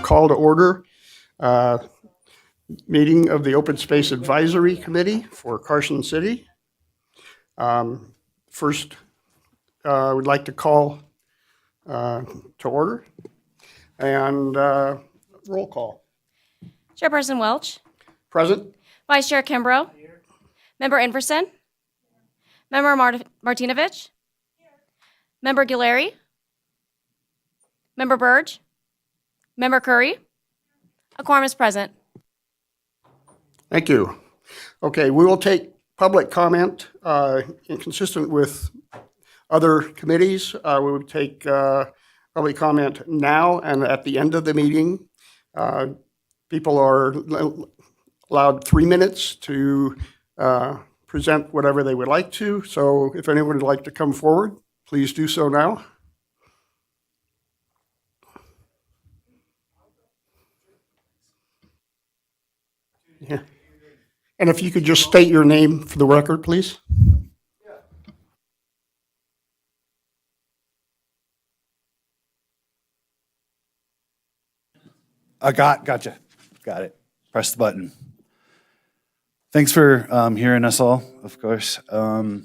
call to order meeting of the Open Space Advisory Committee for Carson City. First, I would like to call to order and roll call. Chairperson Welch. Present. Vice Chair Kimbrough. Here. Member Inverson. Member Martinovich. Here. Member Guilleri. Member Burge. Member Curry. A quorum is present. Thank you. Okay, we will take public comment consistent with other committees. We would take public comment now and at the end of the meeting. People are allowed 3 minutes to present whatever they would like to. So if anyone would like to come forward, please do so now. Yeah. And if you could just state your name for the record, please. Gotcha. Got it. Press the button. Thanks for hearing us all, of course. If I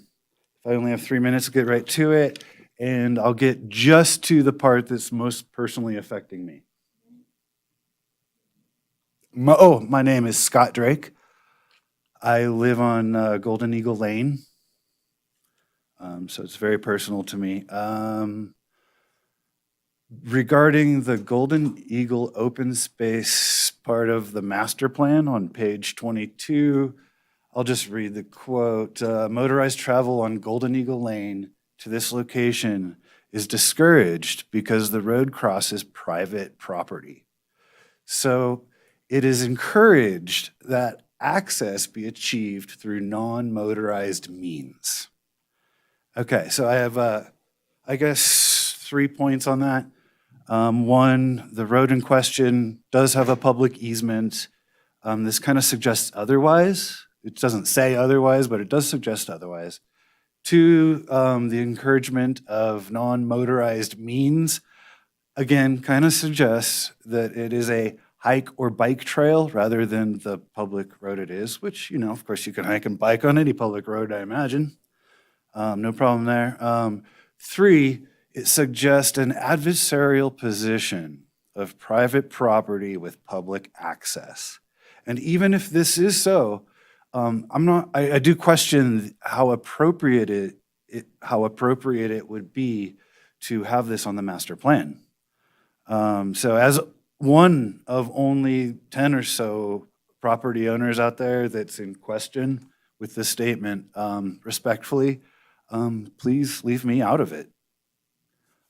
only have 3 minutes, I'll get right to it, and I'll get just to the part that's most personally affecting me. My name is Scott Drake. I live on Golden Eagle Lane, so it's very personal to me. Regarding the Golden Eagle open space part of the master plan on page 22, I'll just read the quote. Motorized travel on Golden Eagle Lane to this location is discouraged because the road crosses private property. So it is encouraged that access be achieved through non-motorized means. Okay, so I have, I guess, 3 points on that. One, the road in question does have a public easement. This kind of suggests otherwise. It doesn't say otherwise, but it does suggest otherwise. Two, the encouragement of non-motorized means, again, kind of suggests that it is a hike or bike trail rather than the public road it is, which, you know, of course you can hike and bike on any public road, I imagine. No problem there. Three, it suggests an adversarial position of private property with public access. And even if this is so, I do question how appropriate it would be to have this on the master plan. So as one of only 10 or so property owners out there that's in question with this statement, respectfully, please leave me out of it.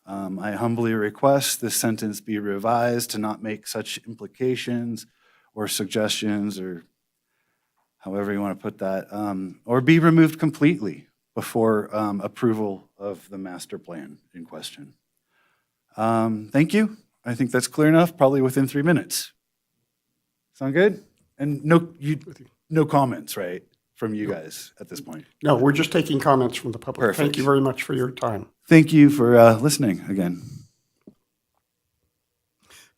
I humbly request this sentence be revised to not make such implications or suggestions, or however you want to put that, or be removed completely before approval of the master plan in question. Thank you. I think that's clear enough, probably within 3 minutes. Sound good? And no comments, right, from you guys at this point? No, we're just taking comments from the public. Perfect. Thank you very much for your time. Thank you for listening again.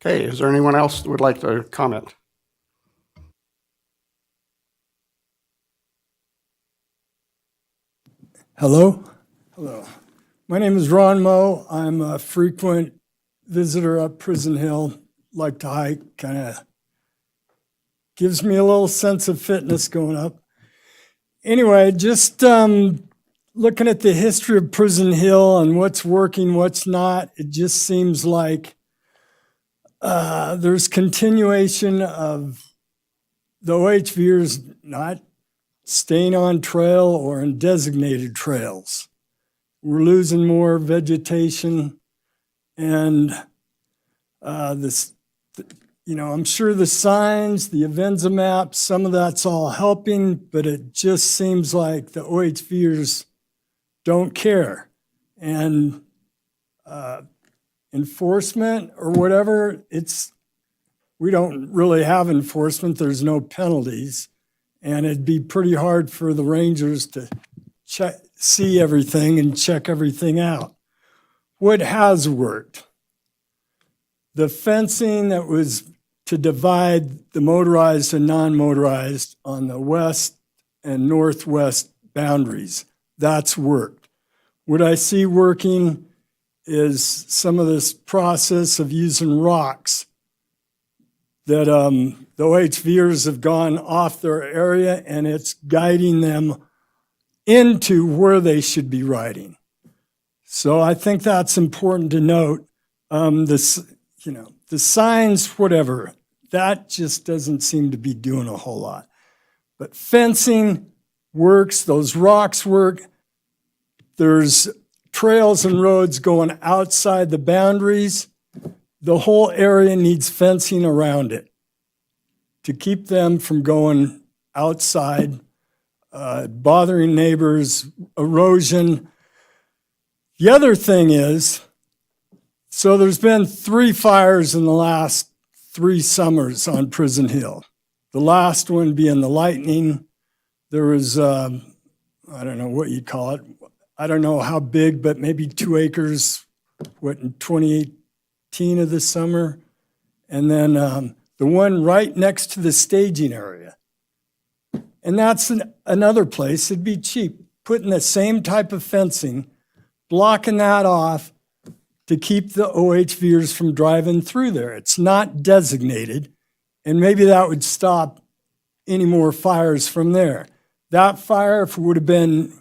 Okay, is there anyone else that would like to comment? Hello. My name is Ron Moe. I'm a frequent visitor up Prison Hill. Like to hike, kind of gives me a little sense of fitness going up. Anyway, just looking at the history of Prison Hill and what's working, what's not, it just seems like there's continuation of the OHVers not staying on trail or in designated trails. We're losing more vegetation, and I'm sure the signs, the Avenza map, some of that's all helping, but it just seems like the OHVers don't care. And enforcement or whatever, we don't really have enforcement. There's no penalties. And it'd be pretty hard for the rangers to see everything and check everything out. What has worked? the fencing that was to divide the motorized and non-motorized on the west and northwest boundaries, that's worked. What I see working is some of this process of using rocks that the OHVers have gone off their area, and it's guiding them into where they should be riding. So I think that's important to note. The signs, whatever, that just doesn't seem to be doing a whole lot. But fencing works, those rocks work. There's trails and roads going outside the boundaries. The whole area needs fencing around it to keep them from going outside, bothering neighbors, erosion. The other thing is, so there's been 3 fires in the last 3 summers on Prison Hill. The last one being the lightning. There was, I don't know what you'd call it. I don't know how big, but maybe 2 acres, in 2018 of the summer. And then the one right next to the staging area. And that's another place. It'd be cheap, putting the same type of fencing, blocking that off to keep the OHVers from driving through there. It's not designated, and maybe that would stop any more fires from there. That fire, if it would have been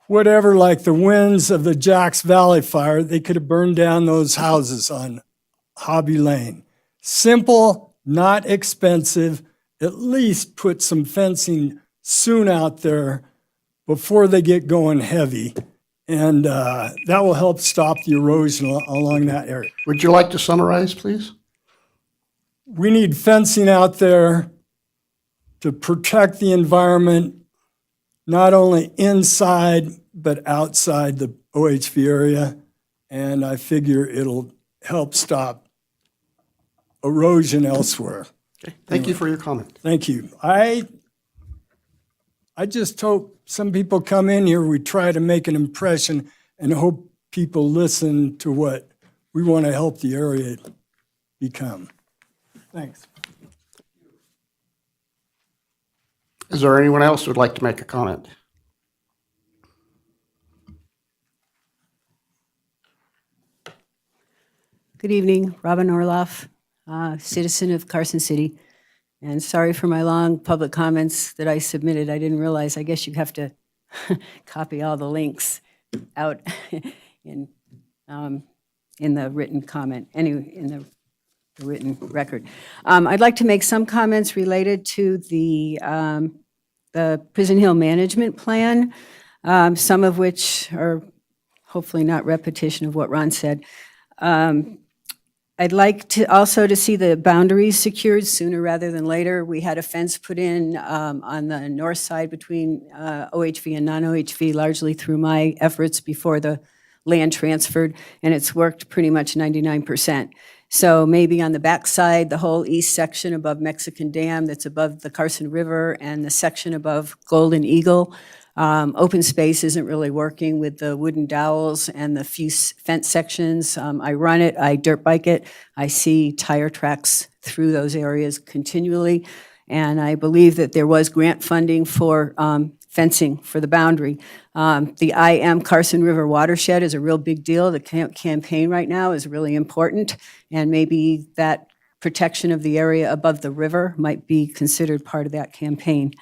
whatever, like the winds of the Jacks Valley fire, they could have burned down those houses on Hobby Lane. Simple, not expensive. At least put some fencing soon out there before they get going heavy. And that will help stop the erosion along that area. Would you like to summarize, please? We need fencing out there to protect the environment, not only inside, but outside the OHV area. And I figure it'll help stop erosion elsewhere. Okay. Thank you for your comment. Thank you. I just hope some people come in here, we try to make an impression and hope people listen to what we want to help the area become. Thanks. Is there anyone else who would like to make a comment? Good evening, Robin Orloff, citizen of Carson City. And sorry for my long public comments that I submitted. I didn't realize, I guess you have to copy all the links out in the written comment, anyway, in the written record. I'd like to make some comments related to the Prison Hill Management Plan, some of which are hopefully not repetition of what Ron said. I'd like to also to see the boundaries secured sooner rather than later. We had a fence put in on the north side between OHV and non-OHV, largely through my efforts before the land transferred, and it's worked pretty much 99%. So maybe on the back side, the whole east section above Mexican Dam that's above the Carson River and the section above Golden Eagle, open space isn't really working with the wooden dowels and the few fence sections. I run it, I dirt bike it. I see tire tracks through those areas continually. And I believe that there was grant funding for fencing for the boundary. The I Am Carson River watershed is a real big deal. The campaign right now is really important. And maybe that protection of the area above the river might be considered part of that campaign.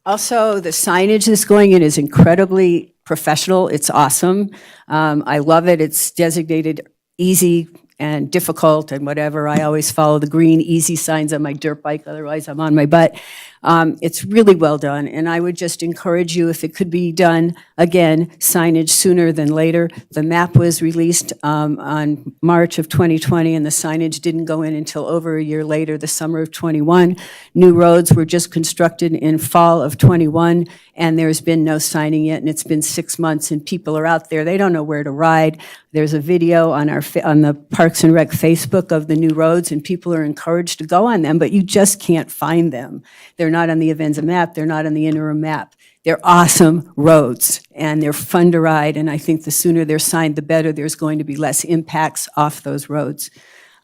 Also, the signage that's going in is incredibly professional. It's awesome. I love it. It's designated easy and difficult and whatever. I always follow the green easy signs on my dirt bike, otherwise I'm on my butt. It's really well done, and I would just encourage you, if it could be done, again, signage sooner than later. The map was released on March of 2020, and the signage didn't go in until over a year later, the summer of 21. New roads were just constructed in fall of 21, and there's been no signing yet, and it's been 6 months, and people are out there. They don't know where to ride. There's a video on the park Parks and Rec Facebook of the new roads, and people are encouraged to go on them, but you just can't find them. They're not on the Avenza map, they're not on the interim map. They're awesome roads, and they're fun to ride, and I think the sooner they're signed, the better. There's going to be less impacts off those roads.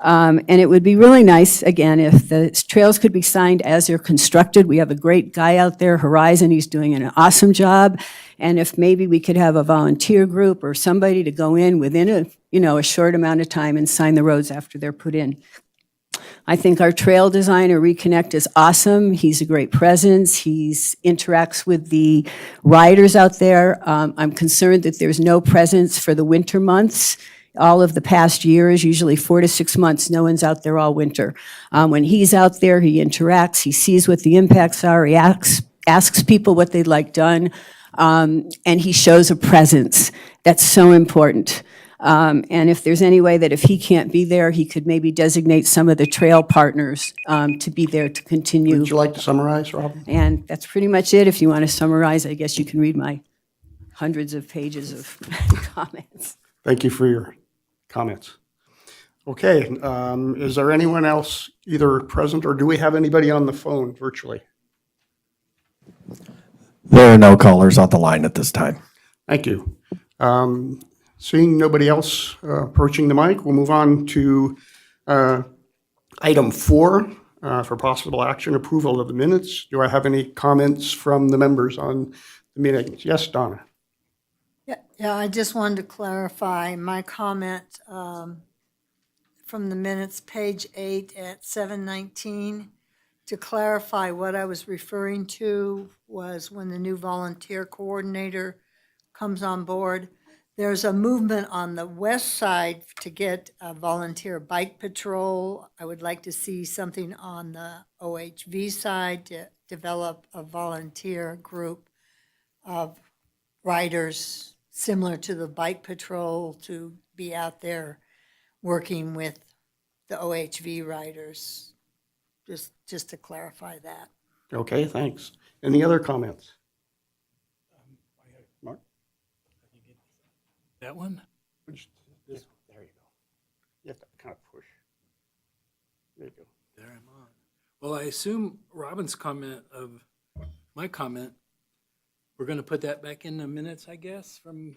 And it would be really nice, again, if the trails could be signed as they're constructed. We have a great guy out there, Horizon, he's doing an awesome job. And if maybe we could have a volunteer group or somebody to go in within a short amount of time and sign the roads after they're put in. I think our trail designer, Reconnect, is awesome. He's a great presence. He interacts with the riders out there. I'm concerned that there's no presence for the winter months. All of the past years, usually 4 to 6 months, no one's out there all winter. When he's out there, he interacts, he sees what the impacts are, he asks people what they'd like done, and he shows a presence. That's so important. And if there's any way that if he can't be there, he could maybe designate some of the trail partners to be there to continue. Would you like to summarize, Robin? And that's pretty much it. If you want to summarize, I guess you can read my hundreds of pages of comments. Thank you for your comments. Okay, is there anyone else either present, or do we have anybody on the phone virtually? There are no callers on the line at this time. Thank you. Seeing nobody else approaching the mic, we'll move on to item 4 for possible action, approval of the minutes. Do I have any comments from the members on the meetings? Yes, Donna. Yeah, I just wanted to clarify my comment from the minutes, page 8 at 7:19. To clarify, what I was referring to was when the new volunteer coordinator comes on board, there's a movement on the west side to get a volunteer bike patrol. I would like to see something on the OHV side to develop a volunteer group of riders similar to the bike patrol to be out there working with the OHV riders. Just to clarify that. Okay, thanks. Any other comments? Mark? That one? There you go. You have to kind of push. There you go. There I'm on. Well, I assume Robin's comment of my comment, we're going to put that back in the minutes, I guess, from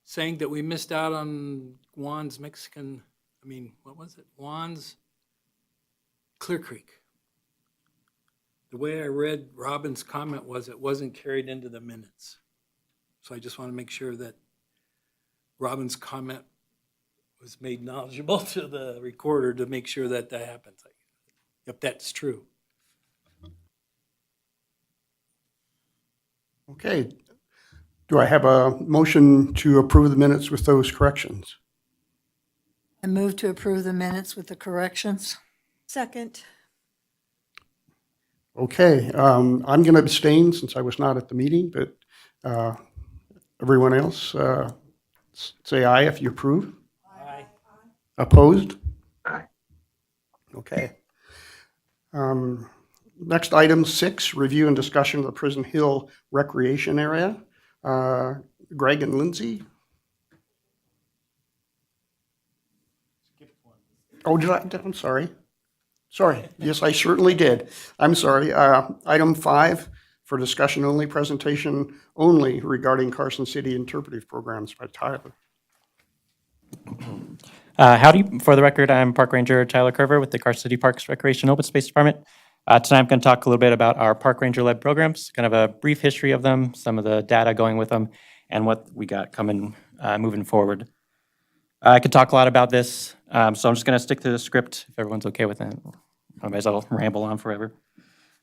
saying that we missed out on Juan's what was it? Juan's Clear Creek. The way I read Robin's comment was it wasn't carried into the minutes. So I just want to make sure that Robin's comment was made knowledgeable to the recorder to make sure that that happens, if that's true. Okay. Do I have a motion to approve the minutes with those corrections? I move to approve the minutes with the corrections. Second. Okay, I'm going to abstain since I was not at the meeting, but everyone else, say aye if you approve. Aye. Opposed? Okay. Next, item 6, review and discussion of the Prison Hill Recreation Area. Greg and Lindsay? Oh, I'm sorry. Sorry. Yes, I certainly did. I'm sorry. Item 5, for discussion only, presentation only regarding Carson City interpretive programs by Tyler. Howdy. For the record, I'm Park Ranger Tyler Curver with the Carson City Parks Recreation Open Space Department. Tonight I'm going to talk a little bit about our Park Ranger-led programs, kind of a brief history of them, some of the data going with them, and what we got coming, moving forward. I could talk a lot about this, so I'm just going to stick to the script if everyone's okay with it. Otherwise, I'll ramble on forever.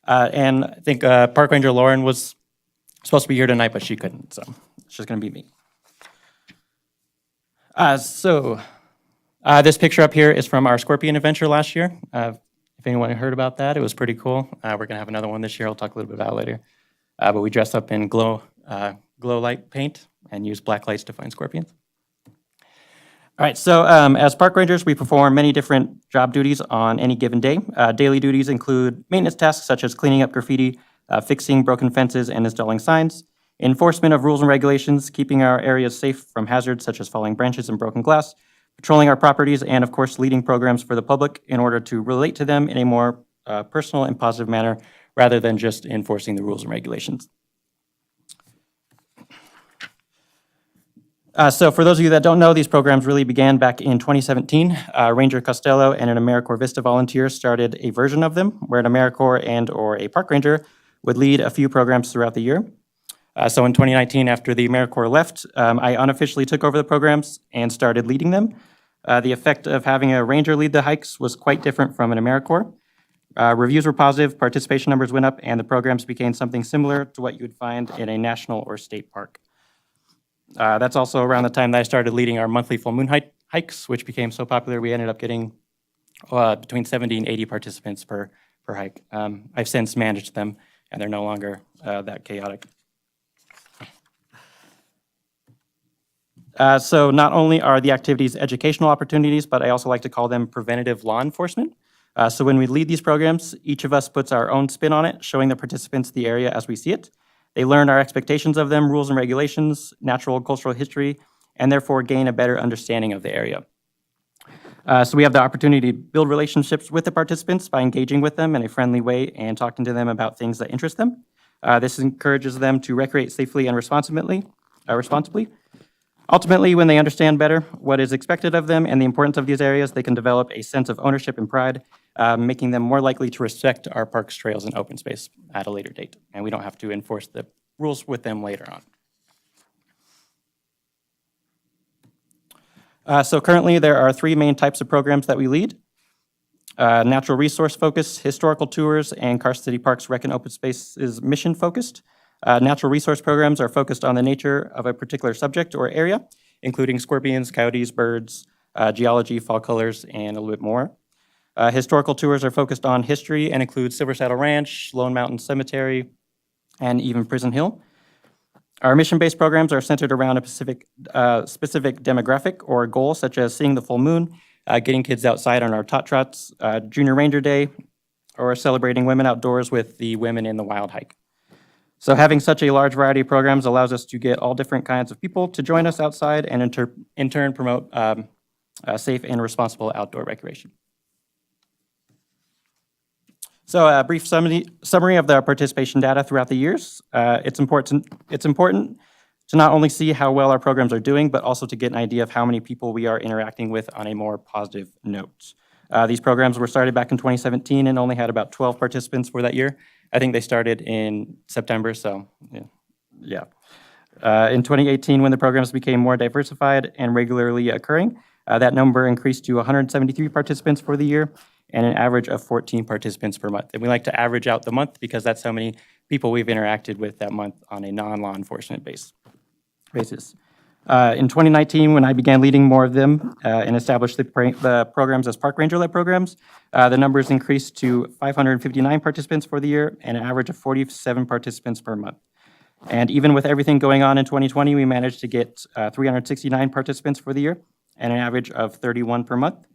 And I think Park Ranger Lauren was supposed to be here tonight, but she couldn't, so it's just going to be me. This picture up here is from our Scorpion adventure last year. If anyone heard about that, it was pretty cool. We're going to have another one this year. I'll talk a little bit about it later. But we dressed up in glow light paint and used black lights to find scorpions. All right, so as park rangers, we perform many different job duties on any given day. Daily duties include maintenance tasks such as cleaning up graffiti, fixing broken fences, and installing signs, enforcement of rules and regulations, keeping our areas safe from hazards such as falling branches and broken glass, patrolling our properties, and of course, leading programs for the public in order to relate to them in a more personal and positive manner rather than just enforcing the rules and regulations. So for those of you that don't know, these programs really began back in 2017. Ranger Costello and an AmeriCorps Vista volunteer started a version of them where an AmeriCorps and or a park ranger would lead a few programs throughout the year. So in 2019, after the AmeriCorps left, I unofficially took over the programs and started leading them. The effect of having a ranger lead the hikes was quite different from an AmeriCorps. Reviews were positive, participation numbers went up, and the programs became something similar to what you would find in a national or state park. That's also around the time that I started leading our monthly full moon hikes, which became so popular we ended up getting between 70 and 80 participants per hike. I've since managed them, and they're no longer that chaotic. So not only are the activities educational opportunities, but I also like to call them preventative law enforcement. So when we lead these programs, each of us puts our own spin on it, showing the participants the area as we see it. They learn our expectations of them, rules and regulations, natural and cultural history, and therefore gain a better understanding of the area. So we have the opportunity to build relationships with the participants by engaging with them in a friendly way and talking to them about things that interest them. This encourages them to recreate safely and responsibly. Ultimately, when they understand better what is expected of them and the importance of these areas, they can develop a sense of ownership and pride, making them more likely to respect our parks, trails, and open space at a later date. And we don't have to enforce the rules with them later on. So currently, there are 3 main types of programs that we lead. Natural resource focused, historical tours, and Carson City Parks Rec and Open Spaces mission focused. Natural resource programs are focused on the nature of a particular subject or area, including scorpions, coyotes, birds, geology, fall colors, and a little bit more. Historical tours are focused on history and include Silver Saddle Ranch, Lone Mountain Cemetery, and even Prison Hill. Our mission-based programs are centered around a specific demographic or goal, such as seeing the full moon, getting kids outside on our tot trots, Junior Ranger Day, or celebrating women outdoors with the Women in the Wild hike. So having such a large variety of programs allows us to get all different kinds of people to join us outside and in turn promote safe and responsible outdoor recreation. So a brief summary of the participation data throughout the years. It's important to not only see how well our programs are doing, but also to get an idea of how many people we are interacting with on a more positive note. These programs were started back in 2017 and only had about 12 participants for that year. I think they started in September, so yeah. In 2018, when the programs became more diversified and regularly occurring, that number increased to 173 participants for the year and an average of 14 participants per month. And we like to average out the month because that's how many people we've interacted with that month on a non-law enforcement basis. In 2019, when I began leading more of them and established the programs as park ranger-led programs, the numbers increased to 559 participants for the year and an average of 47 participants per month. And even with everything going on in 2020, we managed to get 369 participants for the year and an average of 31 per month.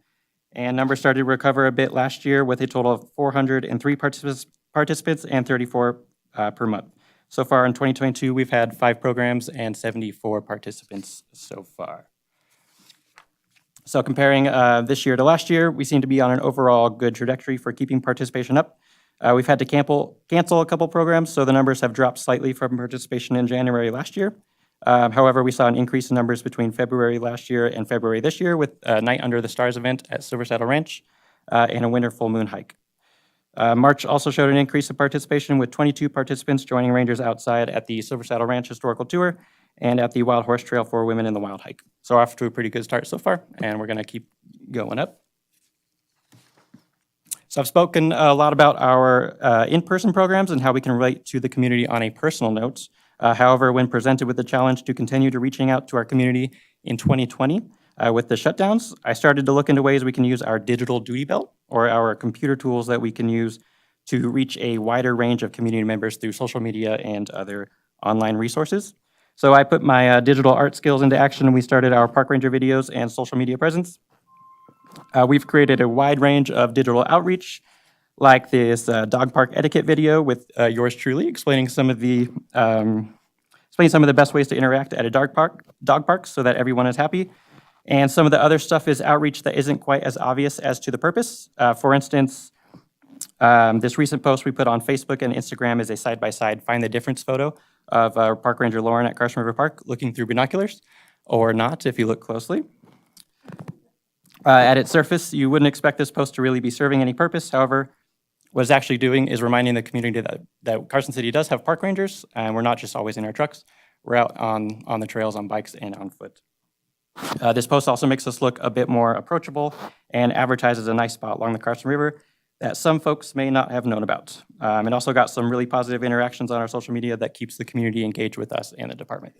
And numbers started to recover a bit last year with a total of 403 participants and 34 per month. So far in 2022, we've had 5 programs and 74 participants so far. So comparing this year to last year, we seem to be on an overall good trajectory for keeping participation up. We've had to cancel a couple programs, so the numbers have dropped slightly from participation in January last year. However, we saw an increase in numbers between February last year and February this year with a Night Under the Stars event at Silver Saddle Ranch and a winter full moon hike. March also showed an increase in participation with 22 participants joining rangers outside at the Silver Saddle Ranch Historical Tour and at the Wild Horse Trail for Women in the Wild hike. So off to a pretty good start so far, and we're gonna keep going up. So I've spoken a lot about our in-person programs and how we can relate to the community on a personal note. However, when presented with the challenge to continue to reaching out to our community in 2020 with the shutdowns, I started to look into ways we can use our digital duty belt or our computer tools that we can use to reach a wider range of community members through social media and other online resources. So I put my digital art skills into action and we started our park ranger videos and social media presence. We've created a wide range of digital outreach, like this dog park etiquette video with yours truly, explaining some of the best ways to interact at a dog park so that everyone is happy. And some of the other stuff is outreach that isn't quite as obvious as to the purpose. For instance, this recent post we put on Facebook and Instagram is a side-by-side find the difference photo of Park Ranger Lauren at Carson River Park looking through binoculars, or not if you look closely. At its surface, you wouldn't expect this post to really be serving any purpose. However, what it's actually doing is reminding the community that Carson City does have park rangers, and we're not just always in our trucks. We're out on the trails on bikes and on foot. This post also makes us look a bit more approachable and advertises a nice spot along the Carson River that some folks may not have known about. It also got some really positive interactions on our social media that keeps the community engaged with us and the department.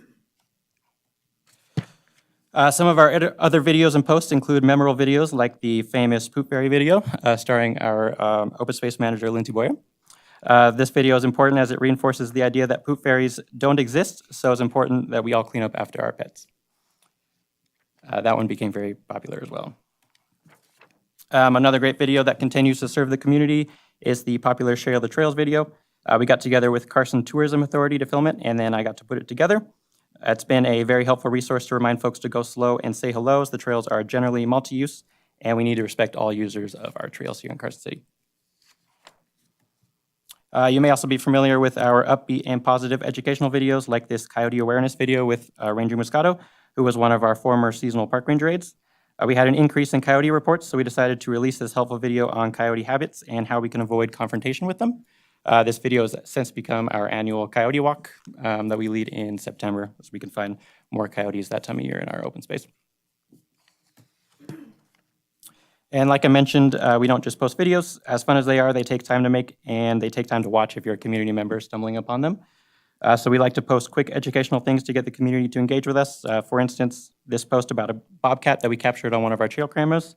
Some of our other videos and posts include memorable videos like the famous Poop Fairy video starring our open space manager, Lindsay Boyer. This video is important as it reinforces the idea that poop fairies don't exist, so it's important that we all clean up after our pets. That one became very popular as well. Another great video that continues to serve the community is the popular Share the Trails video. We got together with Carson Tourism Authority to film it, and then I got to put it together. It's been a very helpful resource to remind folks to go slow and say hello, as the trails are generally multi-use, and we need to respect all users of our trails here in Carson City. You may also be familiar with our upbeat and positive educational videos like this coyote awareness video with Ranger Moscato, who was one of our former seasonal park ranger aides. We had an increase in coyote reports, so we decided to release this helpful video on coyote habits and how we can avoid confrontation with them. This video has since become our annual coyote walk that we lead in September, so we can find more coyotes that time of year in our open space. And like I mentioned, we don't just post videos. As fun as they are, they take time to make, and they take time to watch if you're a community member stumbling upon them. So we like to post quick educational things to get the community to engage with us. For instance, this post about a bobcat that we captured on one of our trail cameras.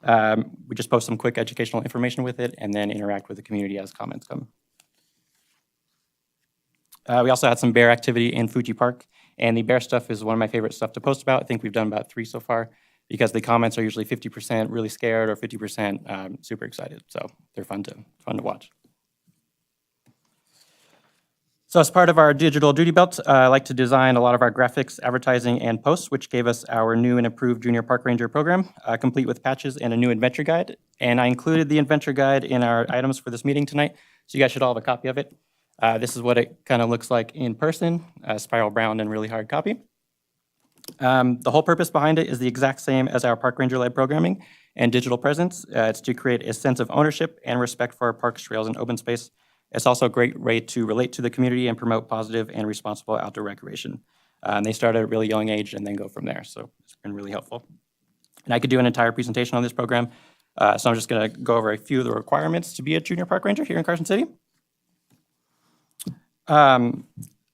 We just post some quick educational information with it and then interact with the community as comments come. We also had some bear activity in Fuji Park, and the bear stuff is one of my favorite stuff to post about. I think we've done about 3 so far, because the comments are usually 50% really scared or 50% super excited. So they're fun to watch. So as part of our digital duty belt, I like to design a lot of our graphics, advertising, and posts, which gave us our new and improved Junior Park Ranger program, complete with patches and a new adventure guide. And I included the adventure guide in our items for this meeting tonight, so you guys should all have a copy of it. This is what it kind of looks like in person, spiral bound and really hard copy. The whole purpose behind it is the exact same as our Park Ranger-led programming and digital presence. It's to create a sense of ownership and respect for our parks, trails, and open space. It's also a great way to relate to the community and promote positive and responsible outdoor recreation. And they start at a really young age and then go from there, so it's been really helpful. And I could do an entire presentation on this program, so I'm just going to go over a few of the requirements to be a junior park ranger here in Carson City. So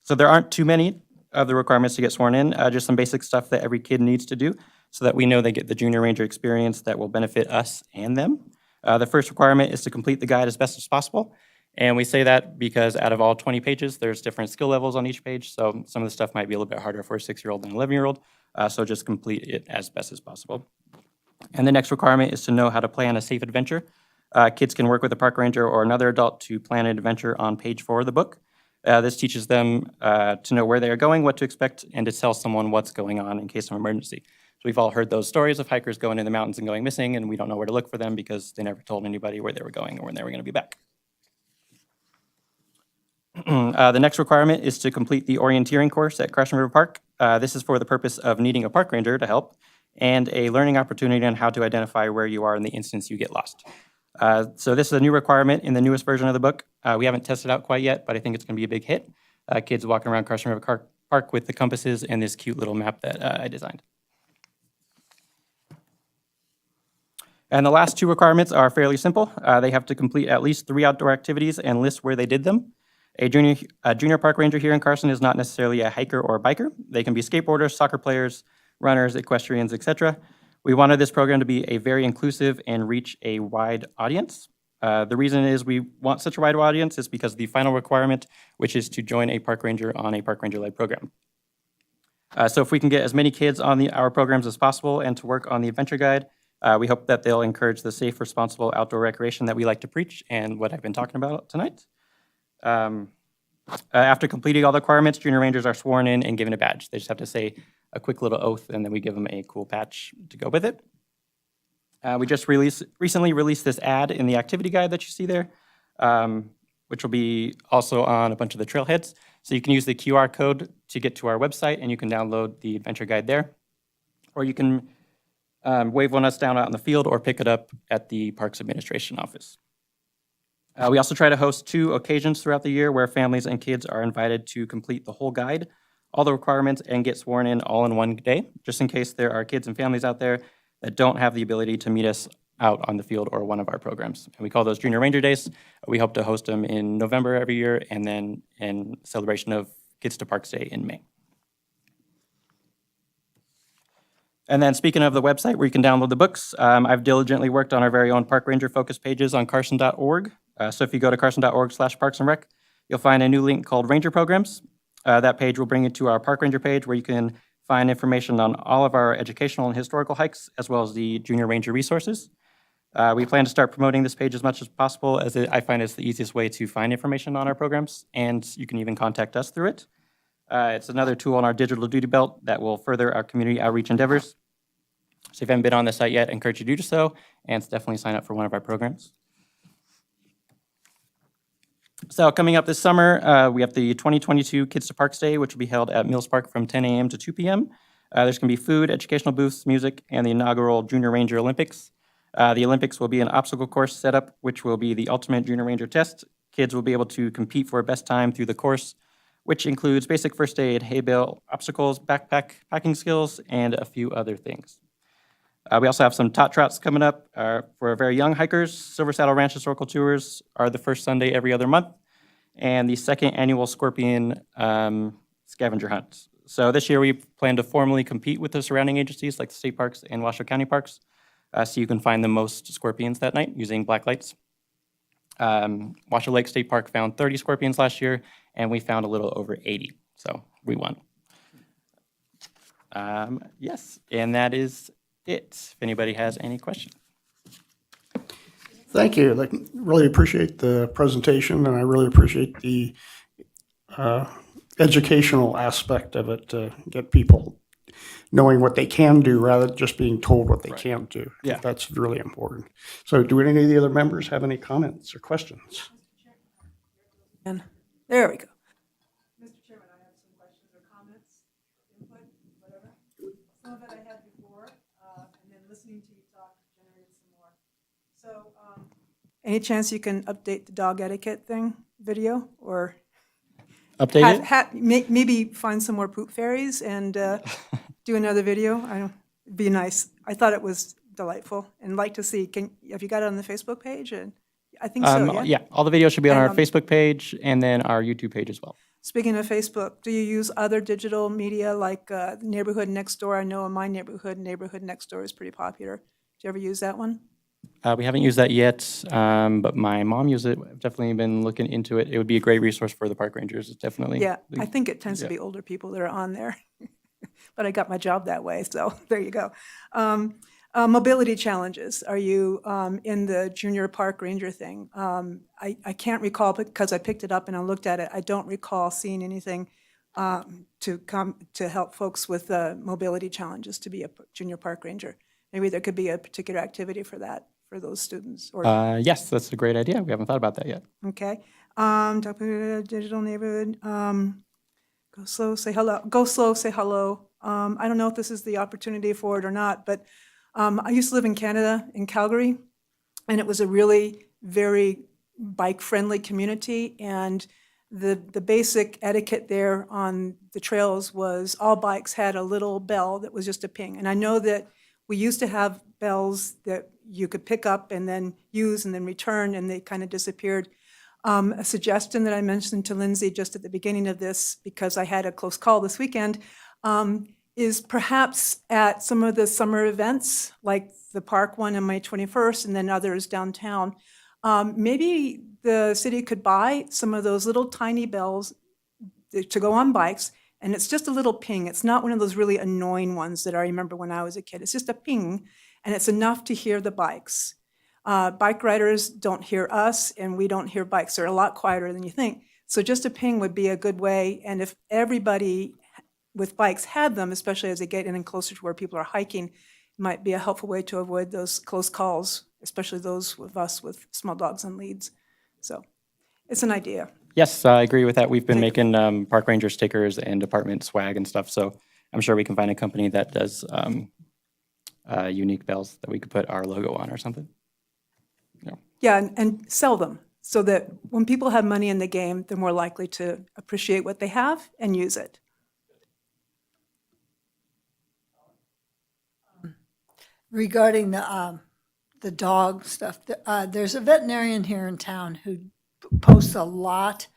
there aren't too many of the requirements to get sworn in, just some basic stuff that every kid needs to do so that we know they get the junior ranger experience that will benefit us and them. The first requirement is to complete the guide as best as possible. And we say that because out of all 20 pages, there's different skill levels on each page. So some of the stuff might be a little bit harder for a 6-year-old than an 11-year-old. So just complete it as best as possible. And the next requirement is to know how to plan a safe adventure. Kids can work with a park ranger or another adult to plan an adventure on page 4 of the book. This teaches them to know where they are going, what to expect, and to tell someone what's going on in case of emergency. So we've all heard those stories of hikers going in the mountains and going missing, and we don't know where to look for them because they never told anybody where they were going or when they were going to be back. The next requirement is to complete the orienteering course at Carson River Park. This is for the purpose of needing a park ranger to help and a learning opportunity on how to identify where you are in the instance you get lost. So this is a new requirement in the newest version of the book. We haven't tested it out quite yet, but I think it's going to be a big hit. Kids walking around Carson River Park with the compasses and this cute little map that I designed. And the last 2 requirements are fairly simple. They have to complete at least 3 outdoor activities and list where they did them. A junior park ranger here in Carson is not necessarily a hiker or a biker. They can be skateboarders, soccer players, runners, equestrians, etc. We wanted this program to be a very inclusive and reach a wide audience. The reason is we want such a wide audience is because the final requirement, which is to join a park ranger on a park ranger-led program. So if we can get as many kids on our programs as possible and to work on the adventure guide, we hope that they'll encourage the safe, responsible outdoor recreation that we like to preach and what I've been talking about tonight. After completing all the requirements, junior rangers are sworn in and given a badge. They just have to say, a quick little oath, and then we give them a cool patch to go with it. We just recently released this ad in the activity guide that you see there, which will be also on a bunch of the trailheads. So you can use the QR code to get to our website, and you can download the adventure guide there. Or you can wave one us down out in the field or pick it up at the Parks Administration office. We also try to host 2 occasions throughout the year where families and kids are invited to complete the whole guide, all the requirements, and get sworn in all in one day, just in case there are kids and families out there that don't have the ability to meet us out on the field or one of our programs. And we call those Junior Ranger Days. We hope to host them in November every year, and then in celebration of Kids to Parks Day in May. And then speaking of the website where you can download the books, I've diligently worked on our very own Park Ranger focus pages on carson.org. So if you go to carson.org/Parks and Rec, you'll find a new link called Ranger Programs. That page will bring you to our Park Ranger page where you can find information on all of our educational and historical hikes, as well as the Junior Ranger resources. We plan to start promoting this page as much as possible, as I find it's the easiest way to find information on our programs, and you can even contact us through it. It's another tool on our digital duty belt that will further our community outreach endeavors. So if you haven't been on the site yet, I encourage you to do so, and definitely sign up for one of our programs. So coming up this summer, we have the 2022 Kids to Parks Day, which will be held at Mills Park from 10 a.m. to 2 p.m. There's going to be food, educational booths, music, and the inaugural Junior Ranger Olympics. The Olympics will be an obstacle course setup, which will be the ultimate Junior Ranger test. Kids will be able to compete for best time through the course, which includes basic first aid, hay bale, obstacles, backpack, packing skills, and a few other things. We also have some tot trots coming up for very young hikers. Silver Saddle Ranch Historical Tours are the first Sunday every other month, and the second annual Scorpion Scavenger Hunt. So this year we plan to formally compete with the surrounding agencies like the state parks and Washoe County Parks, so you can find the most scorpions that night using black lights. Washoe Lake State Park found 30 scorpions last year, and we found a little over 80, so we won. Yes, and that is it. If anybody has any questions. Thank you. Like, really appreciate the presentation, and I really appreciate the educational aspect of it to get people knowing what they can do rather than just being told what they can't do. Yeah. That's really important. So do any of the other members have any comments or questions? And there we go. Mr. Chairman, I have some questions or comments, input, whatever. Some of it I had before, and then listening to you talk generated some more. So, Any chance you can update the dog etiquette thing video, or Update it? maybe find some more poop fairies and do another video? I don't. It'd be nice. I thought it was delightful and like to see. Have you got it on the Facebook page? And I think so. Yeah. Yeah, all the videos should be on And, our Facebook page and then our YouTube page as well. Speaking of Facebook, do you use other digital media like Neighborhood Next Door? I know in my neighborhood, Neighborhood Next Door is pretty popular. Do you ever use that one? We haven't used that yet, but my mom used it. I've definitely been looking into it. It would be a great resource for the park rangers. It's definitely. Yeah, I think it tends to be older people that are on there. But I got my job that way, so there you go. Mobility challenges. Are you in the junior park ranger thing? I can't recall because I picked it up and I looked at it. I don't recall seeing anything to help folks with mobility challenges to be a junior park ranger. Maybe there could be a particular activity for that, for those students. Or Yes, that's a great idea. We haven't thought about that yet. okay, talk about digital neighborhood. Go slow, say hello. Go slow, say hello. I don't know if this is the opportunity for it or not, but I used to live in Canada, in Calgary, and it was a really very bike-friendly community. And the basic etiquette there on the trails was all bikes had a little bell that was just a ping. And I know that we used to have bells that you could pick up and then use and then return, and they kind of disappeared. A suggestion that I mentioned to Lindsay just at the beginning of this, because I had a close call this weekend, is perhaps at some of the summer events, like the park one on May 21st and then others downtown, maybe the city could buy some of those little tiny bells to go on bikes, and it's just a little ping. It's not one of those really annoying ones that I remember when I was a kid. It's just a ping, and it's enough to hear the bikes. Bike riders don't hear us, and we don't hear bikes. They're a lot quieter than you think. So just a ping would be a good way, and if everybody with bikes had them, especially as they get in and closer to where people are hiking, might be a helpful way to avoid those close calls, especially those of us with small dogs on leads. So it's an idea. Yes, I agree with that. We've been making park ranger stickers and department swag and stuff, so I'm sure we can find a company that does unique bells that we could put our logo on or something. Yeah, and sell them so that when people have money in the game, they're more likely to appreciate what they have and use it. Regarding the dog stuff, there's a veterinarian here in town who posts a lot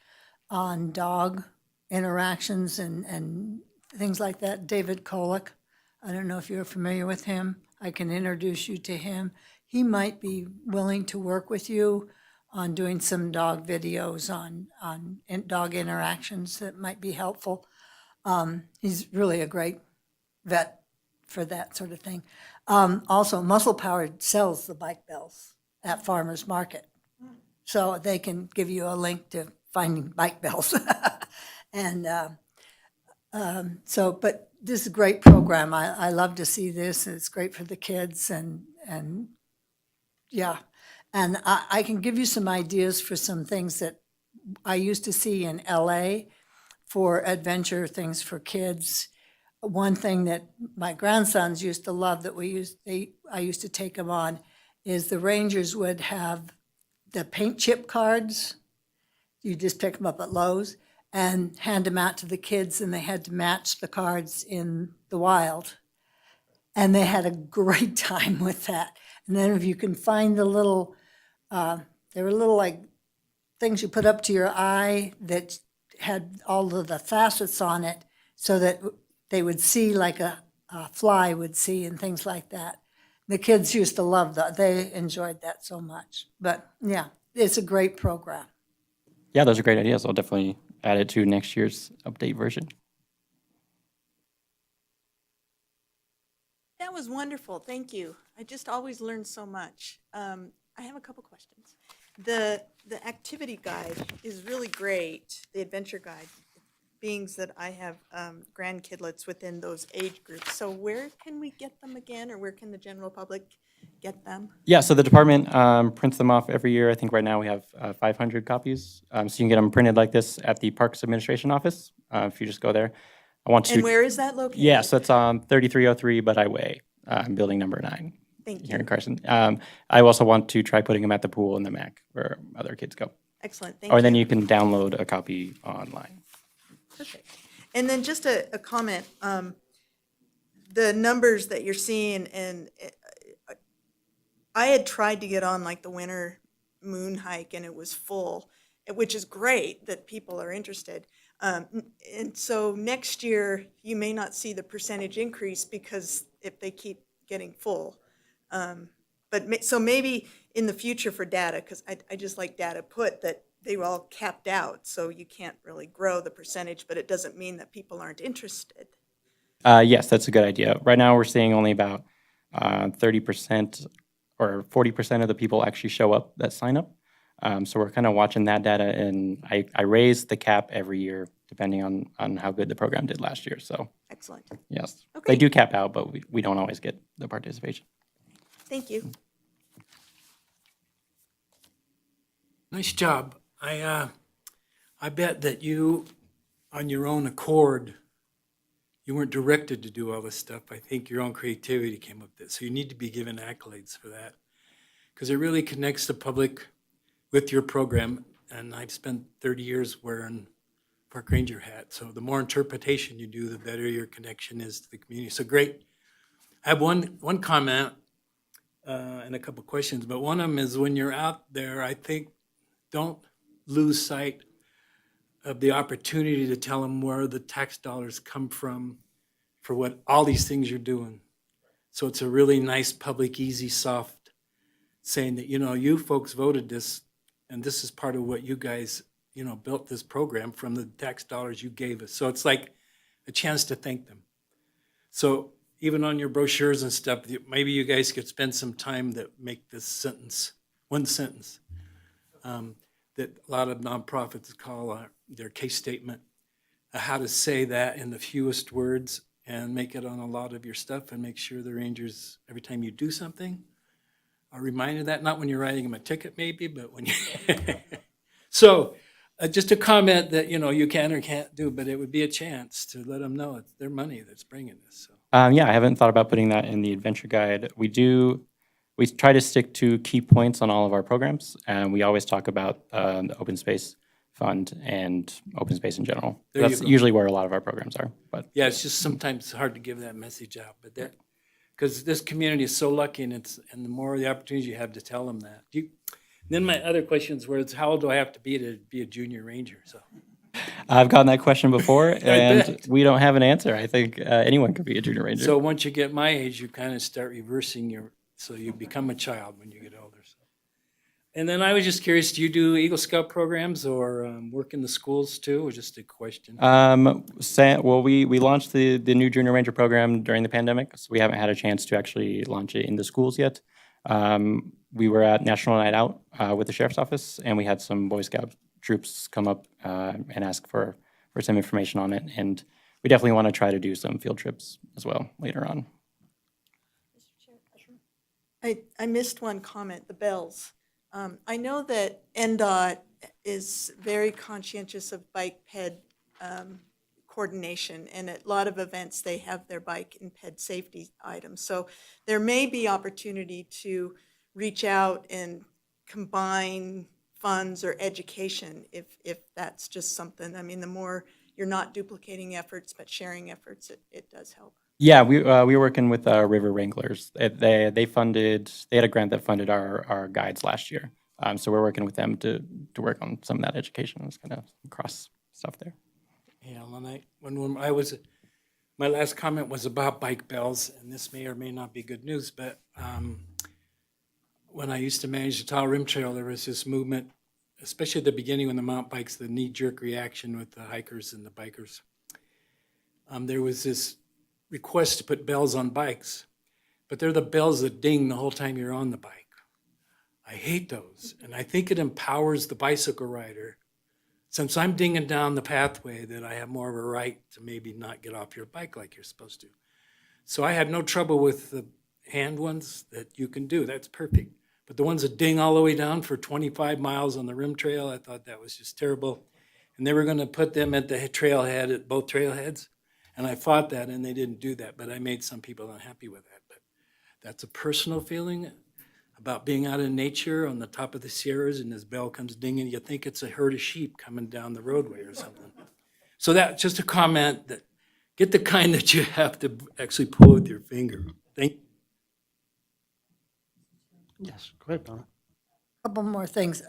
on dog interactions and things like that. David Kolick. I don't know if you're familiar with him. I can introduce you to him. He might be willing to work with you on doing some dog videos on dog interactions that might be helpful. He's really a great vet for that sort of thing. Also, Muscle Powered sells the bike bells at Farmers Market. So they can give you a link to finding bike bells. And but this is a great program. I love to see this. It's great for the kids and yeah. And I can give you some ideas for some things that I used to see in LA for adventure things for kids. One thing that my grandsons used to love that I used to take them on is the Rangers would have the paint chip cards. You just pick them up at Lowe's and hand them out to the kids, and they had to match the cards in the wild. And they had a great time with that. And then if you can find the little, they were little like things you put up to your eye that had all of the facets on it so that they would see like a fly would see and things like that. The kids used to love that. They enjoyed that so much. But yeah, it's a great program. Yeah, those are great ideas. I'll definitely add it to next year's update version. That was wonderful. Thank you. I just always learn so much. I have a couple questions. The activity guide is really great, the adventure guide, being that I have grandkidlets within those age groups. So where can we get them again, or where can the general public get them? Yeah, so the department prints them off every year. I think right now we have 500 copies. So you can get them printed like this at the Parks Administration Office if you just go there. And where is that located? Yeah, so it's on 3303 Budeye Way, building number 9. Thank Here you. in Carson. I also want to try putting them at the pool in the MAC where other kids go. Excellent. Thank you. Or then you can download a copy online. Perfect. And then just a comment, the numbers that you're seeing, and I had tried to get on like the winter moon hike and it was full, which is great that people are interested. And so next year, you may not see the percentage increase because if they keep getting full. So maybe in the future for data, because I just like data put that they were all capped out, so you can't really grow the percentage, but it doesn't mean that people aren't interested. Yes, that's a good idea. Right now, we're seeing only about 30% or 40% of the people actually show up that sign up. So we're kind of watching that data, and I raise the cap every year depending on how good the program did last year. So Excellent. yes, Okay. they do cap out, but we don't always get the participation. Thank you. Nice job. I bet that you, on your own accord, you weren't directed to do all this stuff. I think your own creativity came up with it. So you need to be given accolades for that, because it really connects the public with your program. And I've spent 30 years wearing park ranger hat. So the more interpretation you do, the better your connection is to the community. So great. I have one comment and a couple questions, but one of them is when you're out there, I think don't lose sight of the opportunity to tell them where the tax dollars come from for what all these things you're doing. So it's a really nice, public, easy, soft saying that, you folks voted this, and this is part of what you guys, built this program from the tax dollars you gave us. So it's like a chance to thank them. So even on your brochures and stuff, maybe you guys could spend some time that make this sentence, one sentence, that a lot of nonprofits call their case statement. how to say that in the fewest words and make it on a lot of your stuff and make sure the Rangers, every time you do something, are reminded of that, not when you're writing them a ticket maybe, but when you, so just a comment that, you can or can't do, but it would be a chance to let them know it's their money that's bringing this, so. Yeah, I haven't thought about putting that in the adventure guide. We try to stick to key points on all of our programs, and we always talk about the open space fund and open space in general. There you That's go. usually where a lot of our programs are, but. Yeah, it's just sometimes hard to give that message out, but that, because this community is so lucky and the more the opportunities you have to tell them that. Then my other questions were, how old do I have to be a junior ranger, so. I've gotten that question before, and bet. we don't have an answer. I think anyone could be a junior ranger. So once you get my age, you kind of start reversing so you become a child when you get older. So. And then I was just curious, do you do Eagle Scout programs or work in the schools too, or just a question? Well, we launched the new junior ranger program during the pandemic, so we haven't had a chance to actually launch it in the schools yet. We were at National Night Out with the Sheriff's Office, and we had some Boy Scout troops come up and ask for some information on it. And we definitely want to try to do some field trips as well later on. I missed one comment, the bells. I know that NDOT is very conscientious of bike ped coordination, and at a lot of events, they have their bike and ped safety items. So there may be opportunity to reach out and combine funds or education if that's just something. I mean, the more you're not duplicating efforts but sharing efforts, it does help. Yeah, we were working with River Wranglers. They had a grant that funded our guides last year. So we're working with them to work on some of that education. It's kind of cross stuff there. Yeah, when I was, my last comment was about bike bells, and this may or may not be good news, but when I used to manage the Tahoe Rim Trail, there was this movement, especially at the beginning when the mountain bikes, the knee-jerk reaction with the hikers and the bikers. There was this request to put bells on bikes, but they're the bells that ding the whole time you're on the bike. I hate those, and I think it empowers the bicycle rider. Since I'm dinging down the pathway, that I have more of a right to maybe not get off your bike like you're supposed to. So I had no trouble with the hand ones that you can do. That's perfect. But the ones that ding all the way down for 25 miles on the rim trail, I thought that was just terrible. And they were going to put them at the trailhead, at both trailheads. And I fought that, and they didn't do that. But I made some people unhappy with that. But that's a personal feeling about being out in nature on the top of the Sierras, and this bell comes dinging. You think it's a herd of sheep coming down the roadway or something. So that's just a comment that get the kind that you have to actually pull with your finger. Thank you. Yes, go ahead, Donna. Couple more things.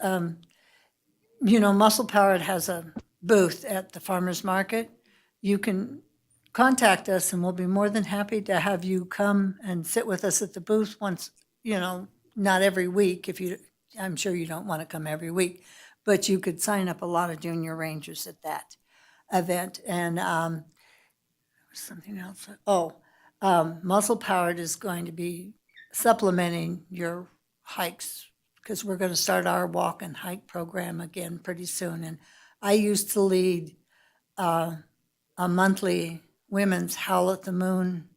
Muscle Powered has a booth at the farmer's market. You can contact us and we'll be more than happy to have you come and sit with us at the booth once, not every week. I'm sure you don't want to come every week, but you could sign up a lot of junior rangers at that event. And something else. Muscle Powered is going to be supplementing your hikes because we're going to start our walk and hike program again pretty soon. And I used to lead a monthly women's Howl at the Moon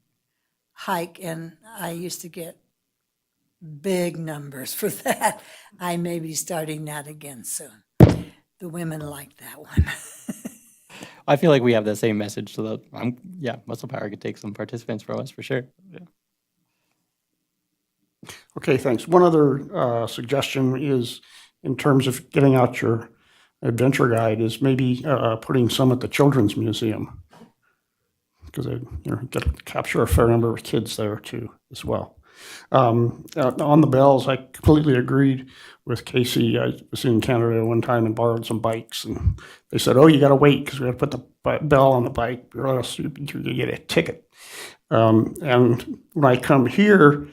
hike, and I used to get big numbers for that. I may be starting that again soon. The women like that one. I feel like we have the same message, so that Muscle Power could take some participants from us for sure. Yeah. Okay, thanks. One other suggestion is, in terms of getting out your adventure guide, is maybe putting some at the Children's Museum, because get to capture a fair number of kids there too as well. On the bells, I completely agreed with Casey. I was in Canada one time and borrowed some bikes, and they said, "Oh, you got to wait because we got to put the bell on the bike, or else you get a ticket." And when I come here,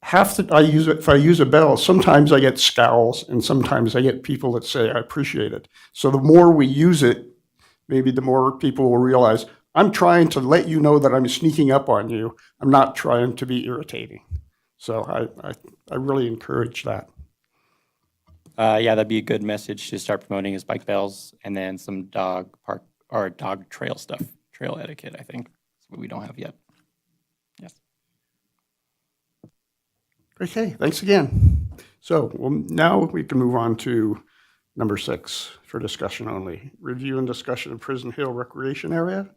if I use a bell, sometimes I get scowls, and sometimes I get people that say, "I appreciate it." So the more we use it, maybe the more people will realize, I'm trying to let you know that I'm sneaking up on you. I'm not trying to be irritating. So I really encourage that. Yeah, that'd be a good message to start promoting is bike bells, and then some dog park our dog trail stuff, trail etiquette, I think, is what we don't have yet. Yes. Okay, thanks again. So now we can move on to number 6 for discussion only. Review and discussion of Prison Hill Recreation Area.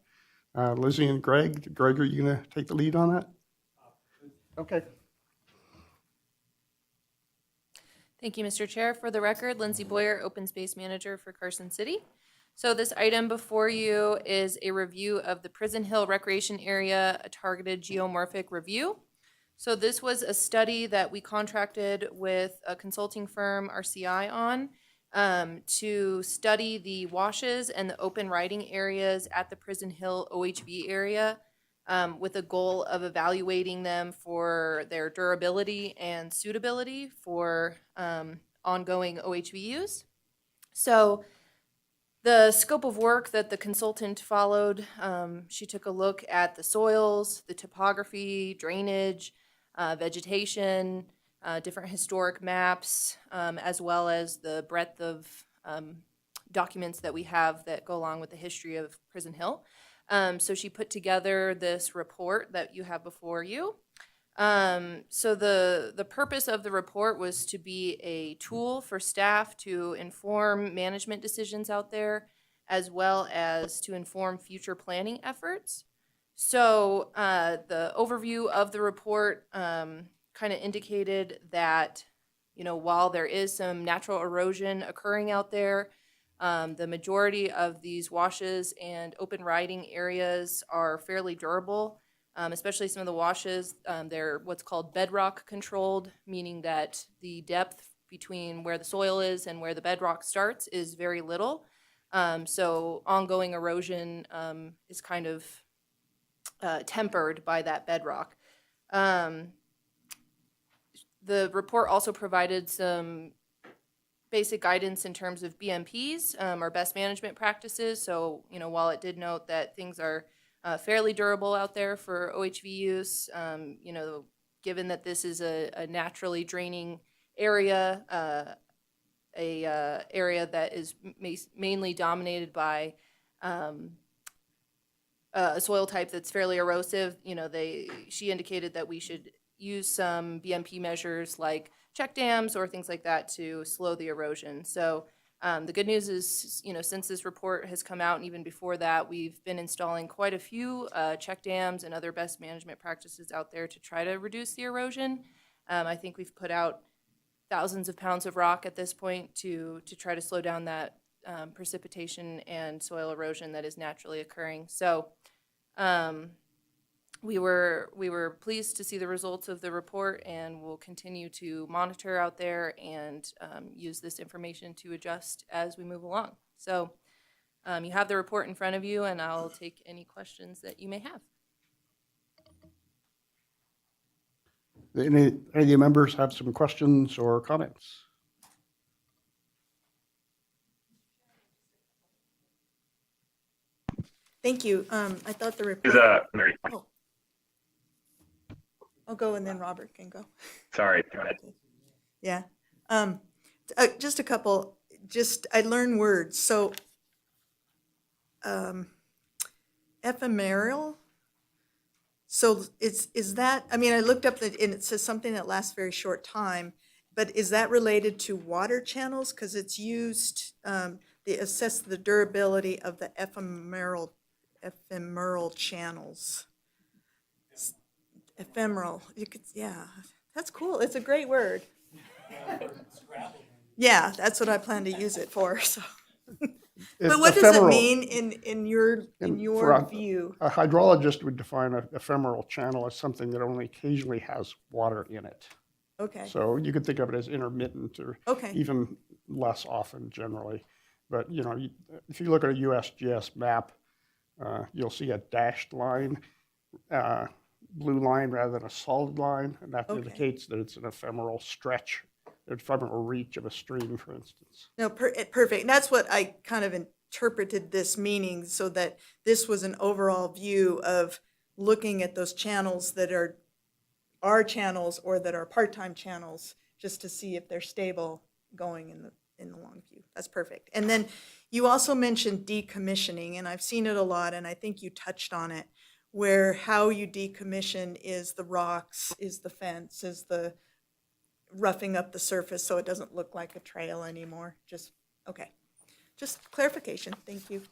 Lizzie and Greg. Greg, are you going to take the lead on that? Okay. Thank you, Mr. Chair. For the record, Lindsay Boyer, Open Space Manager for Carson City. So this item before you is a review of the Prison Hill Recreation Area, a targeted geomorphic review. So this was a study that we contracted with a consulting firm, RCI, on to study the washes and the open riding areas at the Prison Hill OHV area with a goal of evaluating them for their durability and suitability for ongoing OHV use. So the scope of work that the consultant followed, she took a look at the soils, the topography, drainage, vegetation, different historic maps, as well as the breadth of documents that we have that go along with the history of Prison Hill. So she put together this report that you have before you. So the purpose of the report was to be a tool for staff to inform management decisions out there, as well as to inform future planning efforts. So the overview of the report kind of indicated that, while there is some natural erosion occurring out there, the majority of these washes and open riding areas are fairly durable, especially some of the washes. They're what's called bedrock controlled, meaning that the depth between where the soil is and where the bedrock starts is very little. So ongoing erosion is kind of tempered by that bedrock. The report also provided some basic guidance in terms of BMPs, or best management practices. So, while it did note that things are fairly durable out there for OHV use, given that this is a naturally draining area, area that is mainly dominated by a soil type that's fairly erosive, she indicated that we should use some BMP measures like check dams or things like that to slow the erosion. So the good news is, since this report has come out and even before that, we've been installing quite a few check dams and other best management practices out there to try to reduce the erosion. I think we've put out thousands of pounds of rock at this point to try to slow down that precipitation and soil erosion that is naturally occurring. So we were pleased to see the results of the report, and we'll continue to monitor out there and use this information to adjust as we move along. So you have the report in front of you, and I'll take any questions that you may have. Any of the members have some questions or comments? Thank you. I thought the report. Oh. I'll go and then Robert can go. Sorry, go ahead. Yeah. Just a couple, I learned words. So ephemeral. So is that, I looked up and it says something that lasts very short time, but is that related to water channels? Because it's used, they assess the durability of the ephemeral channels. Ephemeral, yeah, that's cool. It's a great word. Yeah, that's what I plan to use it for, so. But what does it mean in your view? A hydrologist would define an ephemeral channel as something that only occasionally has water in it. Okay. So you could think of it as intermittent or Okay. even less often generally. But, if you look at a USGS map, you'll see a dashed line, blue line rather than a solid line, and that indicates that it's an ephemeral stretch, an ephemeral reach of a stream, for instance. No, perfect. And that's what I kind of interpreted this meaning, so that this was an overall view of looking at those channels that are our channels or that are part-time channels, just to see if they're stable going in the long view. That's perfect. And then You also mentioned decommissioning, and I've seen it a lot, and I think you touched on it, where how you decommission is the rocks, is the fence, is the roughing up the surface so it doesn't look like a trail anymore. Okay. Just clarification. Thank you.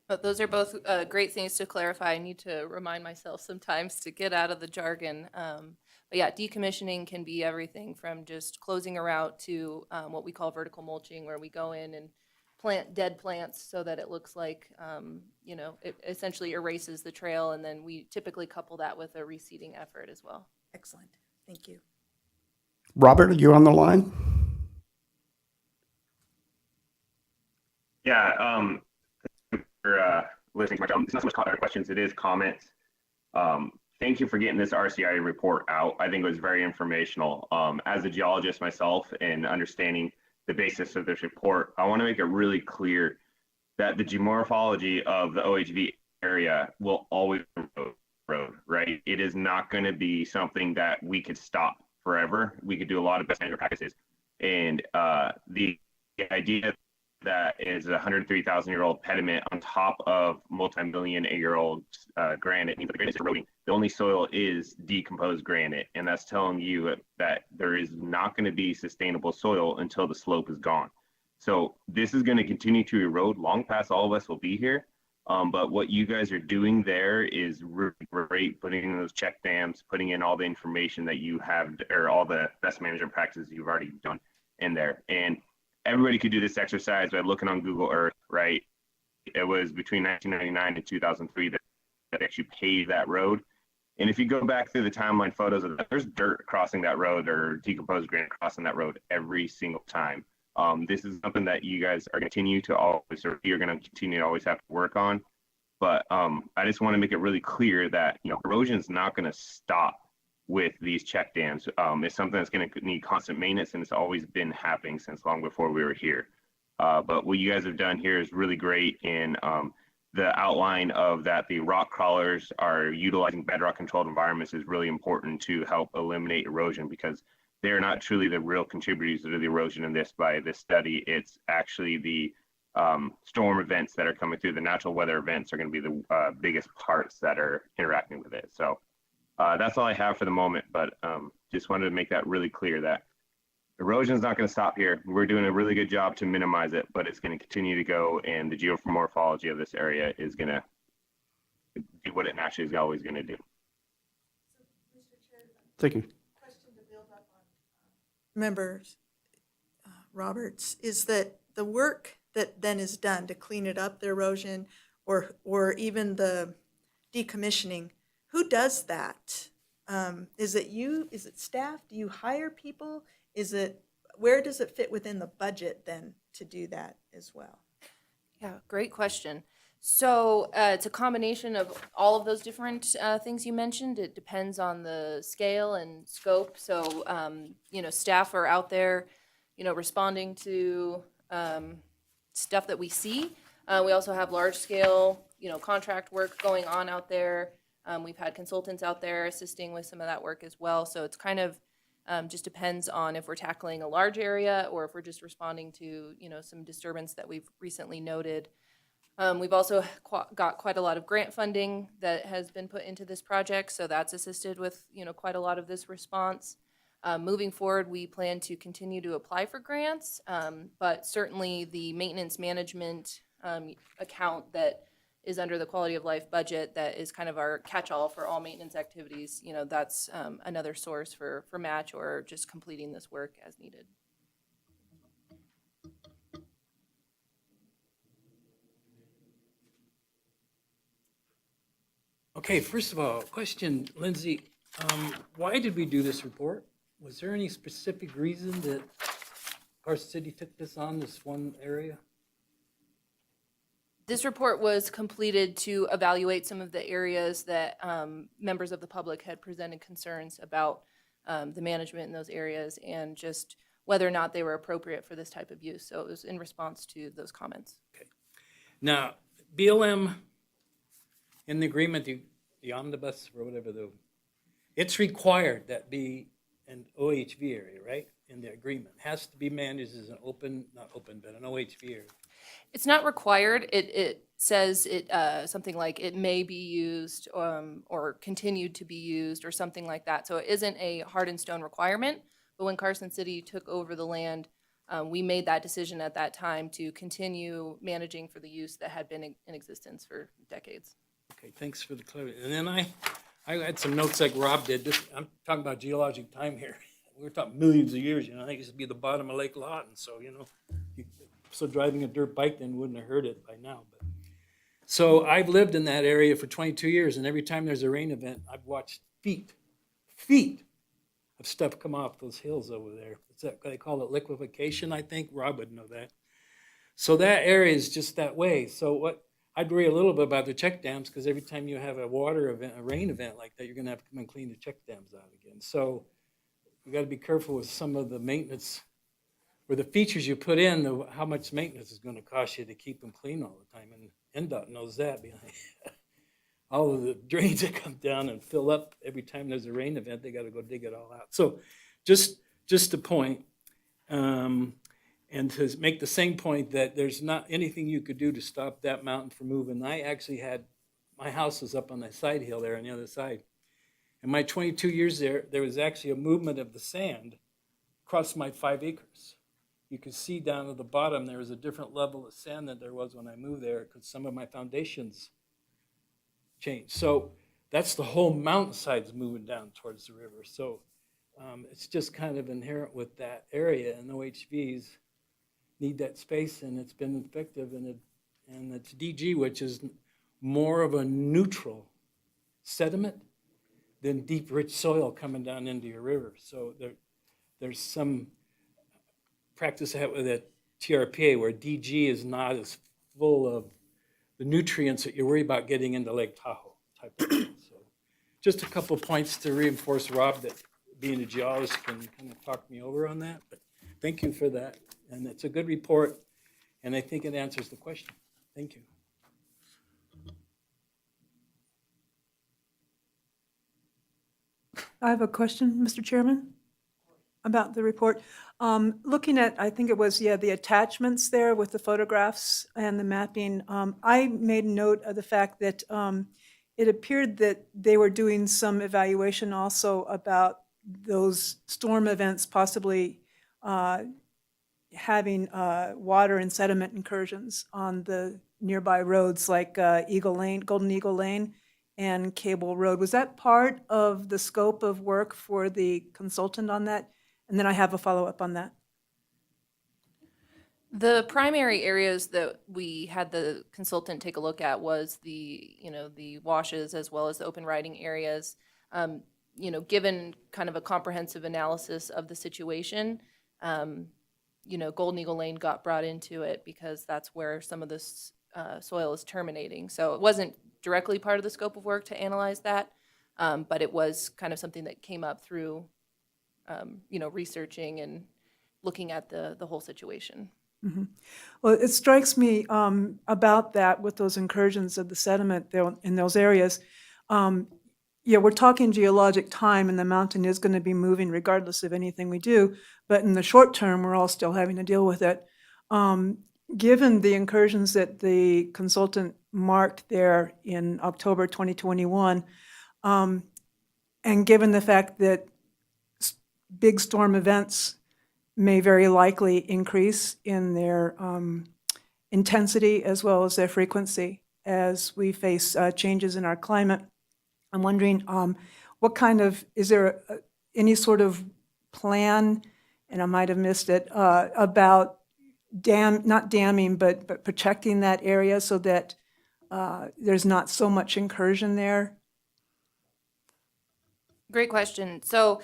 But those are both great things to clarify. I need to remind myself sometimes to get out of the jargon. But yeah, decommissioning can be everything from just closing a route to what we call vertical mulching, where we go in and plant dead plants so that it looks like, it essentially erases the trail. And then we typically couple that with a reseeding effort as well. Excellent. Thank you. Robert, are you on the line? Yeah, for listening to my job. It's not so much questions, it is comments. Thank you for getting this RCI report out. I think it was very informational. As a geologist myself and understanding the basis of this report, I want to make it really clear that the geomorphology of the OHV area will always erode, right? It is not going to be something that we could stop forever. We could do a lot of best management practices. And the idea that is a 103,000-year-old pediment on top of multi-million-year-old granite means the granite is eroding. The only soil is decomposed granite, and that's telling you that there is not going to be sustainable soil until the slope is gone. So this is going to continue to erode long past all of us will be here. But what you guys are doing there is really great, putting in those check dams, putting in all the information that you have, or all the best management practices you've already done in there. And everybody could do this exercise by looking on Google Earth, right? It was between 1999 and 2003 that actually paved that road. And if you go back through the timeline photos of that, there's dirt crossing that road or decomposed granite crossing that road every single time. This is something that you guys are continue to always, or you're going to continue to always have to work on. But I just want to make it really clear that erosion is not going to stop with these check dams. It's something that's going to need constant maintenance, and it's always been happening since long before we were here. But what you guys have done here is really great in the outline of that the rock crawlers are utilizing bedrock controlled environments is really important to help eliminate erosion, because they're not truly the real contributors to the erosion in this by this study. It's actually the storm events that are coming through, the natural weather events are going to be the biggest parts that are interacting with it. So that's all I have for the moment, but just wanted to make that really clear that erosion is not going to stop here. We're doing a really good job to minimize it, but it's going to continue to go, and the geomorphology of this area is going to do what it naturally is always going to do. Thank you. Members, Roberts, is that the work that then is done to clean it up, the erosion, or even the decommissioning, who does that? Is it you? Is it staff? Do you hire people? Where does it fit within the budget then to do that as well? Yeah, great question. So it's a combination of all of those different things you mentioned. It depends on the scale and scope. So, staff are out there, responding to stuff that we see. We also have large scale, contract work going on out there. We've had consultants out there assisting with some of that work as well. So it's kind of just depends on if we're tackling a large area or if we're just responding to, some disturbance that we've recently noted. We've also got quite a lot of grant funding that has been put into this project, so that's assisted with, quite a lot of this response. Moving forward, we plan to continue to apply for grants, but certainly the maintenance management account that is under the quality of life budget that is kind of our catch-all for all maintenance activities, that's another source for match or just completing this work as needed. Okay, first of all, question, Lindsay, why did we do this report? Was there any specific reason that Carson City took this on, this one area? This report was completed to evaluate some of the areas that members of the public had presented concerns about the management in those areas and just whether or not they were appropriate for this type of use. So it was in response to those comments. Okay. Now, BLM in the agreement, the omnibus or whatever, it's required that be an OHV area, right? In the agreement. It has to be managed as an not open, but an OHV area. It's not required. It says it, something like it may be used, or continued to be used, or something like that. So it isn't a hard and stone requirement, but when Carson City took over the land, we made that decision at that time to continue managing for the use that had been in existence for decades. Okay, thanks for the clarity. And then I had some notes like Rob did. I'm talking about geologic time here. We're talking millions of years, I think it used to be the bottom of Lake Lawton, so, so driving a dirt bike then wouldn't have hurt it by now. But so I've lived in that area for 22 years, and every time there's a rain event, I've watched feet of stuff come off those hills over there. It's that, they call it liquefaction, I think. Rob would know that. So that area is just that way. So I'd worry a little bit about the check dams, because every time you have a water event, a rain event like that, you're going to have to come and clean the check dams out again. So we got to be careful with some of the maintenance, or the features you put in, how much maintenance is going to cost you to keep them clean all the time. And NDOT knows that behind all of the drains that come down and fill up every time there's a rain event. They got to go dig it all out. So just a point, and to make the same point that there's not anything you could do to stop that mountain from moving. I actually my house was up on the side hill there on the other side. In my 22 years there was actually a movement of the sand across my 5 acres. You could see down at the bottom there was a different level of sand than there was when I moved there, because some of my foundations changed. So that's the whole mountainside's moving down towards the river. So it's just kind of inherent with that area, and OHVs need that space, and it's been effective, and it's DG, which is more of a neutral sediment than deep, rich soil coming down into your river. So there's some practice with a TRPA where DG is not as full of the nutrients that you're worried about getting into Lake Tahoe type of thing. So just a couple points to reinforce Rob that being a geologist can kind of talk me over on that. But thank you for that. And it's a good report, and I think it answers the question. Thank you. I have a question, Mr. Chairman, about the report. Looking at, I think it was, the attachments there with the photographs and the mapping, I made note of the fact that it appeared that they were doing some evaluation also about those storm events possibly having water and sediment incursions on the nearby roads like Eagle Lane, Golden Eagle Lane, and Cable Road. Was that part of the scope of work for the consultant on that? And then I have a follow-up on that. The primary areas that we had the consultant take a look at was the washes as well as the open riding areas. Given kind of a comprehensive analysis of the situation, Golden Eagle Lane got brought into it because that's where some of this soil is terminating. So it wasn't directly part of the scope of work to analyze that, but it was kind of something that came up through, researching and looking at the whole situation. Mm-hmm. Well, it strikes me about that with those incursions of the sediment there in those areas. We're talking geologic time, and the mountain is going to be moving regardless of anything we do. But in the short term, we're all still having to deal with it. Given the incursions that the consultant marked there in October 2021, and given the fact that big storm events may very likely increase in their intensity as well as their frequency as we face changes in our climate, I'm wondering is there any sort of plan, and I might have missed it, about not damming, but protecting that area so that there's not so much incursion there? Great question. So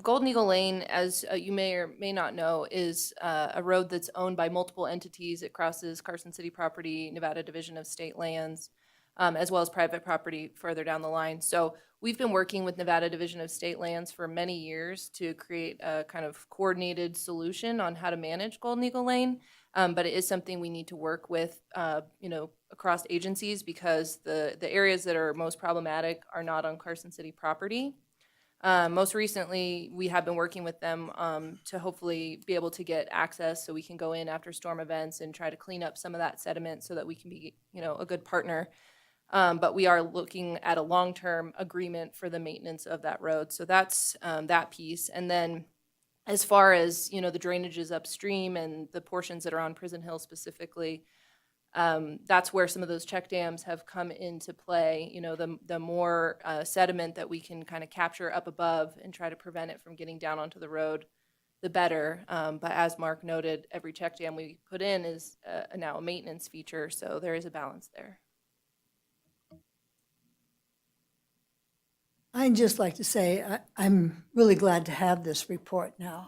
Golden Eagle Lane, as you may or may not know, is a road that's owned by multiple entities. It crosses Carson City property, Nevada Division of State Lands, as well as private property further down the line. So we've been working with Nevada Division of State Lands for many years to create a kind of coordinated solution on how to manage Golden Eagle Lane. But it is something we need to work with, across agencies, because the areas that are most problematic are not on Carson City property. Most recently, we have been working with them to hopefully be able to get access so we can go in after storm events and try to clean up some of that sediment so that we can be, a good partner. But we are looking at a long-term agreement for the maintenance of that road. So that's that piece. And then as far as, the drainages upstream and the portions that are on Prison Hill specifically, that's where some of those check dams have come into play. The more sediment that we can kind of capture up above and try to prevent it from getting down onto the road, the better. But as Mark noted, every check dam we put in is now a maintenance feature, so there is a balance there. I'd just like to say I'm really glad to have this report now.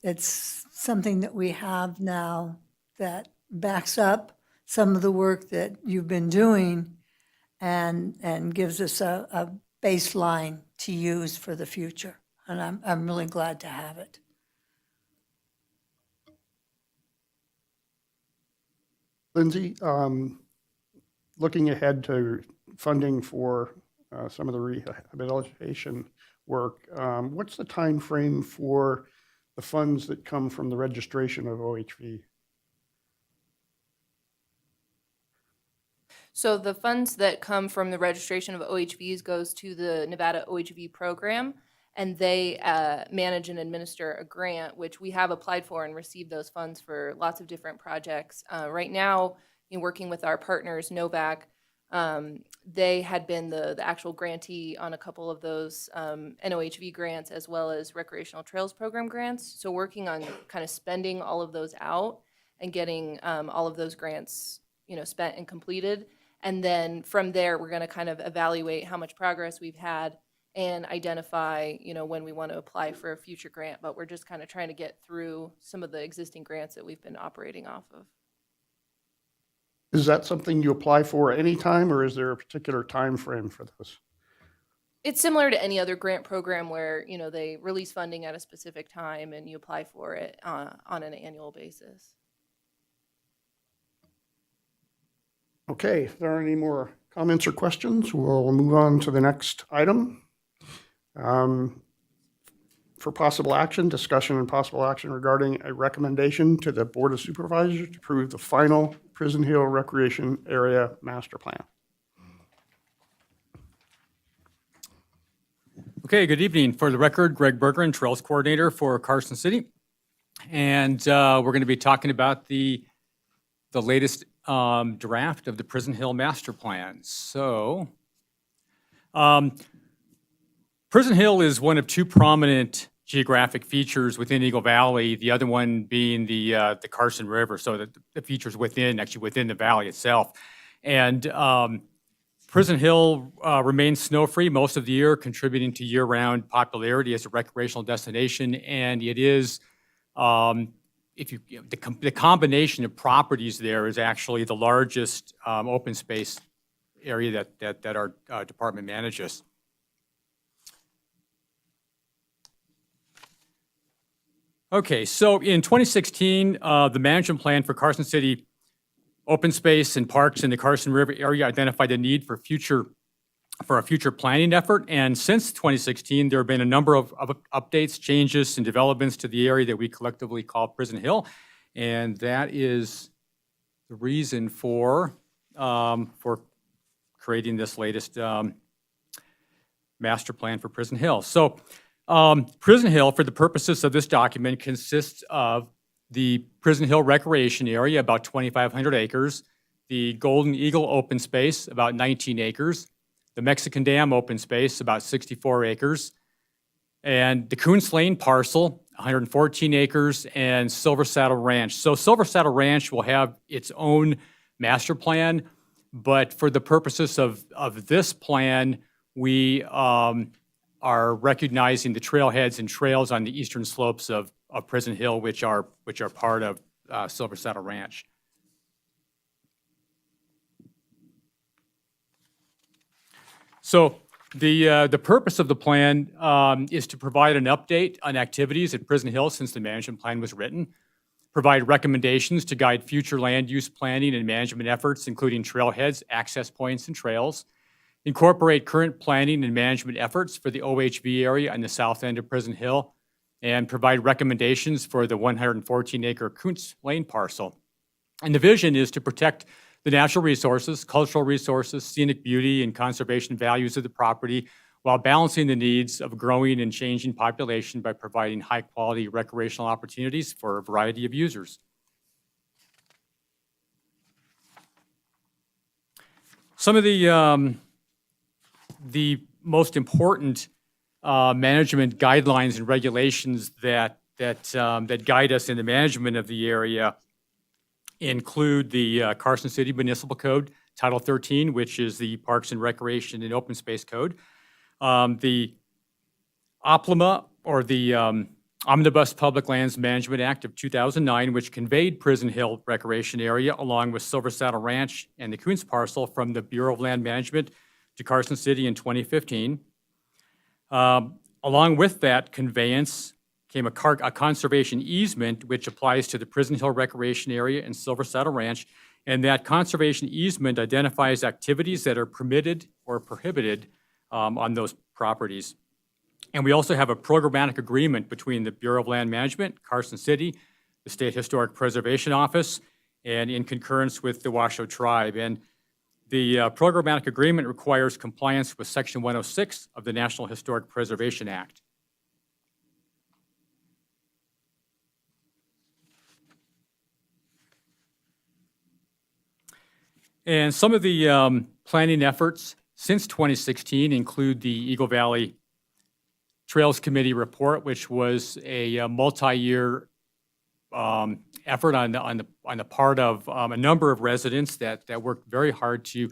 It's something that we have now that backs up some of the work that you've been doing and gives us a baseline to use for the future. And I'm really glad to have it. Lindsay, looking ahead to funding for some of the rehabilitation work, what's the time frame for the funds that come from the registration of OHV? So the funds that come from the registration of OHVs goes to the Nevada OHV program, and they manage and administer a grant, which we have applied for and received those funds for lots of different projects. Right now, working with our partners, Novak, they had been the actual grantee on a couple of those NOHV grants as well as Recreational Trails Program grants. So working on kind of spending all of those out and getting all of those grants, spent and completed. And then from there, we're going to kind of evaluate how much progress we've had and identify, when we want to apply for a future grant. But we're just kind of trying to get through some of the existing grants that we've been operating off of. Is that something you apply for anytime, or is there a particular time frame for this? It's similar to any other grant program where, they release funding at a specific time and you apply for it on an annual basis. Okay, if there aren't any more comments or questions, we'll move on to the next item. For possible action, discussion and possible action regarding a recommendation to the Board of Supervisors to approve the final Prison Hill Recreation Area Master Plan. Okay, good evening. For the record, Greg Bergeron, Trails Coordinator for Carson City. And we're going to be talking about the latest draft of the Prison Hill Master Plan. So, Prison Hill is one of two prominent geographic features within Eagle Valley, the other one being the Carson River, so the features within the valley itself. And Prison Hill remains snow-free most of the year, contributing to year-round popularity as a recreational destination. And it is, the combination of properties there is actually the largest open space area that our department manages. Okay, so in 2016, the management plan for Carson City open space and parks in the Carson River area identified a need for a future planning effort. And since 2016, there have been a number of updates, changes, and developments to the area that we collectively call Prison Hill. And that is the reason for creating this latest master plan for Prison Hill. So Prison Hill, for the purposes of this document, consists of the Prison Hill Recreation Area, about 2,500 acres, the Golden Eagle Open Space, about 19 acres, the Mexican Dam Open Space, about 64 acres, and the Coons Lane Parcel, 114 acres, and Silver Saddle Ranch. So Silver Saddle Ranch will have its own master plan, but for the purposes of this plan, we are recognizing the trailheads and trails on the eastern slopes of Prison Hill, which are part of Silver Saddle Ranch. So the purpose of the plan is to provide an update on activities at Prison Hill since the management plan was written, provide recommendations to guide future land use planning and management efforts, including trailheads, access points, and trails, incorporate current planning and management efforts for the OHV area on the south end of Prison Hill, and provide recommendations for the 114-acre Kuntz Lane parcel. And the vision is to protect the natural resources, cultural resources, scenic beauty, and conservation values of the property while balancing the needs of a growing and changing population by providing high-quality recreational opportunities for a variety of users. Some of the most important management guidelines and regulations that guide us in the management of the area include the Carson City Municipal Code, Title 13, which is the Parks and Recreation and Open Space Code, the OPLMA, or the Omnibus Public Lands Management Act of 2009, which conveyed Prison Hill Recreation Area along with Silver Saddle Ranch and the Kuntz parcel from the Bureau of Land Management to Carson City in 2015. Along with that conveyance came a conservation easement, which applies to the Prison Hill Recreation Area and Silver Saddle Ranch. And that conservation easement identifies activities that are permitted or prohibited on those properties. And we also have a programmatic agreement between the Bureau of Land Management, Carson City, the State Historic Preservation Office, and in concurrence with the Washoe Tribe. And the programmatic agreement requires compliance with Section 106 of the National Historic Preservation Act. And some of the planning efforts since 2016 include the Eagle Valley Trails Committee report, which was a multi-year effort on the part of a number of residents that worked very hard to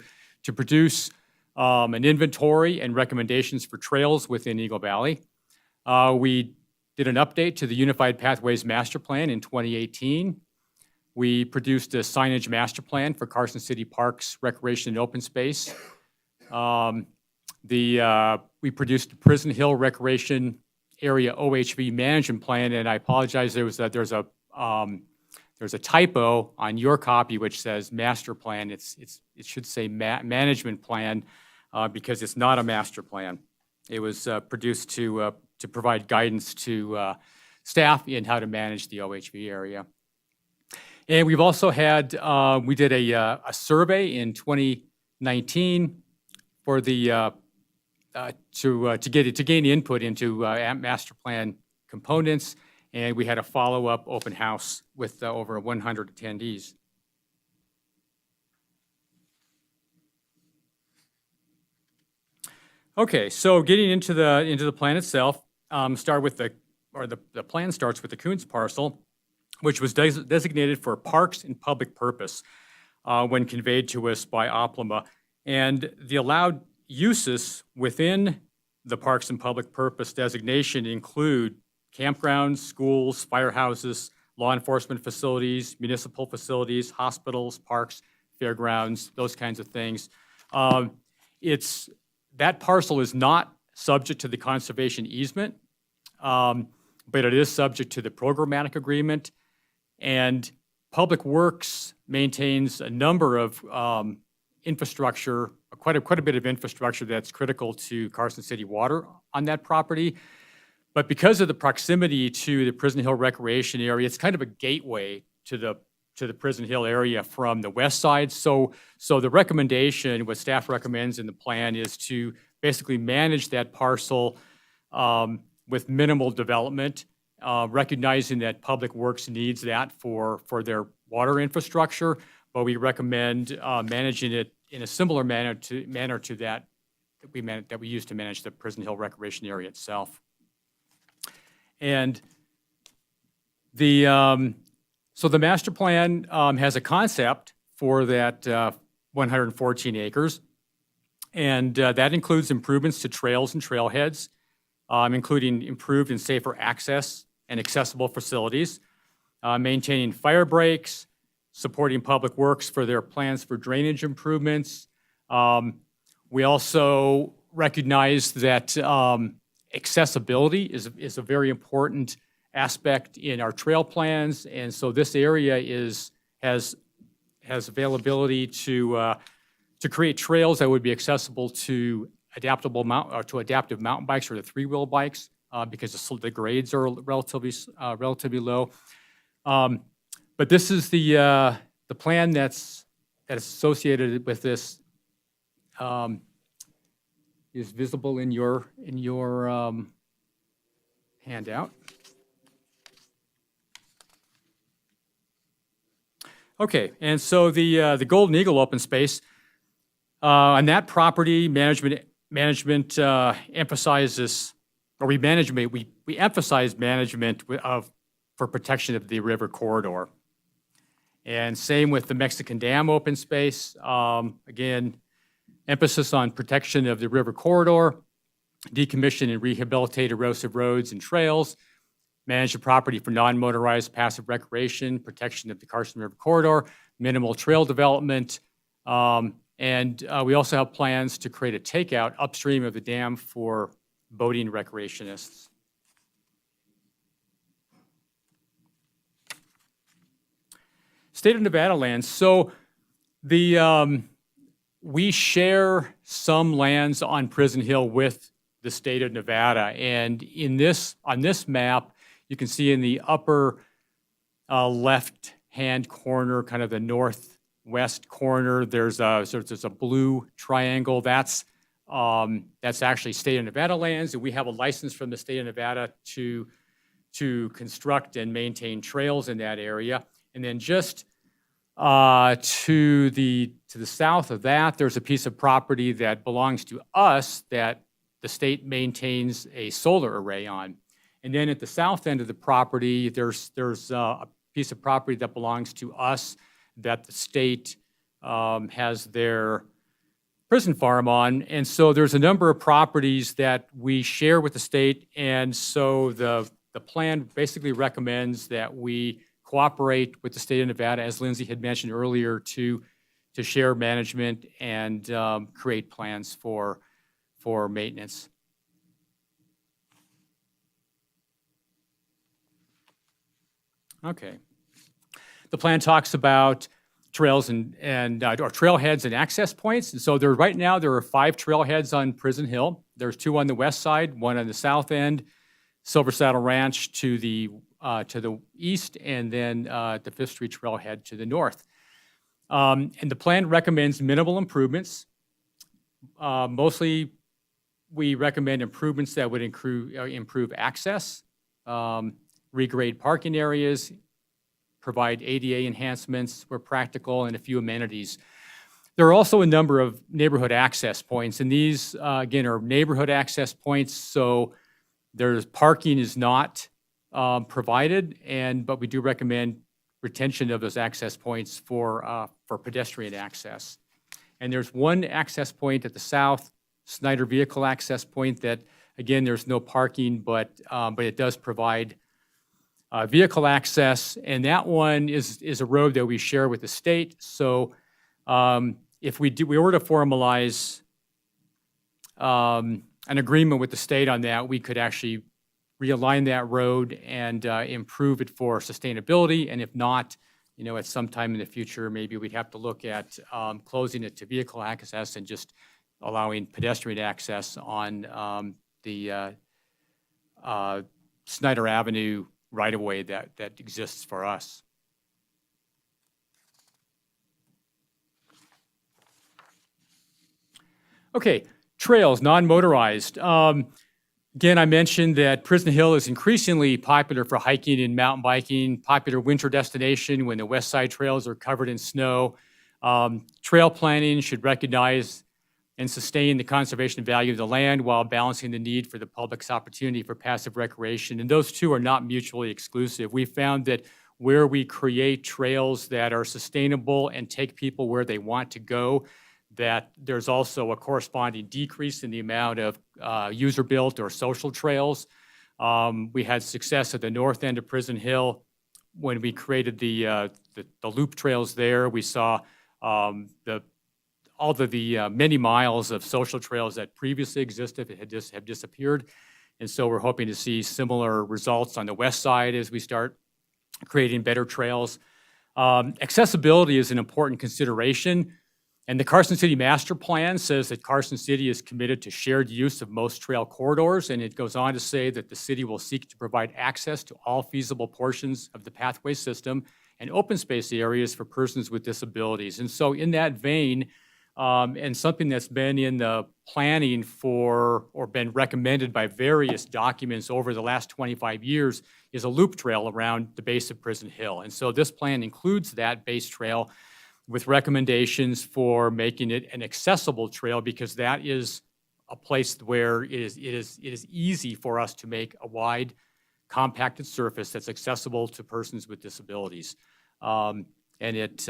produce an inventory and recommendations for trails within Eagle Valley. We did an update to the Unified Pathways Master Plan in 2018. We produced a signage master plan for Carson City Parks, Recreation, and Open Space. We produced a Prison Hill Recreation Area OHV Management Plan, and I apologize, there's a typo on your copy which says master plan. It should say management plan because it's not a master plan. It was produced to provide guidance to staff in how to manage the OHV area. And we've also had, we did a survey in 2019 for the, to gain input into master plan components, and we had a follow-up open house with over 100 attendees. Okay, so getting into the plan itself, the plan starts with the Kuntz parcel, which was designated for parks and public purpose when conveyed to us by OPLMA. And the allowed uses within the parks and public purpose designation include campgrounds, schools, firehouses, law enforcement facilities, municipal facilities, hospitals, parks, fairgrounds, those kinds of things. That parcel is not subject to the conservation easement, but it is subject to the programmatic agreement. And Public Works maintains a number of infrastructure, quite a bit of infrastructure that's critical to Carson City water on that property. But because of the proximity to the Prison Hill Recreation Area, it's kind of a gateway to the Prison Hill area from the west side. So the recommendation, what staff recommends in the plan, is to basically manage that parcel with minimal development, recognizing that Public Works needs that for their water infrastructure, but we recommend managing it in a similar manner to that we use to manage the Prison Hill Recreation Area itself. And so the master plan has a concept for that 114 acres, and that includes improvements to trails and trailheads, including improved and safer access and accessible facilities, maintaining fire breaks, supporting Public Works for their plans for drainage improvements. We also recognize that accessibility is a very important aspect in our trail plans, and so this area has availability to to create trails that would be accessible to adaptive mountain bikes or the three-wheel bikes because the grades are relatively low. But this is the plan that's associated with this. Is visible in your handout. Okay, and so the Golden Eagle open space on that property management emphasizes, or we emphasize management for protection of the river corridor. And same with the Mexican Dam open space. Again, emphasis on protection of the river corridor, decommission and rehabilitate erosive roads and trails, manage the property for non-motorized passive recreation, protection of the Carson River corridor, minimal trail development, and we also have plans to create a takeout upstream of the dam for boating recreationists. State of Nevada lands. So we share some lands on Prison Hill with the state of Nevada, and on this map, you can see in the upper left-hand corner, kind of the northwest corner, there's a blue triangle. That's actually state of Nevada lands, and we have a license from the state of Nevada to construct and maintain trails in that area. And then just to the south of that, there's a piece of property that belongs to us that the state maintains a solar array on. And then at the south end of the property, there's a piece of property that belongs to us that the state has their prison farm on. And so there's a number of properties that we share with the state. And so the plan basically recommends that we cooperate with the state of Nevada, as Lindsay had mentioned earlier, to share management and create plans for maintenance. Okay. The plan talks about trails or trailheads and access points. And so right now there are 5 trailheads on Prison Hill. There's 2 on the west side, 1 on the south end, Silver Saddle Ranch to the east, and then the Fifth Street Trailhead to the north. And the plan recommends minimal improvements. Mostly, we recommend improvements that would improve access, regrade parking areas, provide ADA enhancements where practical, and a few amenities. There are also a number of neighborhood access points, and these, again, are neighborhood access points, so parking is not provided, but we do recommend retention of those access points for pedestrian access. And there's one access point at the south, Snyder Vehicle Access Point, that, again, there's no parking, but it does provide vehicle access, and that one is a road that we share with the state. So if we were to formalize an agreement with the state on that, we could actually realign that road and improve it for sustainability. And if not, at some time in the future, maybe we'd have to look at closing it to vehicle access and just allowing pedestrian access on the Snyder Avenue right-of-way that exists for us. Okay, trails, non-motorized. Again, I mentioned that Prison Hill is increasingly popular for hiking and mountain biking, popular winter destination when the west side trails are covered in snow. Trail planning should recognize and sustain the conservation value of the land while balancing the need for the public's opportunity for passive recreation. And those two are not mutually exclusive. We found that where we create trails that are sustainable and take people where they want to go, that there's also a corresponding decrease in the amount of user-built or social trails. We had success at the north end of Prison Hill when we created the loop trails there. We saw all the many miles of social trails that previously existed have disappeared. And so we're hoping to see similar results on the west side as we start creating better trails. Accessibility is an important consideration. And the Carson City Master Plan says that Carson City is committed to shared use of most trail corridors, and it goes on to say that the city will seek to provide access to all feasible portions of the pathway system and open space areas for persons with disabilities. And so in that vein, and something that's been in the planning for, or been recommended by various documents over the last 25 years, is a loop trail around the base of Prison Hill. And so this plan includes that base trail with recommendations for making it an accessible trail, because that is a place where it is easy for us to make a wide, compacted surface that's accessible to persons with disabilities. And it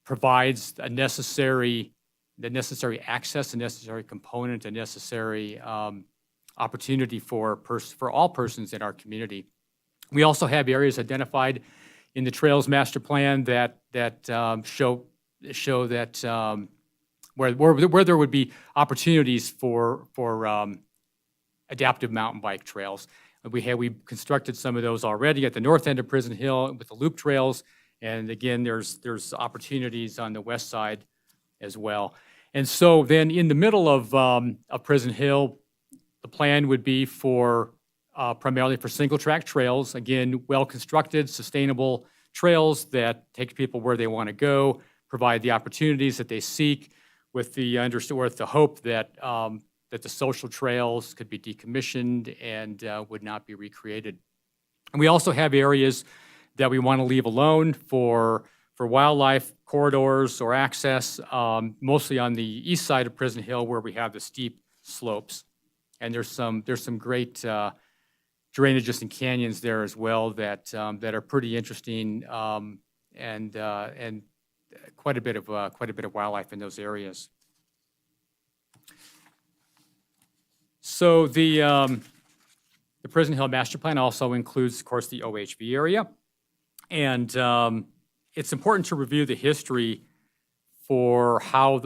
provides the necessary access, a necessary component, a necessary opportunity for all persons in our community. We also have areas identified in the Trails Master Plan that show that where there would be opportunities for adaptive mountain bike trails. We constructed some of those already at the north end of Prison Hill with the loop trails, and again, there's opportunities on the west side as well. And so then in the middle of Prison Hill, the plan would be for primarily for single track trails, again, well-constructed, sustainable trails that take people where they want to go, provide the opportunities that they seek, with the hope that that the social trails could be decommissioned and would not be recreated. And we also have areas that we want to leave alone for wildlife corridors or access, mostly on the east side of Prison Hill where we have the steep slopes. And there's some great drainages and canyons there as well that are pretty interesting, and quite a bit of wildlife in those areas. So the Prison Hill Master Plan also includes, of course, the OHV area, and it's important to review the history for how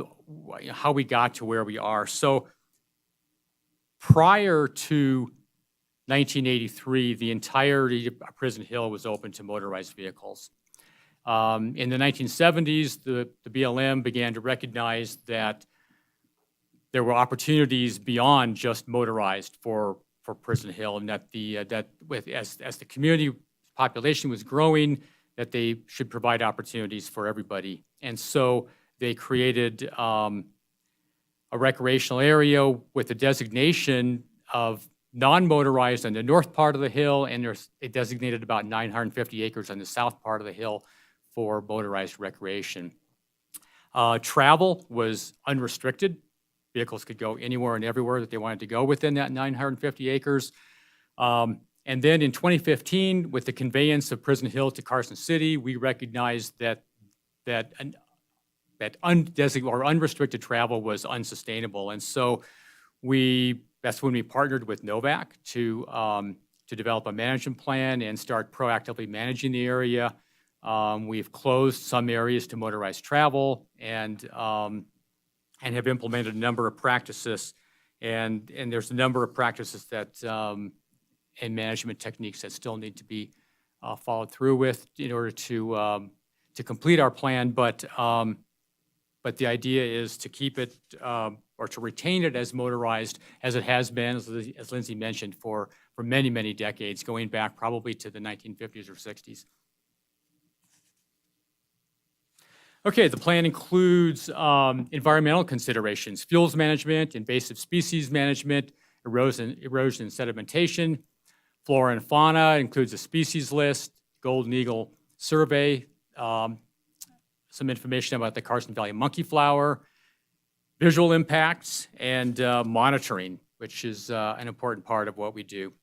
we got to where we are. So prior to 1983, the entirety of Prison Hill was open to motorized vehicles. In the 1970s, the BLM began to recognize that there were opportunities beyond just motorized for Prison Hill, and that as the community population was growing, that they should provide opportunities for everybody. And so they created a recreational area with a designation of non-motorized on the north part of the hill, and they designated about 950 acres on the south part of the hill for motorized recreation. Travel was unrestricted. Vehicles could go anywhere and everywhere that they wanted to go within that 950 acres. And then in 2015, with the conveyance of Prison Hill to Carson City, we recognized that unrestricted travel was unsustainable. And so that's when we partnered with Novak to develop a management plan and start proactively managing the area. We've closed some areas to motorized travel and have implemented a number of practices. And there's a number of practices that and management techniques that still need to be followed through with in order to complete our plan. But the idea is to keep it or to retain it as motorized as it has been, as Lindsay mentioned, for many, many decades, going back probably to the 1950s or 60s. Okay, the plan includes environmental considerations, fuels management, invasive species management, erosion and sedimentation, flora and fauna. It includes a species list, golden eagle survey, some information about the Carson Valley monkeyflower, visual impacts, and monitoring, which is an important part of what we do.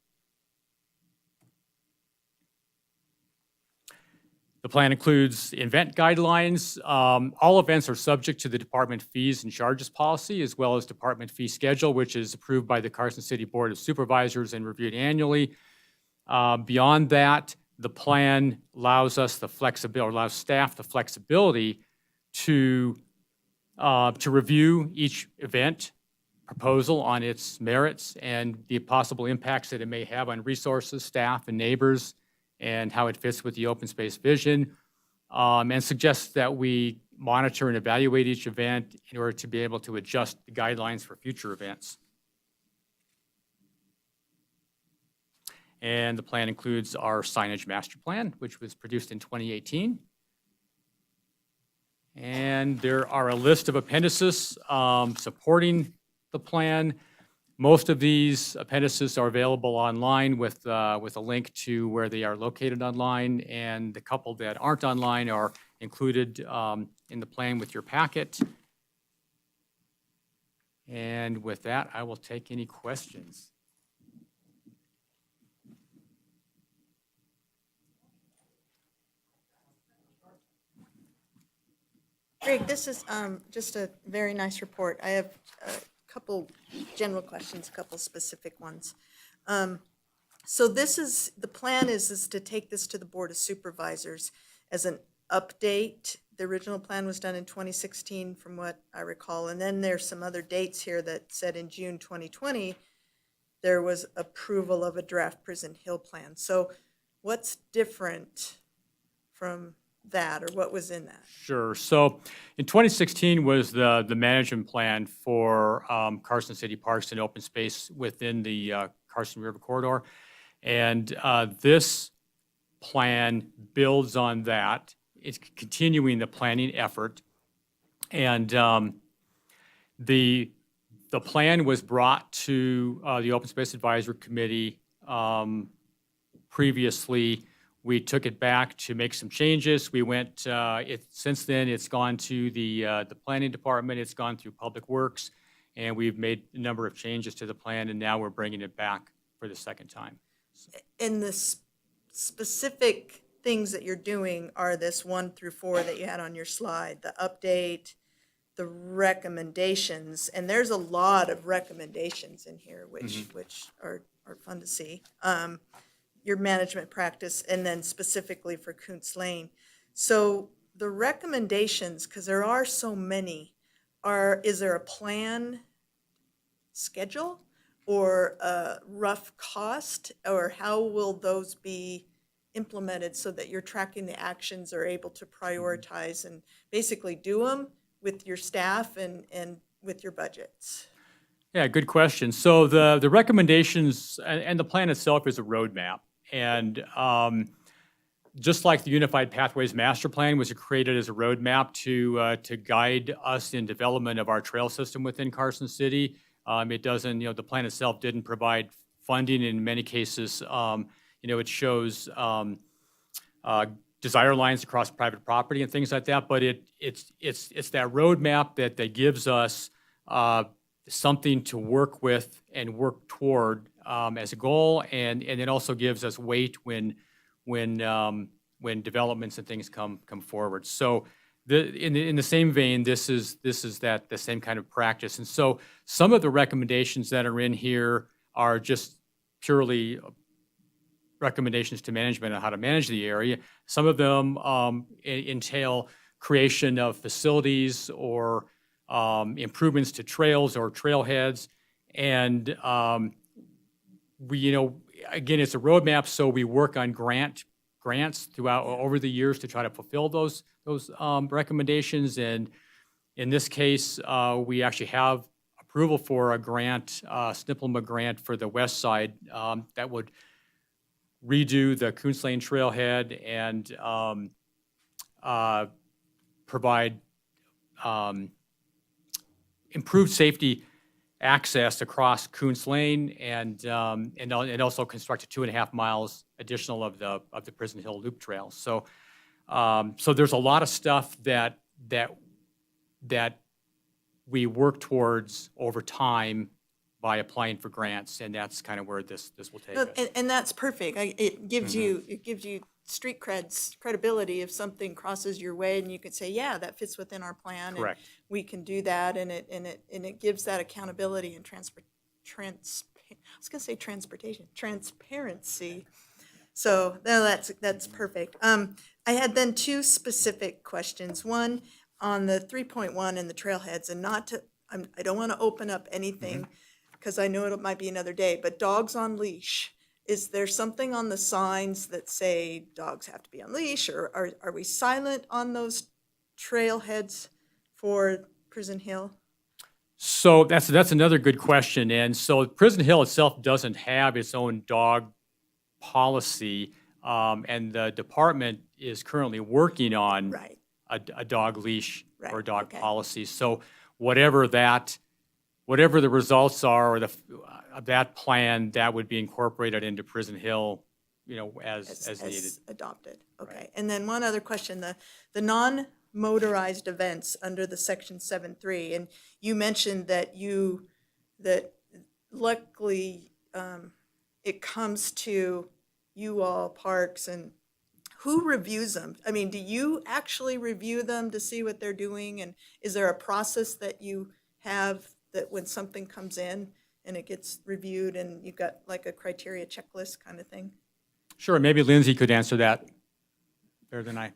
The plan includes event guidelines. All events are subject to the department fees and charges policy, as well as department fee schedule, which is approved by the Carson City Board of Supervisors and reviewed annually. Beyond that, the plan allows us the flexibility, allows staff the flexibility to review each event proposal on its merits and the possible impacts that it may have on resources, staff, and neighbors, and how it fits with the open space vision, and suggests that we monitor and evaluate each event in order to be able to adjust the guidelines for future events. And the plan includes our signage master plan, which was produced in 2018. And there are a list of appendices supporting the plan. Most of these appendices are available online with a link to where they are located online, and the couple that aren't online are included in the plan with your packet. And with that, I will take any questions. Greg, this is just a very nice report. I have a couple general questions, a couple specific ones. So this is, the plan is to take this to the Board of Supervisors as an update. The original plan was done in 2016, from what I recall, and then there's some other dates here that said in June 2020, there was approval of a draft Prison Hill plan. So what's different from that, or what was in that? Sure. So in 2016 was the management plan for Carson City Parks and open space within the Carson River Corridor. And this plan builds on that. It's continuing the planning effort. And the plan was brought to the Open Space Advisory Committee previously. We took it back to make some changes. We went, since then, it's gone to the planning department, it's gone through Public Works, and we've made a number of changes to the plan, and now we're bringing it back for the second time. And the specific things that you're doing are this 1 through 4 that you had on your slide, the update, the recommendations, and there's a lot of recommendations in here, which are fun to see. Your management practice, and then specifically for Kuntz Lane. So the recommendations, because there are so many, is there a plan schedule or a rough cost, or how will those be implemented so that you're tracking the actions, or able to prioritize and basically do them with your staff and with your budgets? Yeah, good question. So the recommendations and the plan itself is a roadmap. And just like the Unified Pathways Master Plan was created as a roadmap to guide us in development of our trail system within Carson City, it doesn't, the plan itself didn't provide funding in many cases. It shows desire lines across private property and things like that, but it's that roadmap that gives us something to work with and work toward as a goal, and it also gives us weight when developments and things come forward. So in the same vein, this is the same kind of practice. And so some of the recommendations that are in here are just purely recommendations to management on how to manage the area. Some of them entail creation of facilities or improvements to trails or trailheads. And again, it's a roadmap, so we work on grants throughout over the years to try to fulfill those recommendations. And in this case, we actually have approval for a grant, SNPLMA grant for the west side that would redo the Kuntz Lane trailhead and provide improved safety access across Kuntz Lane and also constructed 2.5 miles additional of the Prison Hill Loop Trail. So there's a lot of stuff that we work towards over time by applying for grants, and that's kind of where this will take us. And that's perfect. It gives you street credibility if something crosses your way, and you could say, yeah, that fits within our plan. Correct. And we can do that, and it gives that accountability and transparency. So no, that's perfect. I had then 2 specific questions. One on the 3.1 and the trailheads, and I don't want to open up anything because I know it might be another day, but dogs on leash. Is there something on the signs that say dogs have to be on leash, or are we silent on those trailheads for Prison Hill? So that's another good question. And so Prison Hill itself doesn't have its own dog policy, and the department is currently working on Right. a dog leash or Right, dog okay. policy. So whatever the results are of that plan, that would be incorporated into Prison Hill, as needed. Adopted, okay. And then one other question, the non-motorized events under the section 7.3, and you mentioned that luckily it comes to you all parks, and who reviews them? I mean, do you actually review them to see what they're doing? And is there a process that you have that when something comes in and it gets reviewed and you've got like a criteria checklist kind of thing? Sure, maybe Lindsay could answer that better than I.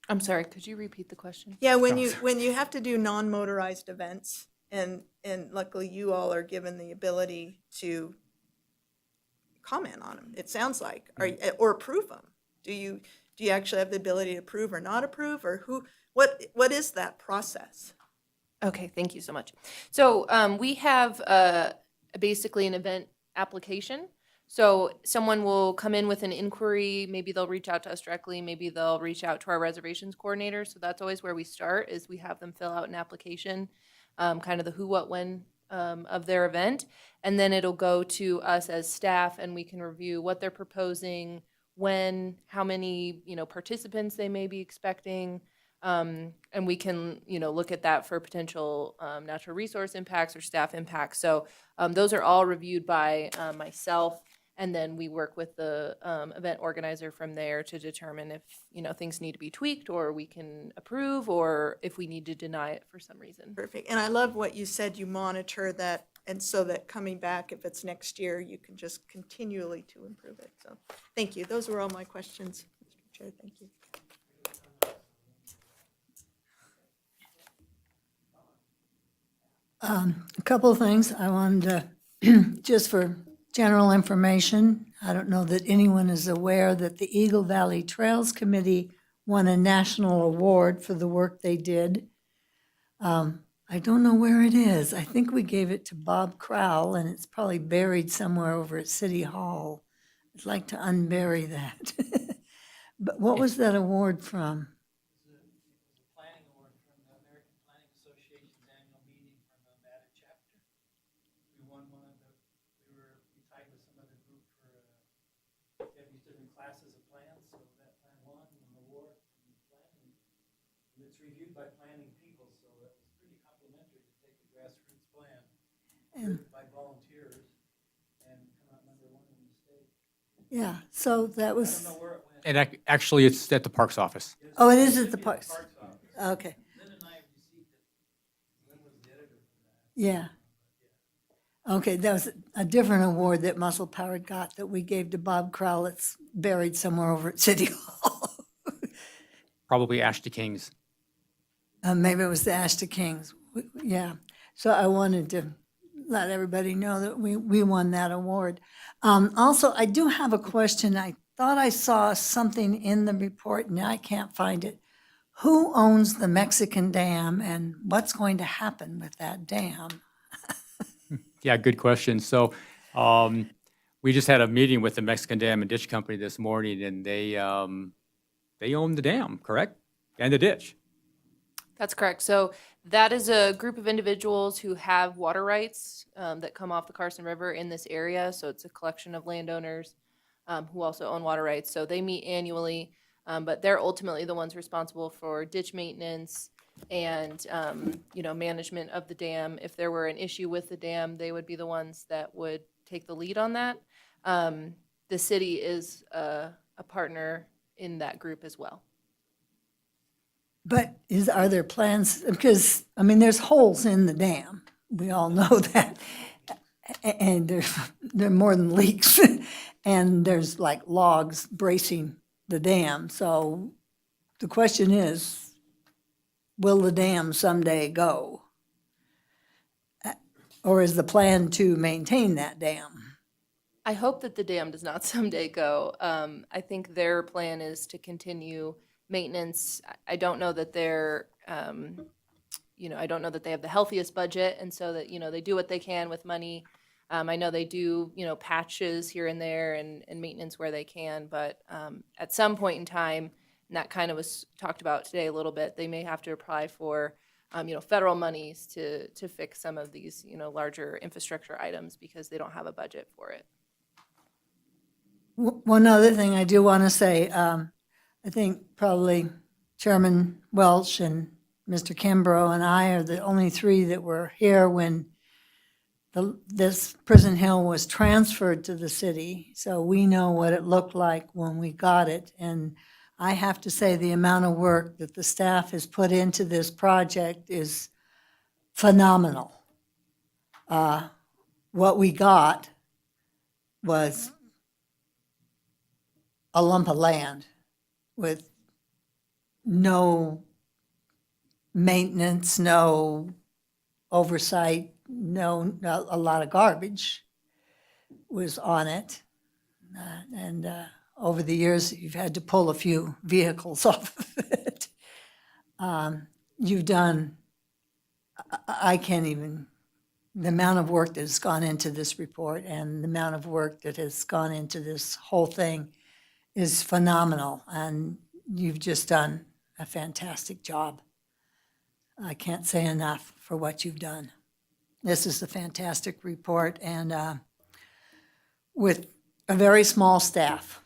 I'm sorry, could you repeat the question? Yeah, when you have to do non-motorized events, and luckily you all are given the ability to comment on them, it sounds like, or approve them. Do you actually have the ability to approve or not approve, or what is that process? Okay, thank you so much. So we have basically an event application. So someone will come in with an inquiry, maybe they'll reach out to us directly, maybe they'll reach out to our reservations coordinator. So that's always where we start, is we have them fill out an application, kind of the who, what, when of their event. And then it'll go to us as staff, and we can review what they're proposing, when, how many, participants they may be expecting. And we can, look at that for potential natural resource impacts or staff impacts. So those are all reviewed by myself, and then we work with the event organizer from there to determine if, things need to be tweaked, or we can approve, or if we need to deny it for some reason. Perfect. And I love what you said, you monitor that, and so that coming back, if it's next year, you can just continually to improve it. So thank you. Those were all my questions, Mr. Chair. Thank you. A couple of things I wanted to, just for general information, I don't know that anyone is aware that the Eagle Valley Trails Committee won a national award for the work they did. I don't know where it is. I think we gave it to Bob Crowell, and it's probably buried somewhere over at City Hall. I'd like to unbury that. But what was that award from? Planning award from the American Planning Association's annual meeting from the Nevada chapter. We won one of the, we tied with some other group for, we have these different classes of plans, so that plan won an award from planning. And it's reviewed by planning people, so it was pretty complimentary to take a grassroots plan, written by volunteers, and come out number one in the state. Yeah, so that was, I don't know where it went. And actually, it's at the Parks office. oh, it is at the Parks. Okay, Lynn and I received it. Lynn was the editor for that. yeah. Okay, that was a different award that Muscle Powered got that we gave to Bob Crowell. It's buried somewhere over at City Hall. Probably Ashton Kings. Maybe it was the Ashton Kings. Yeah. So I wanted to let everybody know that we won that award. Also, I do have a question. I thought I saw something in the report, and I can't find it. Who owns the Mexican dam, and what's going to happen with that dam? Yeah, good question. So we just had a meeting with the Mexican Dam and Ditch Company this morning, and they own the dam, correct? And the ditch. That's correct. So that is a group of individuals who have water rights that come off the Carson River in this area. So it's a collection of landowners who also own water rights. So they meet annually, but they're ultimately the ones responsible for ditch maintenance and management of the dam. If there were an issue with the dam, they would be the ones that would take the lead on that. The city is a partner in that group as well. But are there plans, because, I mean, there's holes in the dam. We all know that. And there are more than leaks. And there's like logs bracing the dam. So the question is, will the dam someday go? Or is the plan to maintain that dam? I hope that the dam does not someday go. I think their plan is to continue maintenance. I don't know that they're, I don't know that they have the healthiest budget, and so that, they do what they can with money. I know they do, patches here and there and maintenance where they can, but at some point in time, and that kind of was talked about today a little bit, they may have to apply for, federal monies to fix some of these, larger infrastructure items because they don't have a budget for it. One other thing I do want to say, I think probably Chairman Welch and Mr. Kimbrough and I are the only three that were here when this Prison Hill was transferred to the city, so we know what it looked like when we got it. And I have to say, the amount of work that the staff has put into this project is phenomenal. What we got was a lump of land with no maintenance, no oversight, a lot of garbage was on it. And over the years, you've had to pull a few vehicles off of it. You've done, I can't even, the amount of work that has gone into this report and the amount of work that has gone into this whole thing is phenomenal. And you've just done a fantastic job. I can't say enough for what you've done. This is a fantastic report, and with a very small staff.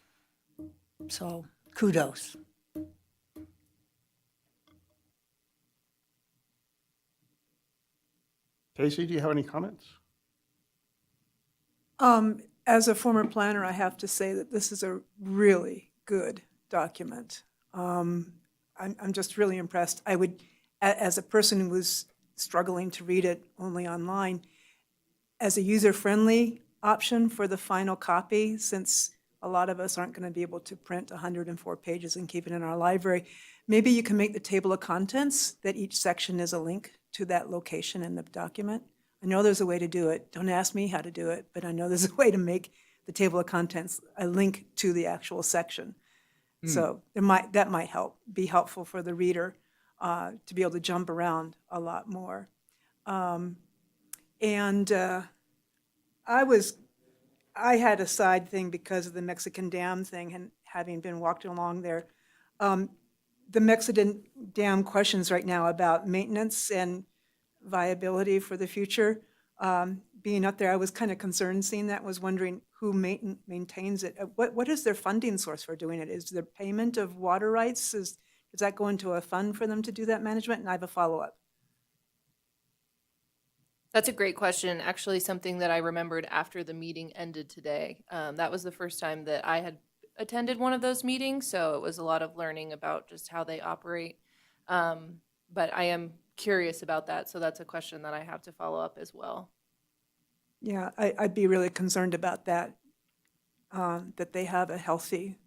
So kudos. Casey, do you have any comments? As a former planner, I have to say that this is a really good document. I'm just really impressed. I would, as a person who was struggling to read it only online, as a user-friendly option for the final copy, since a lot of us aren't going to be able to print 104 pages and keep it in our library, maybe you can make the table of contents that each section is a link to that location in the document. I know there's a way to do it. Don't ask me how to do it, but I know there's a way to make the table of contents a link to the actual section. So that might be helpful for the reader to be able to jump around a lot more. I had a side thing because of the Mexican dam thing, and having been walking along there. The Mexican dam questions right now about maintenance and viability for the future. Being up there, I was kind of concerned seeing that, was wondering who maintains it. What is their funding source for doing it? Is there payment of water rights? Does that go into a fund for them to do that management? And I have a follow-up. That's a great question. Actually, something that I remembered after the meeting ended today. That was the first time that I had attended one of those meetings, so it was a lot of learning about just how they operate. But I am curious about that, so that's a question that I have to follow up as well. Yeah, I'd be really concerned about that, that they have a healthy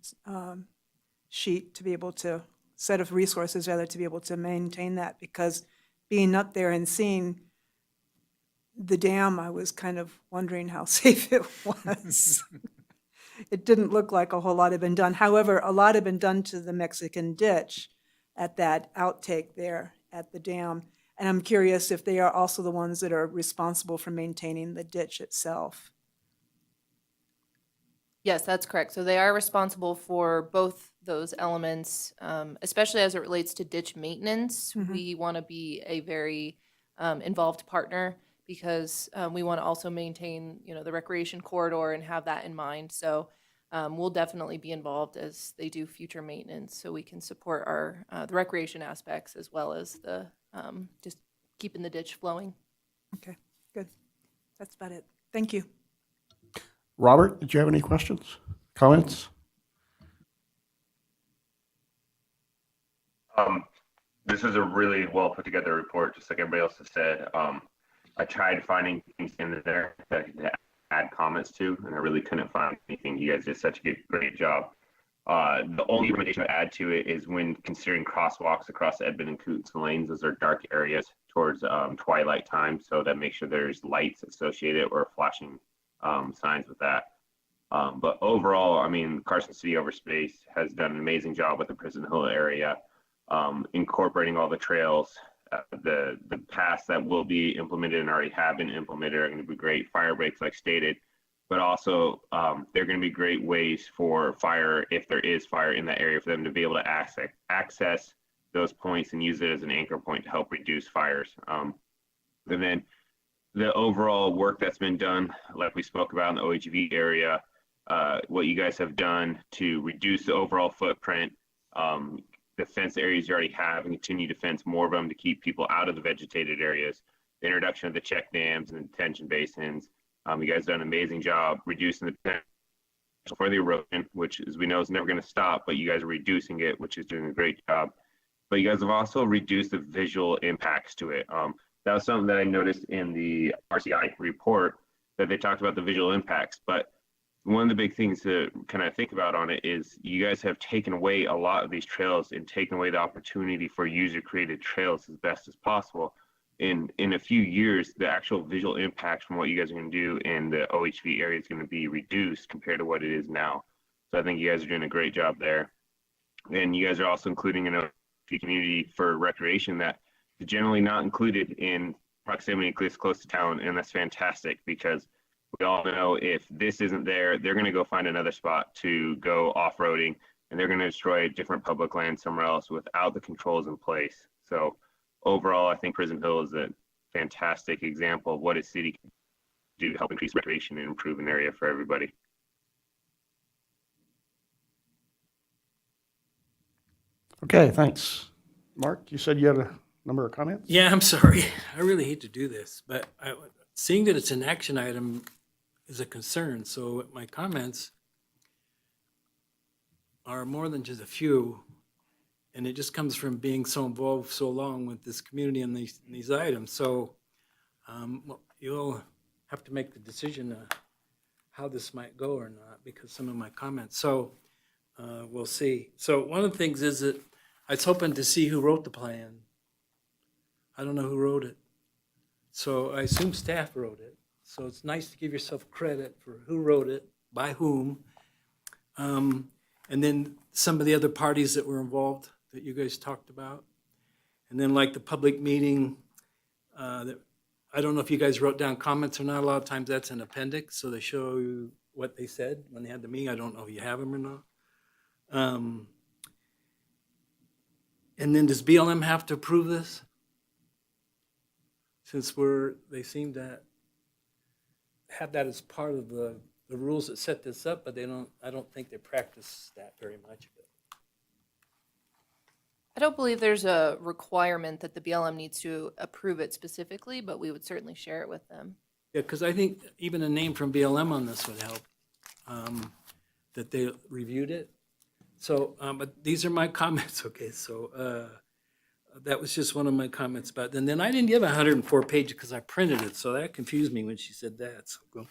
sheet to be able to, set of resources rather, to be able to maintain that, because being up there and seeing the dam, I was kind of wondering how safe it was. It didn't look like a whole lot had been done. However, a lot had been done to the Mexican ditch at that outtake there at the dam. And I'm curious if they are also the ones that are responsible for maintaining the ditch itself. Yes, that's correct. So they are responsible for both those elements, especially as it relates to ditch maintenance. We want to be a very involved partner, because we want to also maintain, the recreation corridor and have that in mind. So we'll definitely be involved as they do future maintenance, so we can support our the recreation aspects as well as the just keeping the ditch flowing. Okay, good. That's about it. Thank you. Robert, did you have any questions, comments? This is a really well put together report, just like everybody else has said. I tried finding things in there to add comments to, and I really couldn't find anything. You guys did such a great job. The only recommendation I add to it is when considering crosswalks across Edmund and Coots lanes, those are dark areas towards twilight time, so that makes sure there's lights associated or flashing signs with that. But overall, I mean, Carson City Over Space has done an amazing job with the Prison Hill area, incorporating all the trails. The paths that will be implemented and already have been implemented are going to be great fire breaks, like stated, but also they're going to be great ways for fire, if there is fire in that area, for them to be able to access those points and use it as an anchor point to help reduce fires. And then the overall work that's been done, like we spoke about in the OHV area, what you guys have done to reduce the overall footprint, the fence areas you already have, and continue to fence more of them to keep people out of the vegetated areas, the introduction of the check dams and the detention basins. You guys have done an amazing job reducing the potential for the erosion, which, as we know, is never going to stop, but you guys are reducing it, which is doing a great job. But you guys have also reduced the visual impacts to it. That was something that I noticed in the RCI report, that they talked about the visual impacts. But one of the big things to kind of think about on it is you guys have taken away a lot of these trails and taken away the opportunity for user-created trails as best as possible. In a few years, the actual visual impact from what you guys are going to do in the OHV area is going to be reduced compared to what it is now. So I think you guys are doing a great job there. And you guys are also including an OHV community for recreation that is generally not included in proximity close to town, and that's fantastic, because we all know if this isn't there, they're going to go find another spot to go off-roading, and they're going to destroy different public land somewhere else without the controls in place. So overall, I think Prison Hill is a fantastic example of what a city can do to help increase recreation and improve an area for everybody. Okay, thanks. Mark, you said you had a number of comments? Yeah, I'm sorry. I really hate to do this, but seeing that it's an action item is a concern. So my comments are more than just a few, and it just comes from being so involved so long with this community and these items. So you'll have to make the decision how this might go or not, because some of my comments. So we'll see. So one of the things is that I was hoping to see who wrote the plan. I don't know who wrote it. So I assume staff wrote it. So it's nice to give yourself credit for who wrote it, by whom, and then some of the other parties that were involved that you guys talked about. And then like the public meeting, I don't know if you guys wrote down comments or not. A lot of times that's an appendix, so they show you what they said when they had the meeting. I don't know if you have them or not. And then does BLM have to approve this? Since they seem to have that as part of the rules that set this up, but I don't think they practice that very much of it. I don't believe there's a requirement that the BLM needs to approve it specifically, but we would certainly share it with them. Yeah, because I think even a name from BLM on this would help, that they reviewed it. So, but these are my comments, okay? So that was just one of my comments about, and then I didn't give 104 pages because I printed it, so that confused me when she said that. So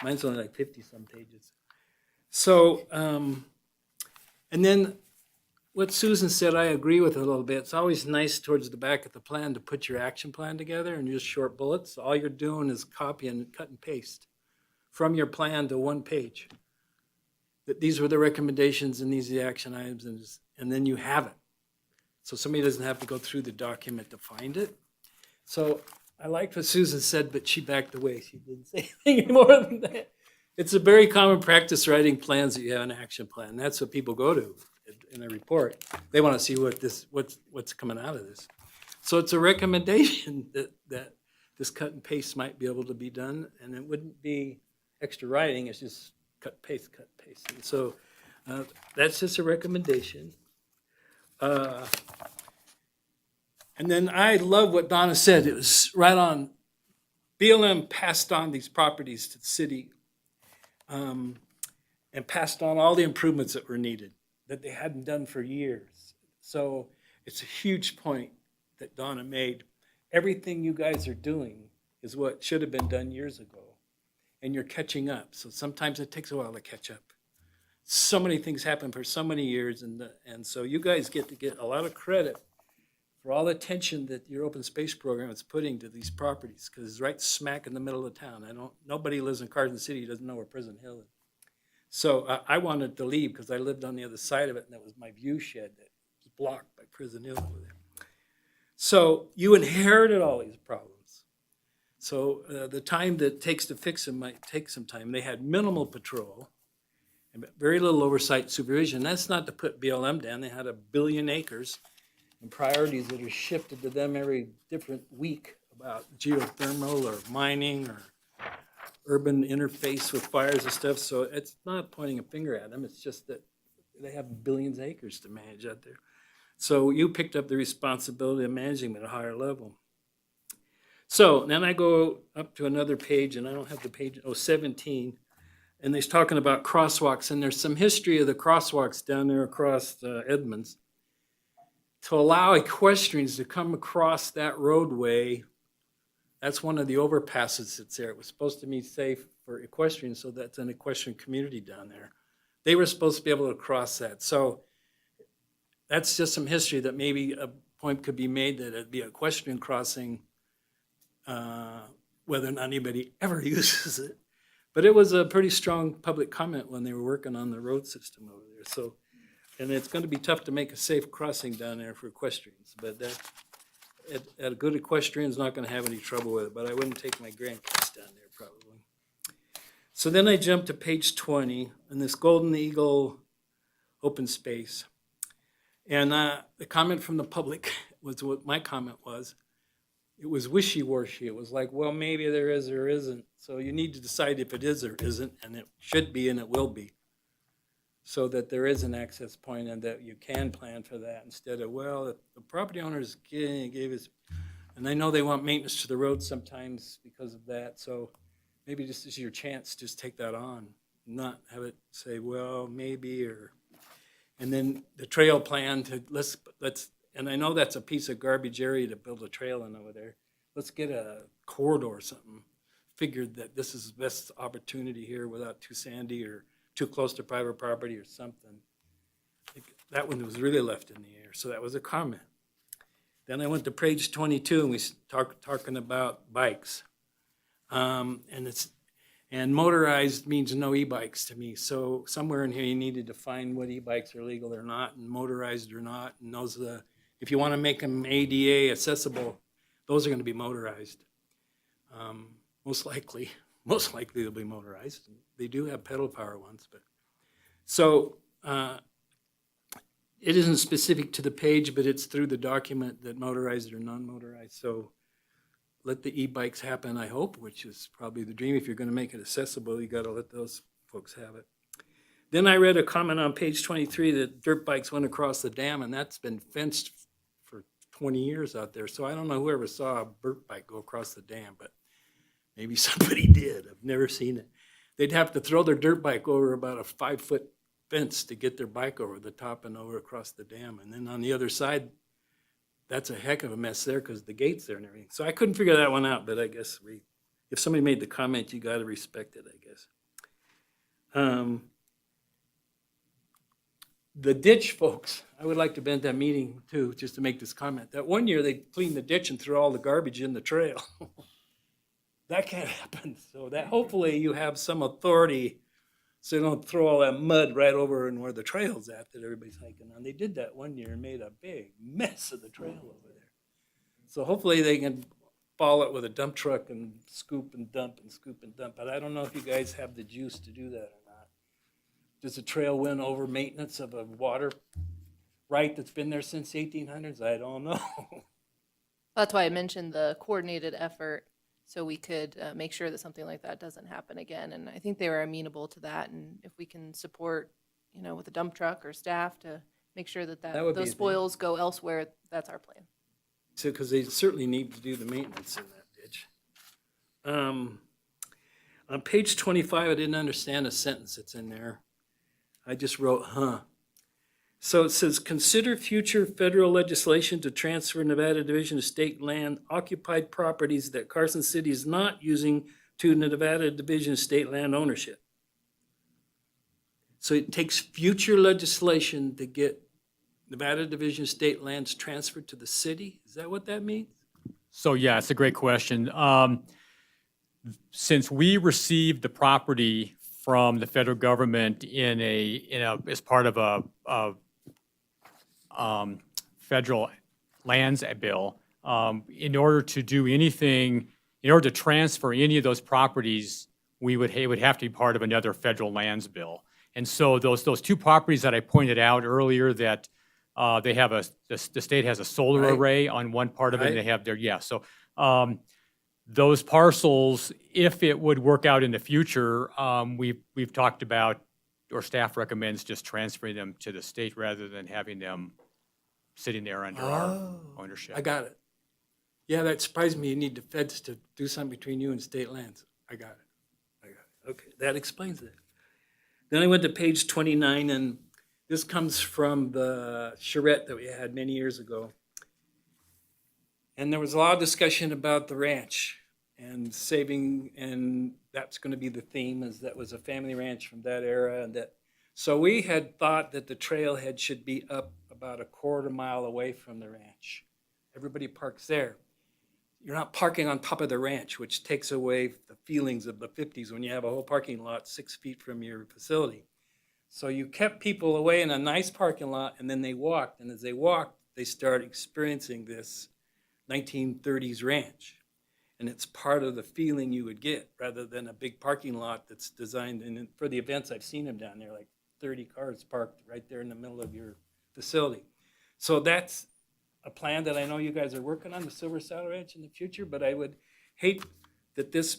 mine's only like 50-some pages. So, and then what Susan said, I agree with a little bit. It's always nice towards the back of the plan to put your action plan together and just short bullets. All you're doing is copy and cut and paste from your plan to one page. That these were the recommendations and these are the action items, and then you have it. So somebody doesn't have to go through the document to find it. So I liked what Susan said, but she backed away. She didn't say anything more than that. It's a very common practice writing plans that you have an action plan. That's what people go to in a report. They want to see what's coming out of this. So it's a recommendation that this cut and paste might be able to be done, and it wouldn't be extra writing. It's just cut, paste, and so that's just a recommendation. And then I love what Donna said. It was right on. BLM passed on these properties to the city and passed on all the improvements that were needed that they hadn't done for years. So it's a huge point that Donna made. Everything you guys are doing is what should have been done years ago, and you're catching up. So sometimes it takes a while to catch up. So many things happen for so many years, and so you guys get to get a lot of credit for all the attention that your open space program is putting to these properties, because it's right smack in the middle of town. Nobody lives in Carson City who doesn't know where Prison Hill is. So I wanted to leave because I lived on the other side of it, and that was my view shed that was blocked by Prison Hill over there. So you inherited all these problems. So the time that it takes to fix them might take some time. They had minimal patrol and very little oversight and supervision. That's not to put BLM down. They had 1 billion acres and priorities that are shifted to them every different week about geothermal or mining or urban interface with fires and stuff. So it's not pointing a finger at them. It's just that they have billions of acres to manage out there. So you picked up the responsibility of managing them at a higher level. So then I go up to another page, and I don't have the page, 17, and they're talking about crosswalks, and there's some history of the crosswalks down there across Edmonds. To allow equestrians to come across that roadway, that's one of the overpasses that's there. It was supposed to be safe for equestrians, so that's an equestrian community down there. They were supposed to be able to cross that. So that's just some history that maybe a point could be made that it'd be an equestrian crossing, whether or not anybody ever uses it. But it was a pretty strong public comment when they were working on the road system over there. So, and it's going to be tough to make a safe crossing down there for equestrians. But a good equestrian's not going to have any trouble with it. But I wouldn't take my grandkids down there probably. So then I jumped to page 20 and this Golden Eagle open space. And the comment from the public was what my comment was. It was wishy-washy. It was like, well, maybe there is or isn't. So you need to decide if it is or isn't, and it should be and it will be. So that there is an access point and that you can plan for that instead of, well, the property owners gave us, and I know they want maintenance to the road sometimes because of that. So maybe this is your chance, just take that on, not have it say, well, maybe, or, and then the trail plan to let's, and I know that's a piece of garbage area to build a trail in over there. Let's get a corridor or something. Figured that this is the best opportunity here without too sandy or too close to private property or something. That one was really left in the air, so that was a comment. Then I went to page 22 and we talking about bikes. And motorized means no e-bikes to me. So somewhere in here you need to define what e-bikes are legal or not and motorized or not. And those are if you want to make them ADA accessible, those are going to be motorized. Most likely they'll be motorized. They do have pedal power ones, but so it isn't specific to the page, but it's through the document that motorized or non-motorized. So let the e-bikes happen, I hope, which is probably the dream. If you're going to make it accessible, you got to let those folks have it. Then I read a comment on page 23 that dirt bikes went across the dam, and that's been fenced for 20 years out there. So I don't know whoever saw a dirt bike go across the dam, but maybe somebody did. I've never seen it. They'd have to throw their dirt bike over about a 5-foot fence to get their bike over the top and over across the dam. And then on the other side, that's a heck of a mess there because the gate's there and everything. So I couldn't figure that one out, but I guess if somebody made the comment, you got to respect it, I guess. The ditch folks, I would like to be at that meeting too, just to make this comment. That one year they cleaned the ditch and threw all the garbage in the trail. That can't happen. So that hopefully you have some authority so you don't throw all that mud right over and where the trail's at that everybody's hiking on. They did that one year and made a big mess of the trail over there. So hopefully they can follow it with a dump truck and scoop and dump and scoop and dump. But I don't know if you guys have the juice to do that or not. Does the trail win over maintenance of a water right that's been there since the 1800s? I don't know. That's why I mentioned the coordinated effort, so we could make sure that something like that doesn't happen again. And I think they were amenable to that. And if we can support, with a dump truck or staff to make sure that That would be those a thing. spoils go elsewhere, that's our plan. So, because they certainly need to do the maintenance in that ditch. On page 25, I didn't understand a sentence that's in there. I just wrote, huh. So it says, consider future federal legislation to transfer Nevada Division of State land occupied properties that Carson City is not using to Nevada Division of State land ownership. So it takes future legislation to get Nevada Division of State lands transferred to the city? Is that what that means? So yeah, it's a great question. Since we received the property from the federal government as part of a federal lands bill, in order to do anything, in order to transfer any of those properties, it would have to be part of another federal lands bill. And so those two properties that I pointed out earlier that they have the state has a solar Right. array on one part of it, and Right. they have so those parcels, if it would work out in the future, we've talked about, or staff recommends just transferring them to the state rather than having them sitting there under our ownership. I got it. Yeah, that surprised me. You need the feds to do something between you and state lands. I got it. Okay, that explains it. Then I went to page 29, and this comes from the charrette that we had many years ago. And there was a lot of discussion about the ranch and saving, and that's going to be the theme, is that was a family ranch from that era. And that, so we had thought that the trailhead should be up about a quarter mile away from the ranch. Everybody parks there. You're not parking on top of the ranch, which takes away the feelings of the 50s when you have a whole parking lot 6 feet from your facility. So you kept people away in a nice parking lot, and then they walked. And as they walked, they started experiencing this 1930s ranch. And it's part of the feeling you would get, rather than a big parking lot that's designed. And for the events, I've seen them down there, like 30 cars parked right there in the middle of your facility. So that's a plan that I know you guys are working on, the Silver Saddle Ranch in the future, but I would hate that this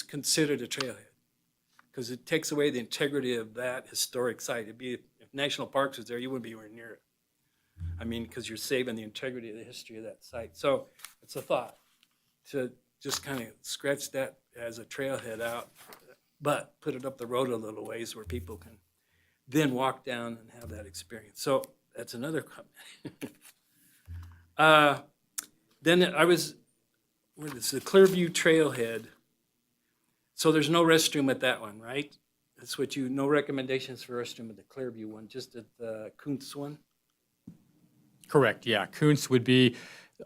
considered a trailhead, because it takes away the integrity of that historic site. It'd be, if National Parks was there, you wouldn't be anywhere near it. I mean, because you're saving the integrity of the history of that site. So it's a thought to just kind of scratch that as a trailhead out, but put it up the road a little ways where people can then walk down and have that experience. So that's another comment. Then I was, where is the Clearview Trailhead? So there's no restroom at that one, right? That's what you, no recommendations for restroom at the Clearview one, just at the Kuntz one? Correct, yeah. Kuntz would be,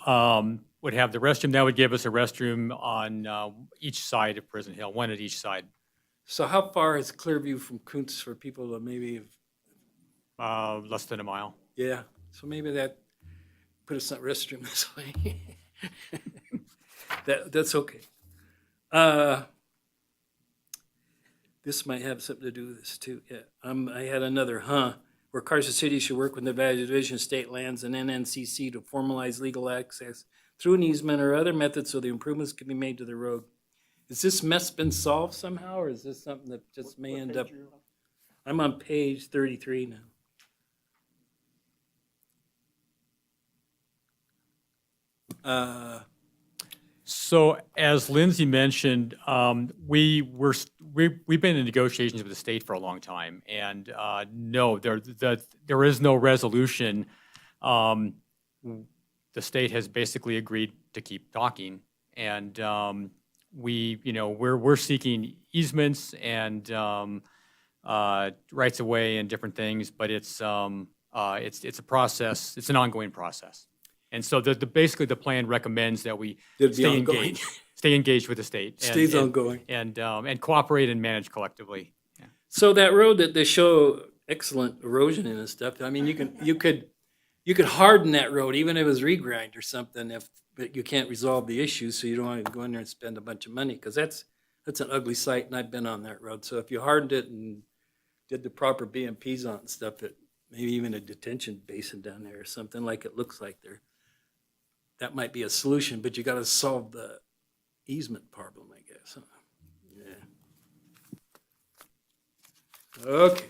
would have the restroom. That would give us a restroom on each side of Prison Hill, one at each side. So how far is Clearview from Kuntz for people to maybe, Less than a mile. yeah, so maybe that, put us in that restroom this way. That's okay. This might have something to do with this too, yeah. I had another, where Carson City should work with Nevada Division of State Lands and NNCC to formalize legal access through an easement or other method so the improvements can be made to the road. Has this mess been solved somehow, or is this something that just may end up? I'm on page 33 now. So as Lindsay mentioned, we've been in negotiations with the state for a long time, and no, there is no resolution. The state has basically agreed to keep talking, and we're seeking easements and rights of way and different things, but it's a process. It's an ongoing process. And so basically the plan recommends that we It'd be stay ongoing. engaged, stay engaged with the state. Stays ongoing. And cooperate and manage collectively. Yeah. So that road that they show excellent erosion in and stuff, I mean, you could harden that road even if it was regrind or something, but you can't resolve the issues, so you don't want to go in there and spend a bunch of money, because that's an ugly site, and I've been on that road. So if you hardened it and did the proper BMPs on it and stuff, maybe even a detention basin down there or something like it looks like there, that might be a solution, but you got to solve the easement problem, I guess. Yeah. Okay.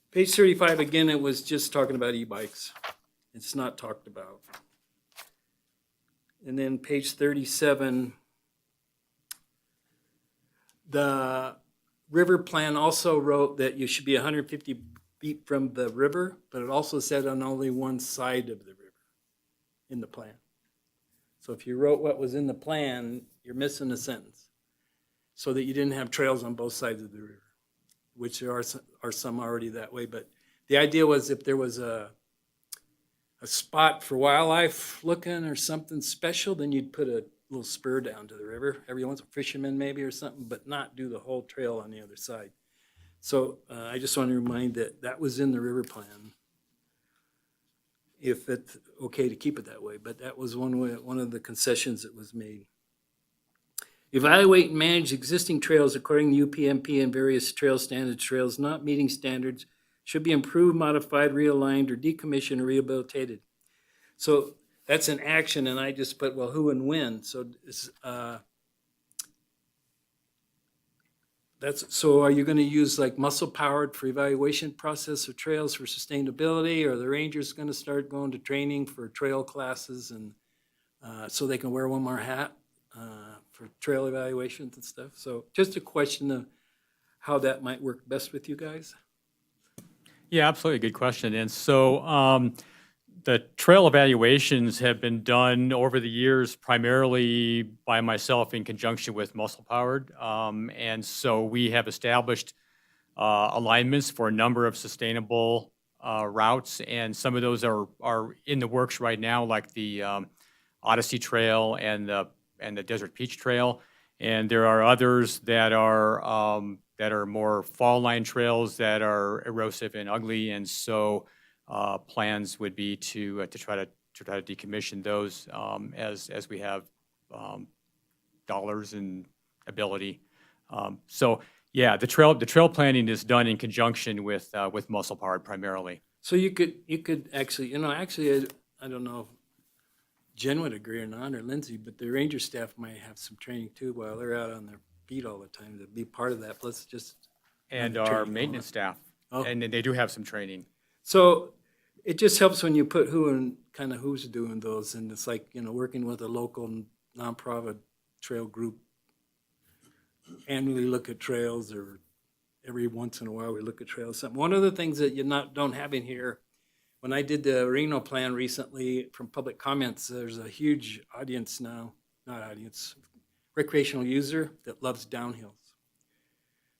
Page 35, again, it was just talking about e-bikes. It's not talked about. And then page 37, the river plan also wrote that you should be 150 feet from the river, but it also said on only one side of the river in the plan. So if you wrote what was in the plan, you're missing a sentence, so that you didn't have trails on both sides of the river, which there are some already that way, but The idea was if there was a spot for wildlife looking or something special, then you'd put a little spur down to the river. Every once, a fisherman maybe or something, but not do the whole trail on the other side. So I just want to remind that that was in the river plan. If it's okay to keep it that way, but that was one of the concessions that was made. Evaluate and manage existing trails according to UPMP and various trail standards. Trails not meeting standards should be improved, modified, realigned, or decommissioned or rehabilitated. So that's an action, and I just put, well, who and when? So so are you going to use like muscle powered for evaluation process of trails for sustainability? Or are the rangers going to start going to training for trail classes and so they can wear one more hat for trail evaluations and stuff? So just a question of how that might work best with you guys. Yeah, absolutely. Good question. And so the trail evaluations have been done over the years primarily by myself in conjunction with Muscle Powered. And so we have established alignments for a number of sustainable routes, and some of those are in the works right now, like the Odyssey Trail and the Desert Peach Trail. And there are others that are more fall line trails that are erosive and ugly, and so plans would be to try to decommission those as we have dollars and ability. So yeah, the trail planning is done in conjunction with Muscle Powered primarily. So you could actually, I don't know if Jen would agree or not, or Lindsay, but the ranger staff might have some training too while they're out on their feet all the time to be part of that. Plus just And our maintenance staff, and they do have some training. So it just helps when you put who and kind of who's doing those, and it's like, working with a local nonprofit trail group, annually look at trails, or every once in a while we look at trails. One of the things that you don't have in here, when I did the Reno plan recently from public comments, there's a huge audience now, not audience, recreational user that loves downhills.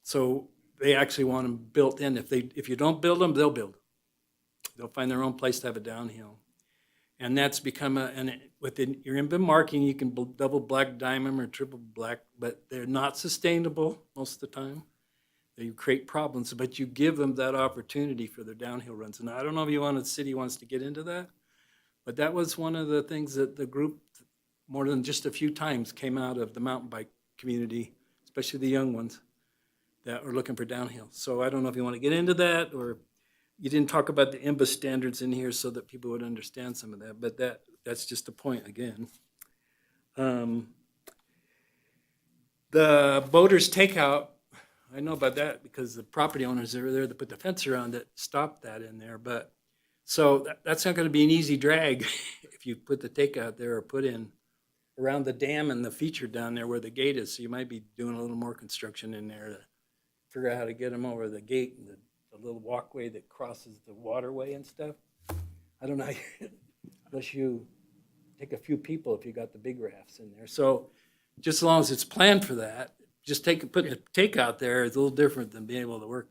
So they actually want them built in. If you don't build them, they'll build them. They'll find their own place to have a downhill. And that's become within your inbound marking, you can double black diamond or triple black, but they're not sustainable most of the time. They create problems, but you give them that opportunity for their downhill runs. And I don't know if the city wants to get into that, but that was one of the things that the group, more than just a few times, came out of the mountain bike community, especially the young ones that are looking for downhill. So I don't know if you want to get into that, or you didn't talk about the IMBA standards in here so that people would understand some of that, but that's just a point again. The boaters takeout, I know about that because the property owners that were there that put the fence around it stopped that in there. But so that's not going to be an easy drag if you put the takeout there or put in around the dam and the feature down there where the gate is. So you might be doing a little more construction in there to figure out how to get them over the gate and the little walkway that crosses the waterway and stuff. I don't know, unless you take a few people if you got the big rafts in there. So just as long as it's planned for that, just putting the takeout there is a little different than being able to work.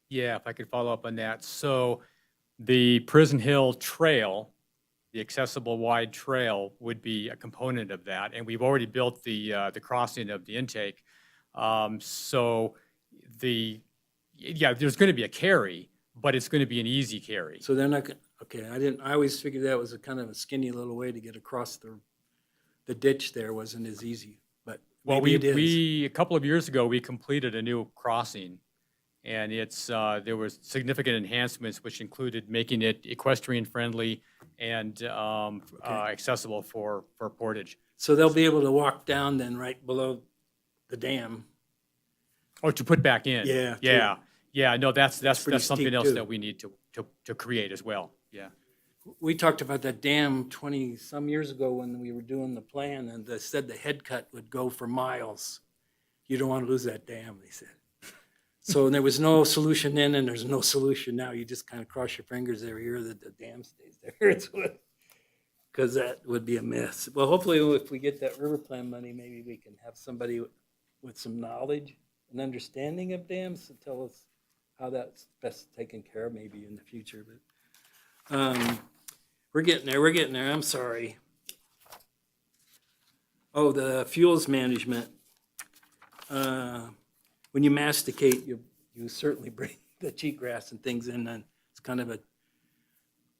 Yeah, if I could follow up on that. So the Prison Hill Trail, the accessible wide trail, would be a component of that. And we've already built the crossing of the intake. So there's going to be a carry, but it's going to be an easy carry. So they're not, okay, I always figured that was a kind of a skinny little way to get across the ditch there wasn't as easy, but Well, maybe it is. a couple of years ago, we completed a new crossing, and there was significant enhancements, which included making it equestrian friendly and accessible for portage. So they'll be able to walk down then right below the dam. Oh, to put back in? Yeah. Yeah, no, that's pretty something steep, else too. that we need to create as well, yeah. We talked about that dam 20-some years ago when we were doing the plan, and they said the head cut would go for miles. You don't want to lose that dam, they said. So there was no solution then, and there's no solution now. You just kind of cross your fingers every year that the dam stays there. Because that would be a mess. Well, hopefully if we get that river plan money, maybe we can have somebody with some knowledge and understanding of dams to tell us how that's best taken care of maybe in the future, but we're getting there, I'm sorry. Oh, the fuels management. When you masticate, you certainly bring the cheatgrass and things in, and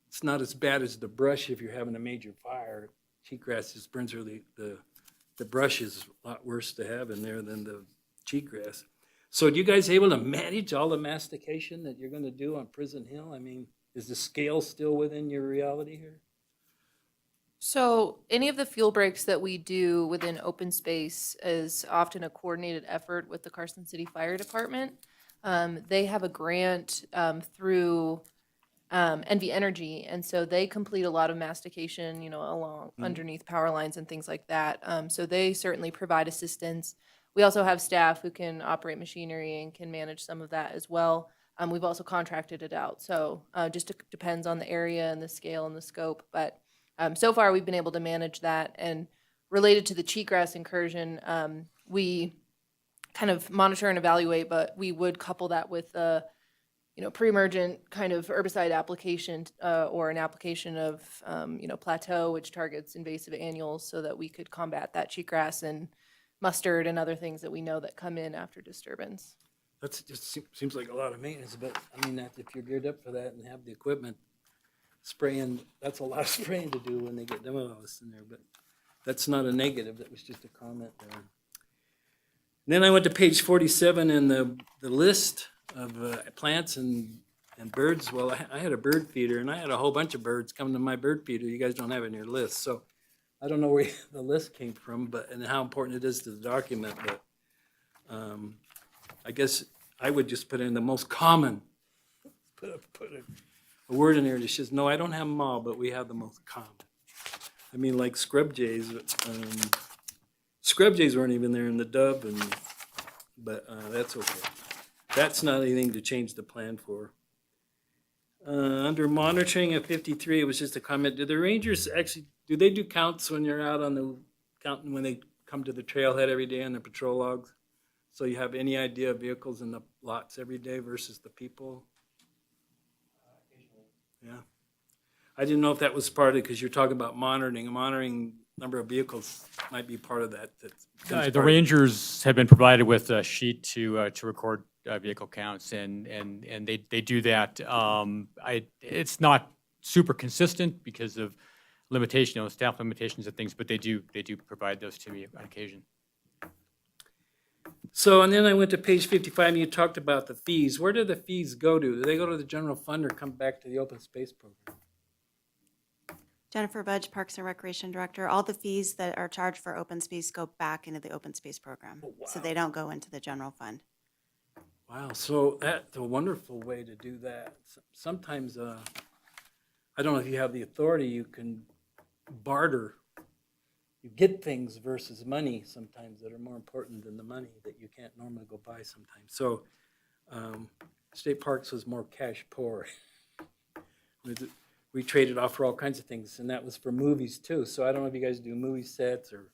it's not as bad as the brush if you're having a major fire. Cheatgrass just burns really, the brush is a lot worse to have in there than the cheatgrass. So are you guys able to manage all the mastication that you're gonna do on Prison Hill? I mean, is the scale still within your reality here? So any of the fuel breaks that we do within open space is often a coordinated effort with the Carson City Fire Department. They have a grant through NV Energy, and so they complete a lot of mastication, along underneath power lines and things like that. So they certainly provide assistance. We also have staff who can operate machinery and can manage some of that as well. We've also contracted it out, so just depends on the area and the scale and the scope, but so far, we've been able to manage that. And related to the cheatgrass incursion, we kind of monitor and evaluate, but we would couple that with a, pre-emergent kind of herbicide application or an application of, plateau, which targets invasive annuals, so that we could combat that cheatgrass and mustard and other things that we know that come in after disturbance. That's just seems like a lot of maintenance, but I mean, if you're geared up for that and have the equipment, spraying, that's a lot of spraying to do when they get done with all this in there, but that's not a negative, that was just a comment there. And then I went to page 47 in the list of plants and birds. Well, I had a bird feeder, and I had a whole bunch of birds come to my bird feeder. You guys don't have it in your list, so I don't know where the list came from, and how important it is to the document, but I guess I would just put in the most common, put a word in there that says, no, I don't have them all, but we have the most common. I mean, like scrub jays. Scrub jays weren't even there in the dove, but that's okay. That's not anything to change the plan for. Under monitoring at 53, it was just a comment. Do the rangers actually, do they do counts when you're out on the counting, when they come to the trailhead every day on the patrol logs? So you have any idea of vehicles in the lots every day versus the people? Yeah. I didn't know if that was part of it, because you're talking about monitoring number of vehicles might be part of that. The rangers have been provided with a sheet to record vehicle counts, and they do that. It's not super consistent because of limitation, staff limitations and things, but they do provide those to me on occasion. So, and then I went to page 55, and you talked about the fees. Where do the fees go to? Do they go to the general fund or come back to the open space program? Jennifer Budge, Parks and Recreation Director. All the fees that are charged for open space go back into the open space program. Oh, wow. So they don't go into the general fund. Wow, so that's a wonderful way to do that. Sometimes, I don't know if you have the authority, you can barter. You get things versus money sometimes that are more important than the money that you can't normally go buy sometimes. So State Parks was more cash poor. We traded off for all kinds of things, and that was for movies too. So I don't know if you guys do movie sets, or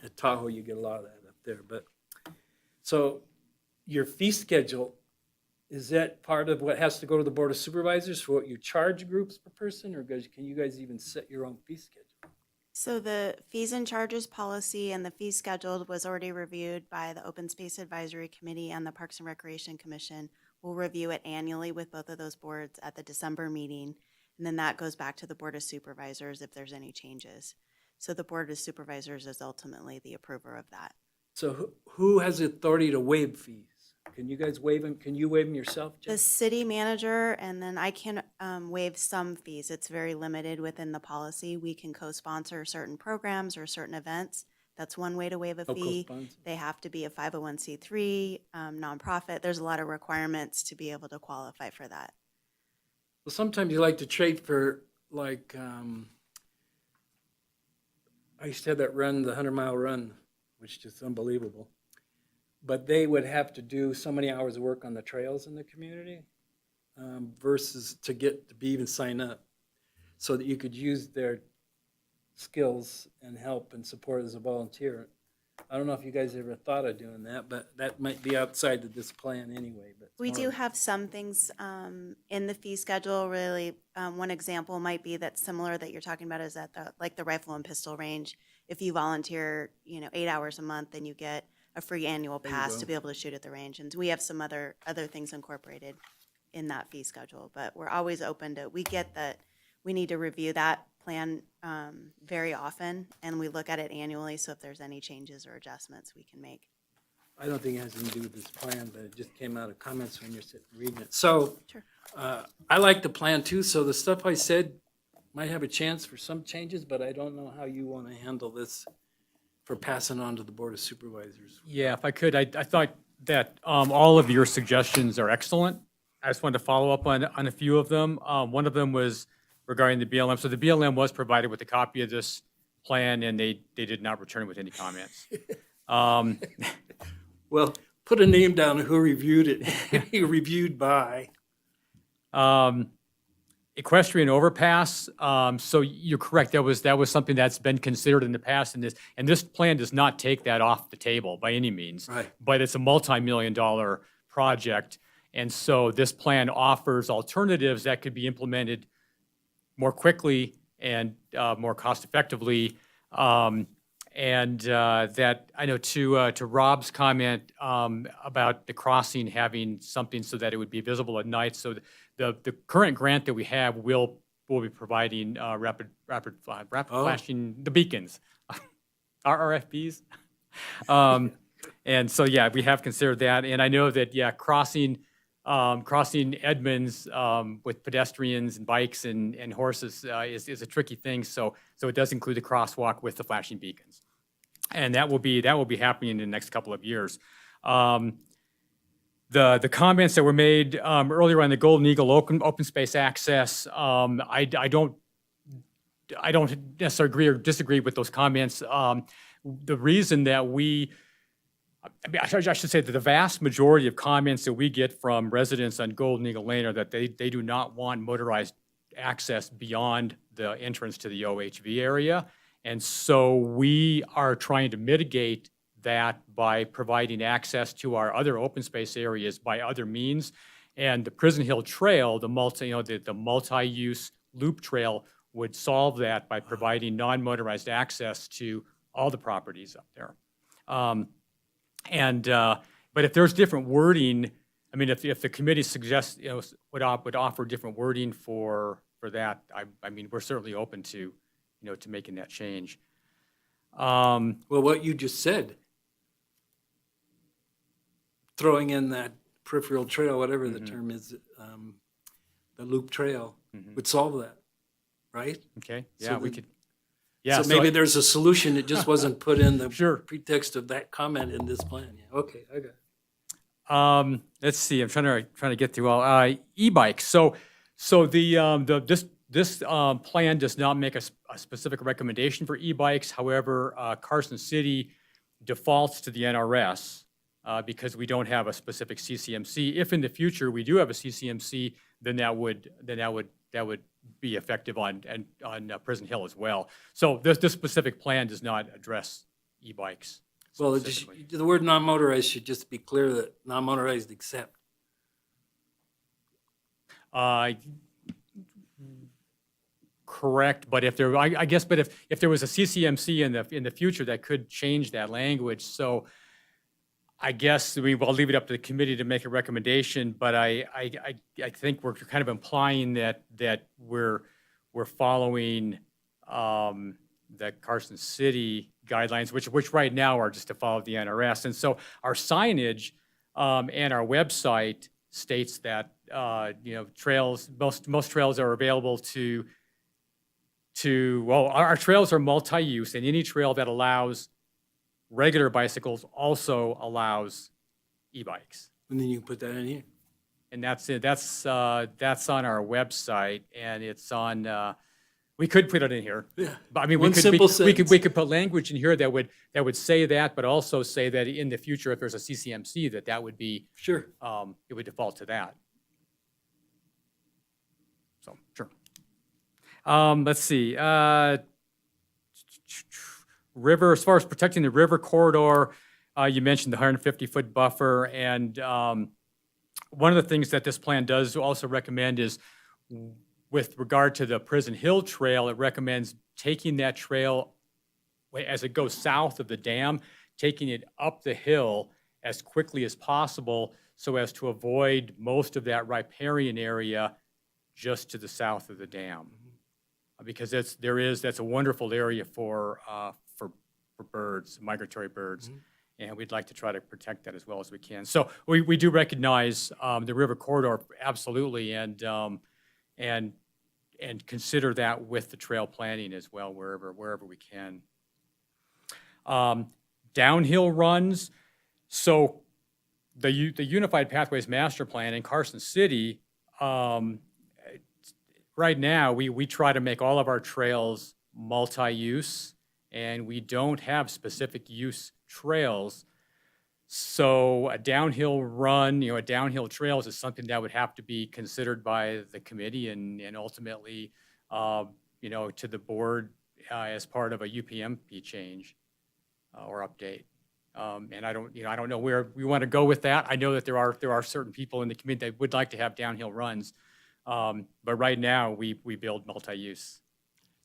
at Tahoe you get a lot of that up there. But so your fee schedule, is that part of what has to go to the Board of Supervisors for what you charge groups per person, or can you guys even set your own fee schedule? So the fees and charges policy and the fee schedule was already reviewed by the Open Space Advisory Committee and the Parks and Recreation Commission. We'll review it annually with both of those boards at the December meeting. And then that goes back to the Board of Supervisors if there's any changes. So the Board of Supervisors is ultimately the approver of that. So who has the authority to waive fees? Can you guys waive them? Can you waive them yourself, Jen? The city manager, and then I can waive some fees. It's very limited within the policy. We can co-sponsor certain programs or certain events. That's one way to waive a fee. co-sponsor. They have to be a 501c3 nonprofit. There's a lot of requirements to be able to qualify for that. Well, sometimes you like to trade for, like, I used to have that run, the 100-mile run, which is just unbelievable. But they would have to do so many hours of work on the trails in the community versus to even sign up, so that you could use their skills and help and support as a volunteer. I don't know if you guys ever thought of doing that, but that might be outside of this plan anyway, but. it's We more do of- have some things in the fee schedule, really. One example might be that's similar that you're talking about is at the rifle and pistol range. If you volunteer, 8 hours a month, then you get a free annual There you pass go. to be able to shoot at the range. And we have some other things incorporated in that fee schedule. But we're always open to, we get that we need to review that plan very often, and we look at it annually. So if there's any changes or adjustments we can make. I don't think it has anything to do with this plan, but it just came out of comments when you're sitting reading it. So, Sure. I like the plan too, so the stuff I said might have a chance for some changes, but I don't know how you want to handle this for passing on to the Board of Supervisors. Yeah, if I could, I thought that all of your suggestions are excellent. I just wanted to follow up on a few of them. One of them was regarding the BLM. So the BLM was provided with a copy of this plan, and they did not return it with any comments. Well, put a name down of who reviewed it, reviewed by. Equestrian overpass, so you're correct, that was something that's been considered in the past, and this plan does not take that off the table by any means. Right. But it's a multi-million-dollar project, and so this plan offers alternatives that could be implemented more quickly and more cost-effectively. And that, I know to Rob's comment about the crossing having something so that it would be visible at night. So the current grant that we have will be providing rapid flashing, the beacons, RRFBs. And so, yeah, we have considered that. And I know that, yeah, crossing Edmonds with pedestrians and bikes and horses is a tricky thing. So it does include the crosswalk with the flashing beacons, and that will be happening in the next couple of years. The comments that were made earlier on the Golden Eagle open space access, I don't necessarily agree or disagree with those comments. The reason that I should say that the vast majority of comments that we get from residents on Golden Eagle Lane are that they do not want motorized access beyond the entrance to the OHV area. And so we are trying to mitigate that by providing access to our other open space areas by other means. And the Prison Hill Trail, the multi-use loop trail would solve that by providing non-motorized access to all the properties up there. But if there's different wording, I mean, if the committee suggests, would offer different wording for that, I mean, we're certainly open to, to making that change. Well, what you just said, throwing in that peripheral trail, whatever the term is, the loop trail, would solve that, right? Okay, So yeah, we then- could. Yeah, So maybe there's a solution, it just wasn't put in the Sure. pretext of that comment in this plan. Yeah, okay, I got it. Let's see. I'm trying to get through all e-bikes. So this plan does not make a specific recommendation for e-bikes. However, Carson City defaults to the NRS because we don't have a specific CCMC. If in the future we do have a CCMC, then that would be effective on Prison Hill as well. So this specific plan does not address e-bikes. Well, specifically. the word non-motorized should just be clear that non-motorized except. Correct, but if there, I guess, but if there was a CCMC in the future, that could change that language. So I guess I'll leave it up to the committee to make a recommendation, but I think we're kind of implying that we're following the Carson City guidelines, which right now are just to follow the NRS. And so our signage and our website states that trails, most trails are available our trails are multi-use, and any trail that allows regular bicycles also allows e-bikes. And then you can put that in here. And that's it. That's on our website, and it's on. We could put it in here. Yeah. But I mean, One simple we could put language in here that would say that, but also say that in the future, if there's a CCMC, that would be Sure. it would default to that. So sure. Let's see. river, as far as protecting the river corridor, you mentioned the 150-foot buffer, and one of the things that this plan does also recommend is, with regard to the Prison Hill Trail, it recommends taking that trail as it goes south of the dam, taking it up the hill as quickly as possible so as to avoid most of that riparian area just to the south of the dam. Because that's a wonderful area for birds, migratory birds. And we'd like to try to protect that as well as we can. So we do recognize the river corridor absolutely, and consider that with the trail planning as well, wherever we can. Downhill runs. So the Unified Pathways Master Plan in Carson City, right now we try to make all of our trails multi-use, and we don't have specific use trails. So a downhill run, a downhill trails is something that would have to be considered by the committee and ultimately, to the board as part of a UPMP change or update. And I don't know where we want to go with that. I know that there are certain people in the community that would like to have downhill runs, but right now we build multi-use.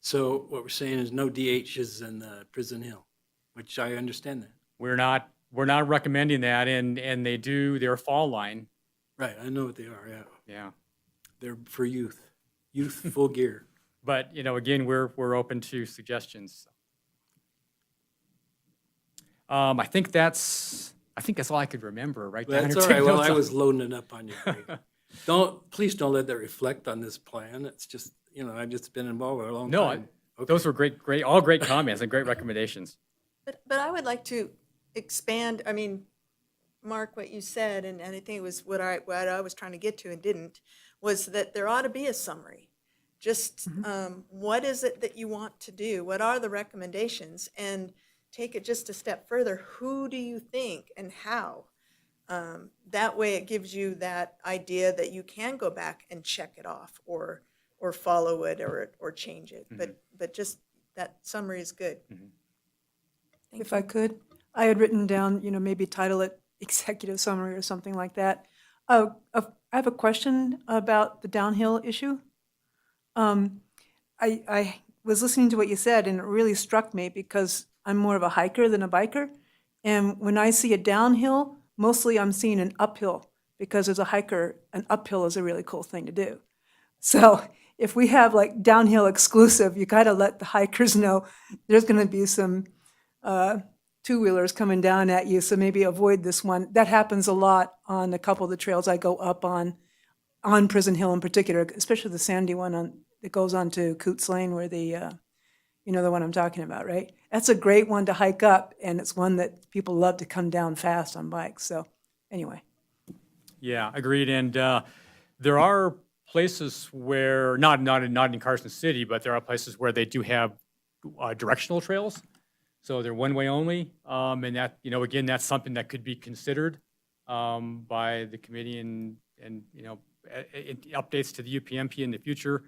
So what we're saying is no DHs in Prison Hill, which I understand that. We're not recommending that, and they're a fall line. Right, I know what they are, yeah. Yeah. They're for youth full gear. But, again, we're open to suggestions. I think that's all I could remember right now. That's all right, well, I was loading it up on you. Please don't let that reflect on this plan. It's just, I've just been involved with it a long time. Those were all great comments and great recommendations. But I would like to expand, Mark, what you said, and I think it was what I was trying to get to and didn't, was that there ought to be a summary. Just what is it that you want to do? What are the recommendations? And take it just a step further. Who do you think and how? That way it gives you that idea that you can go back and check it off or follow it or change it. But just that summary is good. If I could, I had written down, maybe title it executive summary or something like that. I have a question about the downhill issue. I was listening to what you said, and it really struck me because I'm more of a hiker than a biker. And when I see a downhill, mostly I'm seeing an uphill, because as a hiker, an uphill is a really cool thing to do. So if we have like downhill exclusive, you gotta let the hikers know there's gonna be some two-wheelers coming down at you, so maybe avoid this one. That happens a lot on a couple of the trails I go up on Prison Hill in particular, especially the sandy one that goes on to Coots Lane where the one I'm talking about, right? That's a great one to hike up, and it's one that people love to come down fast on bikes. So anyway. Yeah, agreed. And there are places where, not in Carson City, but there are places where they do have directional trails. So they're one-way only, and that, again, that's something that could be considered by the committee and updates to the UPMP in the future.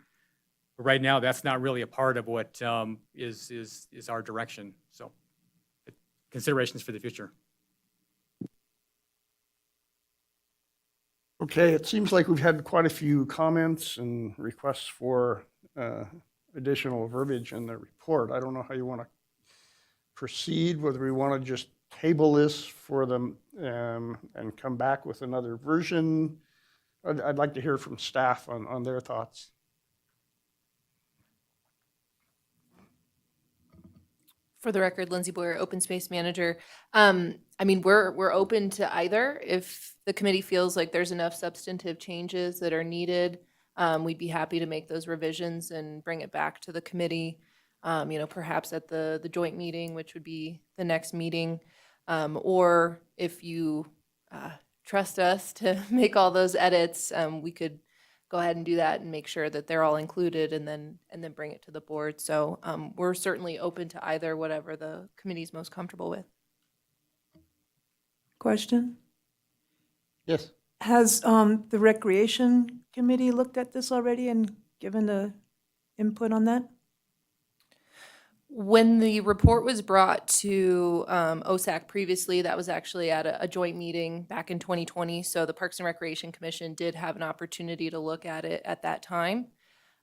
But right now, that's not really a part of what is our direction. So considerations for the future. Okay, it seems like we've had quite a few comments and requests for additional verbiage in the report. I don't know how you want to proceed, whether we want to just table this for them and come back with another version. I'd like to hear from staff on their thoughts. For the record, Lindsay Boyer, Open Space Manager. We're open to either. If the committee feels like there's enough substantive changes that are needed, we'd be happy to make those revisions and bring it back to the committee. Perhaps at the joint meeting, which would be the next meeting, or if you trust us to make all those edits, we could go ahead and do that and make sure that they're all included and then bring it to the board. So we're certainly open to either, whatever the committee's most comfortable with. Question? Yes. Has the Recreation Committee looked at this already and given the input on that? When the report was brought to OSAC previously, that was actually at a joint meeting back in 2020. So the Parks and Recreation Commission did have an opportunity to look at it at that time.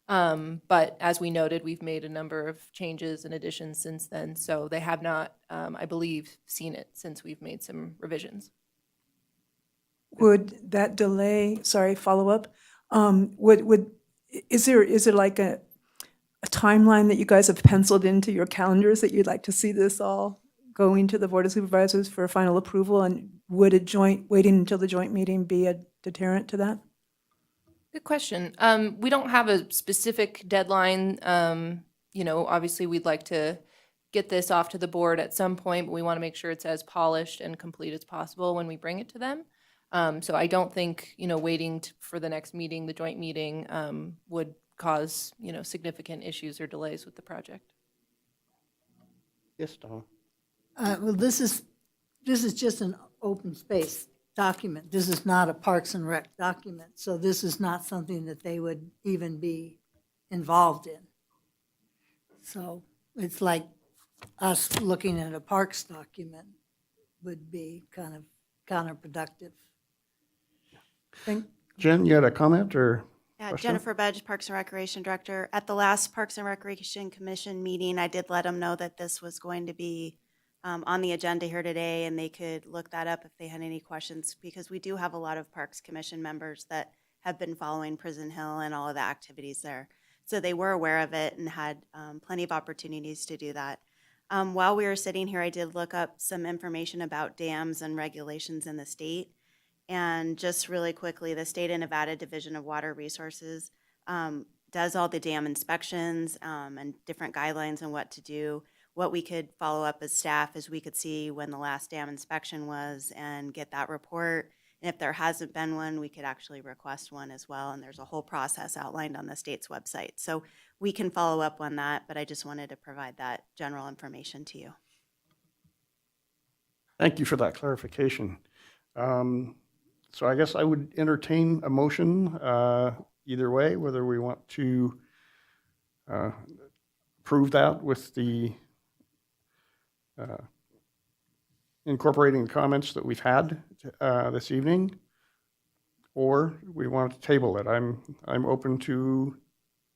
But as we noted, we've made a number of changes and additions since then. So they have not, I believe, seen it since we've made some revisions. Would that delay, sorry, follow up, is there like a timeline that you guys have penciled into your calendars that you'd like to see this all going to the Board of Supervisors for final approval? And would waiting until the joint meeting be a deterrent to that? Good question. We don't have a specific deadline. Obviously, we'd like to get this off to the board at some point, but we want to make sure it's as polished and complete as possible when we bring it to them. So I don't think, waiting for the next meeting, the joint meeting, would cause, significant issues or delays with the project. Yes, Don. Well, this is just an open space document. This is not a Parks and Rec document, so this is not something that they would even be involved in. So it's like us looking at a parks document would be kind of counterproductive. Jen, you had a comment or Yeah, question? Jennifer Bedge, Parks and Recreation Director. At the last Parks and Recreation Commission meeting, I did let them know that this was going to be on the agenda here today, and they could look that up if they had any questions, because we do have a lot of Parks Commission members that have been following Prison Hill and all of the activities there. So they were aware of it and had plenty of opportunities to do that. While we were sitting here, I did look up some information about dams and regulations in the state. And just really quickly, the State of Nevada Division of Water Resources does all the dam inspections and different guidelines on what to do. What we could follow up as staff is we could see when the last dam inspection was and get that report. And if there hasn't been one, we could actually request one as well. And there's a whole process outlined on the state's website. So we can follow up on that, but I just wanted to provide that general information to you. Thank you for that clarification. So I guess I would entertain a motion either way, whether we want to approve that with the incorporating the comments that we've had this evening, or we want to table it. I'm open to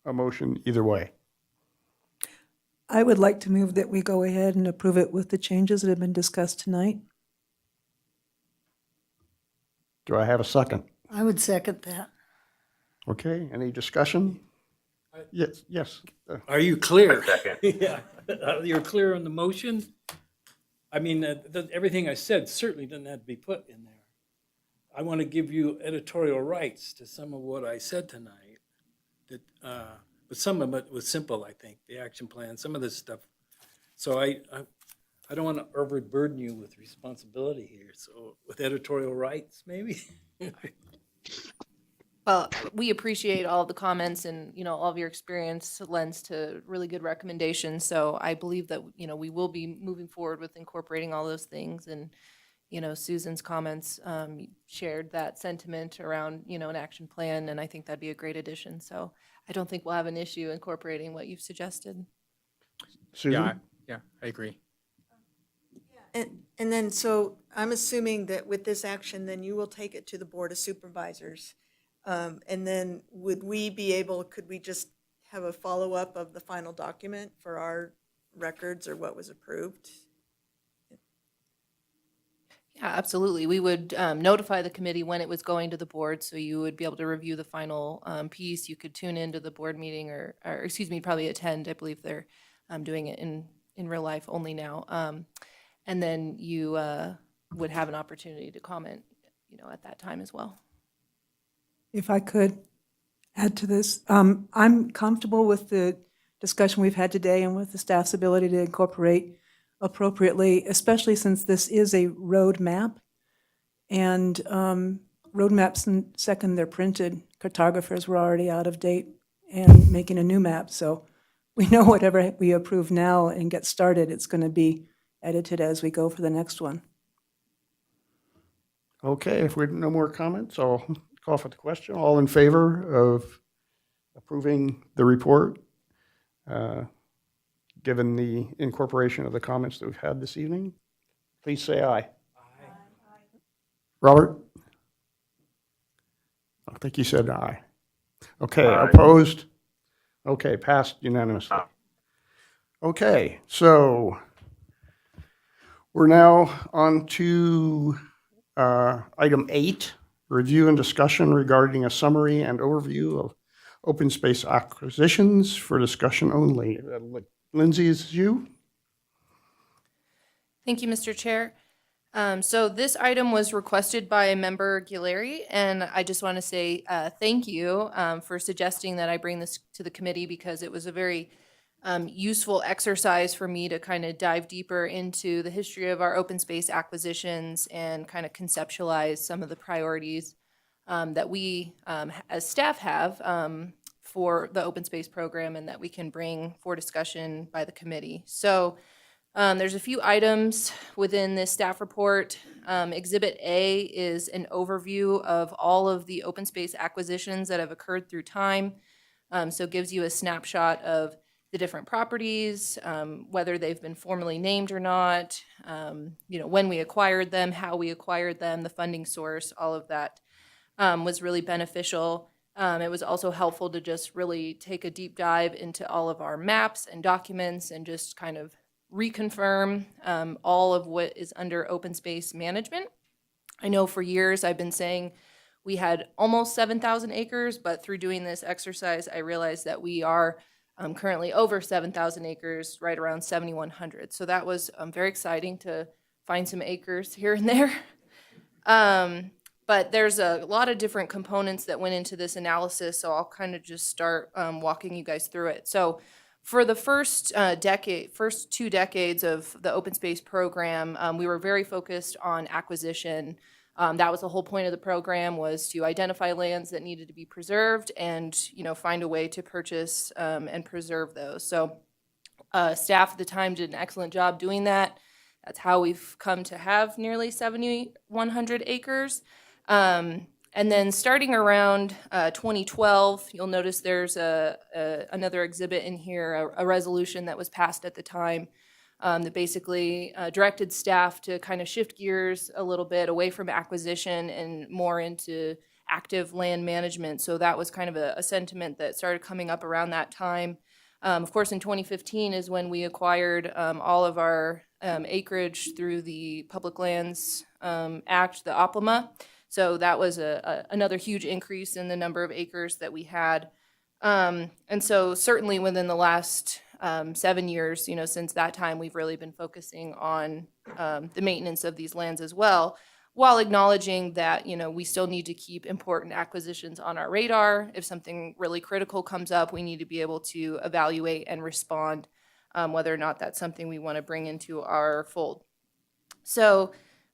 a motion either way. I would like to move that we go ahead and approve it with the changes that have been discussed tonight. Do I have a second? I would second that. Okay, any discussion? Yes. Are you clear? Second. Yeah, you're clear on the motion? I mean, everything I said certainly doesn't have to be put in there. I want to give you editorial rights to some of what I said tonight. But some of it was simple, I think, the action plan, some of this stuff. So I don't want to overburden you with responsibility here. So with editorial rights, maybe? Well, we appreciate all of the comments and, all of your experience lends to really good recommendations. So I believe that, we will be moving forward with incorporating all those things. And, Susan's comments shared that sentiment around, an action plan. And I think that'd be a great addition. So I don't think we'll have an issue incorporating what you've suggested. Susan? Yeah, I agree. And then, so I'm assuming that with this action, then you will take it to the Board of Supervisors. And then could we just have a follow-up of the final document for our records or what was approved? Yeah, absolutely. We would notify the committee when it was going to the board, so you would be able to review the final piece. You could tune into the board meeting or probably attend. I believe they're doing it in real life only now. And then you would have an opportunity to comment, at that time as well. If I could add to this, I'm comfortable with the discussion we've had today and with the staff's ability to incorporate appropriately, especially since this is a road map. And road maps, second they're printed, cartographers were already out of date and making a new map. So we know whatever we approve now and get started, it's going to be edited as we go for the next one. Okay, if we have no more comments, I'll call for the question. All in favor of approving the report given the incorporation of the comments that we've had this evening? Please say aye. Robert? I think you said aye. Okay, Aye. opposed? Okay, passed unanimously. Okay, so we're now on to item 8, review and discussion regarding a summary and overview of open space acquisitions for discussion only. Lindsay, is it you? Thank you, Mr. Chair. So this item was requested by Member Guilleri, and I just want to say thank you for suggesting that I bring this to the committee because it was a very useful exercise for me to kind of dive deeper into the history of our open space acquisitions and kind of conceptualize some of the priorities that we as staff have for the open space program and that we can bring for discussion by the committee. So there's a few items within this staff report. Exhibit A is an overview of all of the open space acquisitions that have occurred through time. So it gives you a snapshot of the different properties, whether they've been formally named or not, when we acquired them, how we acquired them, the funding source, all of that was really beneficial. It was also helpful to just really take a deep dive into all of our maps and documents and just kind of reconfirm all of what is under open space management. I know for years I've been saying we had almost 7,000 acres, but through doing this exercise, I realized that we are currently over 7,000 acres, right around 7,100. So that was very exciting to find some acres here and there. But there's a lot of different components that went into this analysis, so I'll kind of just start walking you guys through it. So for the first 2 decades of the open space program, we were very focused on acquisition. That was the whole point of the program, was to identify lands that needed to be preserved and find a way to purchase and preserve those. So staff at the time did an excellent job doing that. That's how we've come to have nearly 7,100 acres. And then starting around 2012, you'll notice there's another exhibit in here, a resolution that was passed at the time that basically directed staff to kind of shift gears a little bit away from acquisition and more into active land management. So that was kind of a sentiment that started coming up around that time. Of course, in 2015 is when we acquired all of our acreage through the Public Lands Act, the OPLMA. So that was another huge increase in the number of acres that we had. And so certainly within the last 7 years, since that time, we've really been focusing on the maintenance of these lands as well, while acknowledging that, we still need to keep important acquisitions on our radar. If something really critical comes up, we need to be able to evaluate and respond, whether or not that's something we want to bring into our fold. So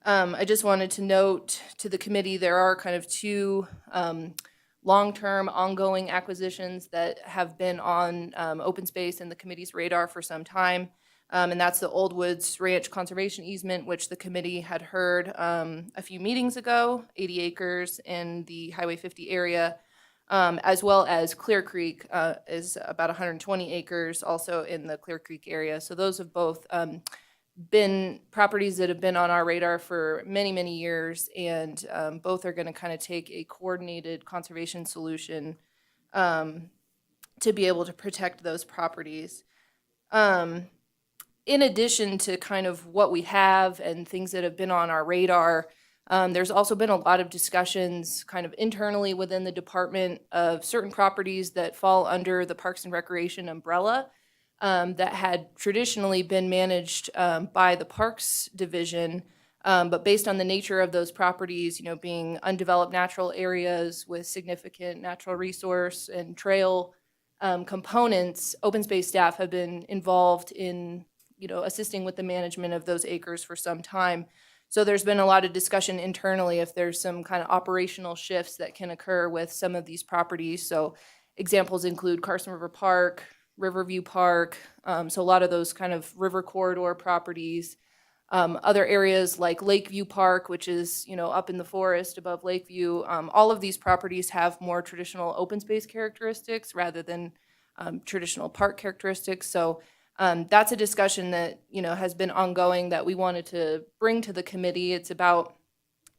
I just wanted to note to the committee, there are kind of 2 long-term ongoing acquisitions that have been on open space and the committee's radar for some time. And that's the Old Woods Ranch Conservation Easement, which the committee had heard a few meetings ago, 80 acres in the Highway 50 area, as well as Clear Creek is about 120 acres also in the Clear Creek area. So those have both been properties that have been on our radar for many, many years, and both are going to kind of take a coordinated conservation solution to be able to protect those properties. In addition to kind of what we have and things that have been on our radar, there's also been a lot of discussions kind of internally within the department of certain properties that fall under the Parks and Recreation umbrella that had traditionally been managed by the Parks Division, but based on the nature of those properties, being undeveloped natural areas with significant natural resource and trail components, open space staff have been involved in assisting with the management of those acres for some time. So there's been a lot of discussion internally if there's some kind of operational shifts that can occur with some of these properties. So examples include Carson River Park, Riverview Park, so a lot of those kind of river corridor properties. Other areas like Lakeview Park, which is up in the forest above Lakeview. All of these properties have more traditional open space characteristics rather than traditional park characteristics. So That's a discussion that, has been ongoing that we wanted to bring to the committee. It's about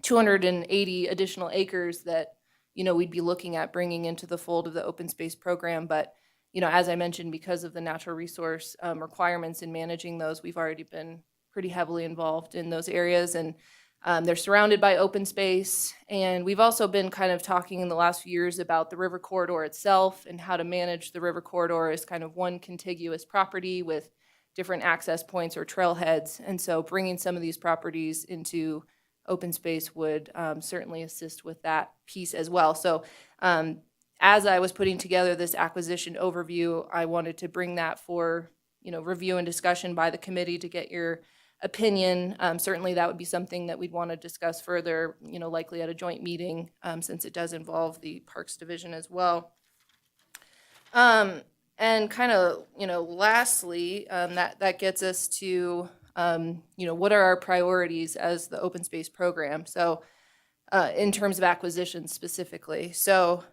280 additional acres that, we'd be looking at bringing into the fold of the open space program. But, as I mentioned, because of the natural resource requirements in managing those, we've already been pretty heavily involved in those areas. And they're surrounded by open space. And we've also been kind of talking in the last few years about the river corridor itself and how to manage the river corridor as kind of one contiguous property with different access points or trailheads. And so bringing some of these properties into open space would certainly assist with that piece as well. So as I was putting together this acquisition overview, I wanted to bring that for, review and discussion by the committee to get your opinion. Certainly that would be something that we'd want to discuss further, likely at a joint meeting, since it does involve the Parks Division as well. And kind of, lastly, that gets us to, what are our priorities as the open space program? So in terms of acquisitions specifically. So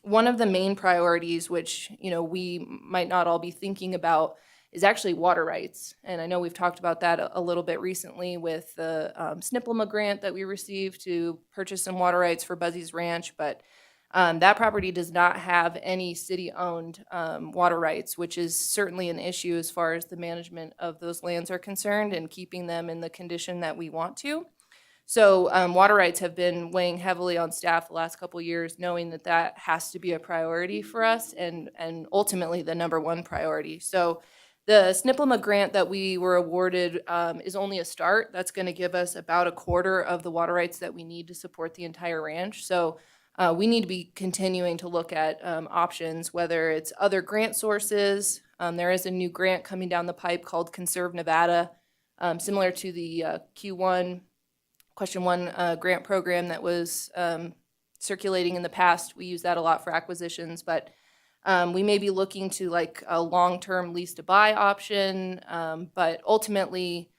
one of the main priorities, which, we might not all be thinking about, is actually water rights. And I know we've talked about that a little bit recently with the SNPLMA grant that we received to purchase some water rights for Buzzy's Ranch, but that property does not have any city-owned water rights, which is certainly an issue as far as the management of those lands are concerned and keeping them in the condition that we want to. So water rights have been weighing heavily on staff the last couple of years, knowing that that has to be a priority for us and ultimately the number one priority. So the SNPLMA grant that we were awarded is only a start. That's going to give us about a quarter of the water rights that we need to support the entire ranch. So we need to be continuing to look at options, whether it's other grant sources. There is a new grant coming down the pipe called Conserve Nevada, similar to the Question 1 grant program that was circulating in the past. We use that a lot for acquisitions, but we may be looking to like a long-term lease to buy option, but ultimately,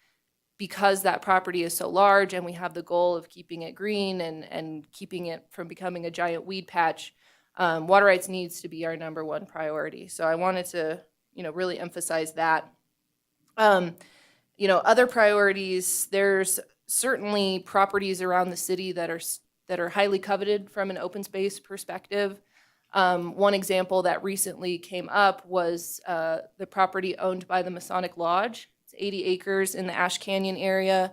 because that property is so large and we have the goal of keeping it green and keeping it from becoming a giant weed patch, water rights needs to be our number one priority. So I wanted to, really emphasize that. Other priorities, there's certainly properties around the city that are highly coveted from an open space perspective. One example that recently came up was the property owned by the Masonic Lodge. It's 80 acres in the Ash Canyon area,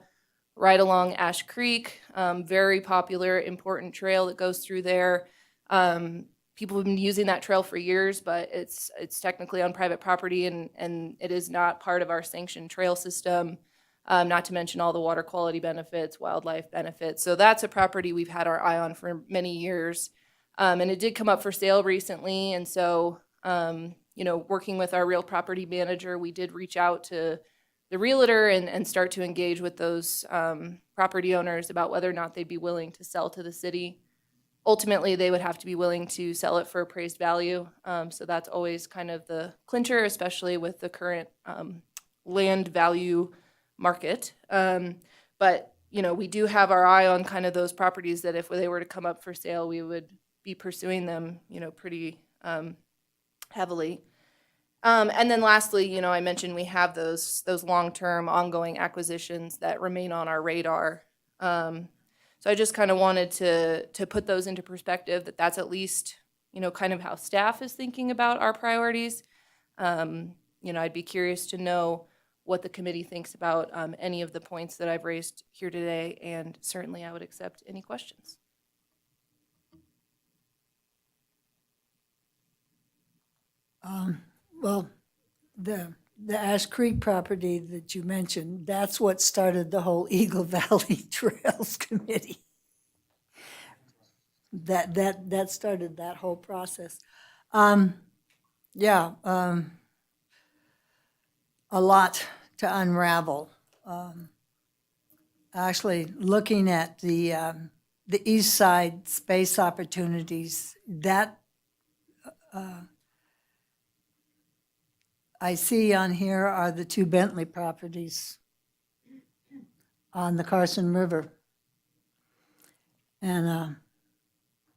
right along Ash Creek. Very popular, important trail that goes through there. People have been using that trail for years, but it's technically on private property and it is not part of our sanctioned trail system. Not to mention all the water quality benefits, wildlife benefits. So that's a property we've had our eye on for many years. And it did come up for sale recently. And so, working with our real property manager, we did reach out to the realtor and start to engage with those property owners about whether or not they'd be willing to sell to the city. Ultimately, they would have to be willing to sell it for appraised value. So that's always kind of the clincher, especially with the current land value market. But, we do have our eye on kind of those properties that if they were to come up for sale, we would be pursuing them, pretty heavily. And then lastly, I mentioned we have those long-term ongoing acquisitions that remain on our radar. So I just kind of wanted to put those into perspective, that's at least, kind of how staff is thinking about our priorities. I'd be curious to know what the committee thinks about any of the points that I've raised here today, and certainly I would accept any questions. Well, the Ash Creek property that you mentioned, that's what started the whole Eagle Valley Trails Committee. That started that whole process. A lot to unravel. Actually, looking at the east side space opportunities, that I see on here are the two Bentley properties on the Carson River. And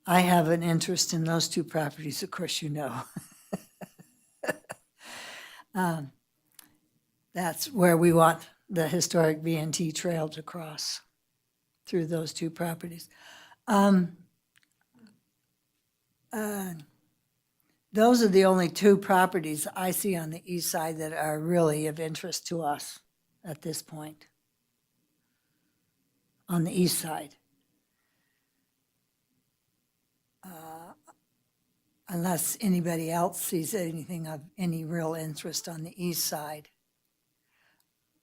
I have an interest in those two properties, of course, That's where we want the historic V&T trail to cross through those two properties. Those are the only two properties I see on the east side that are really of interest to us at this point. On the east side. Unless anybody else sees anything of any real interest on the east side.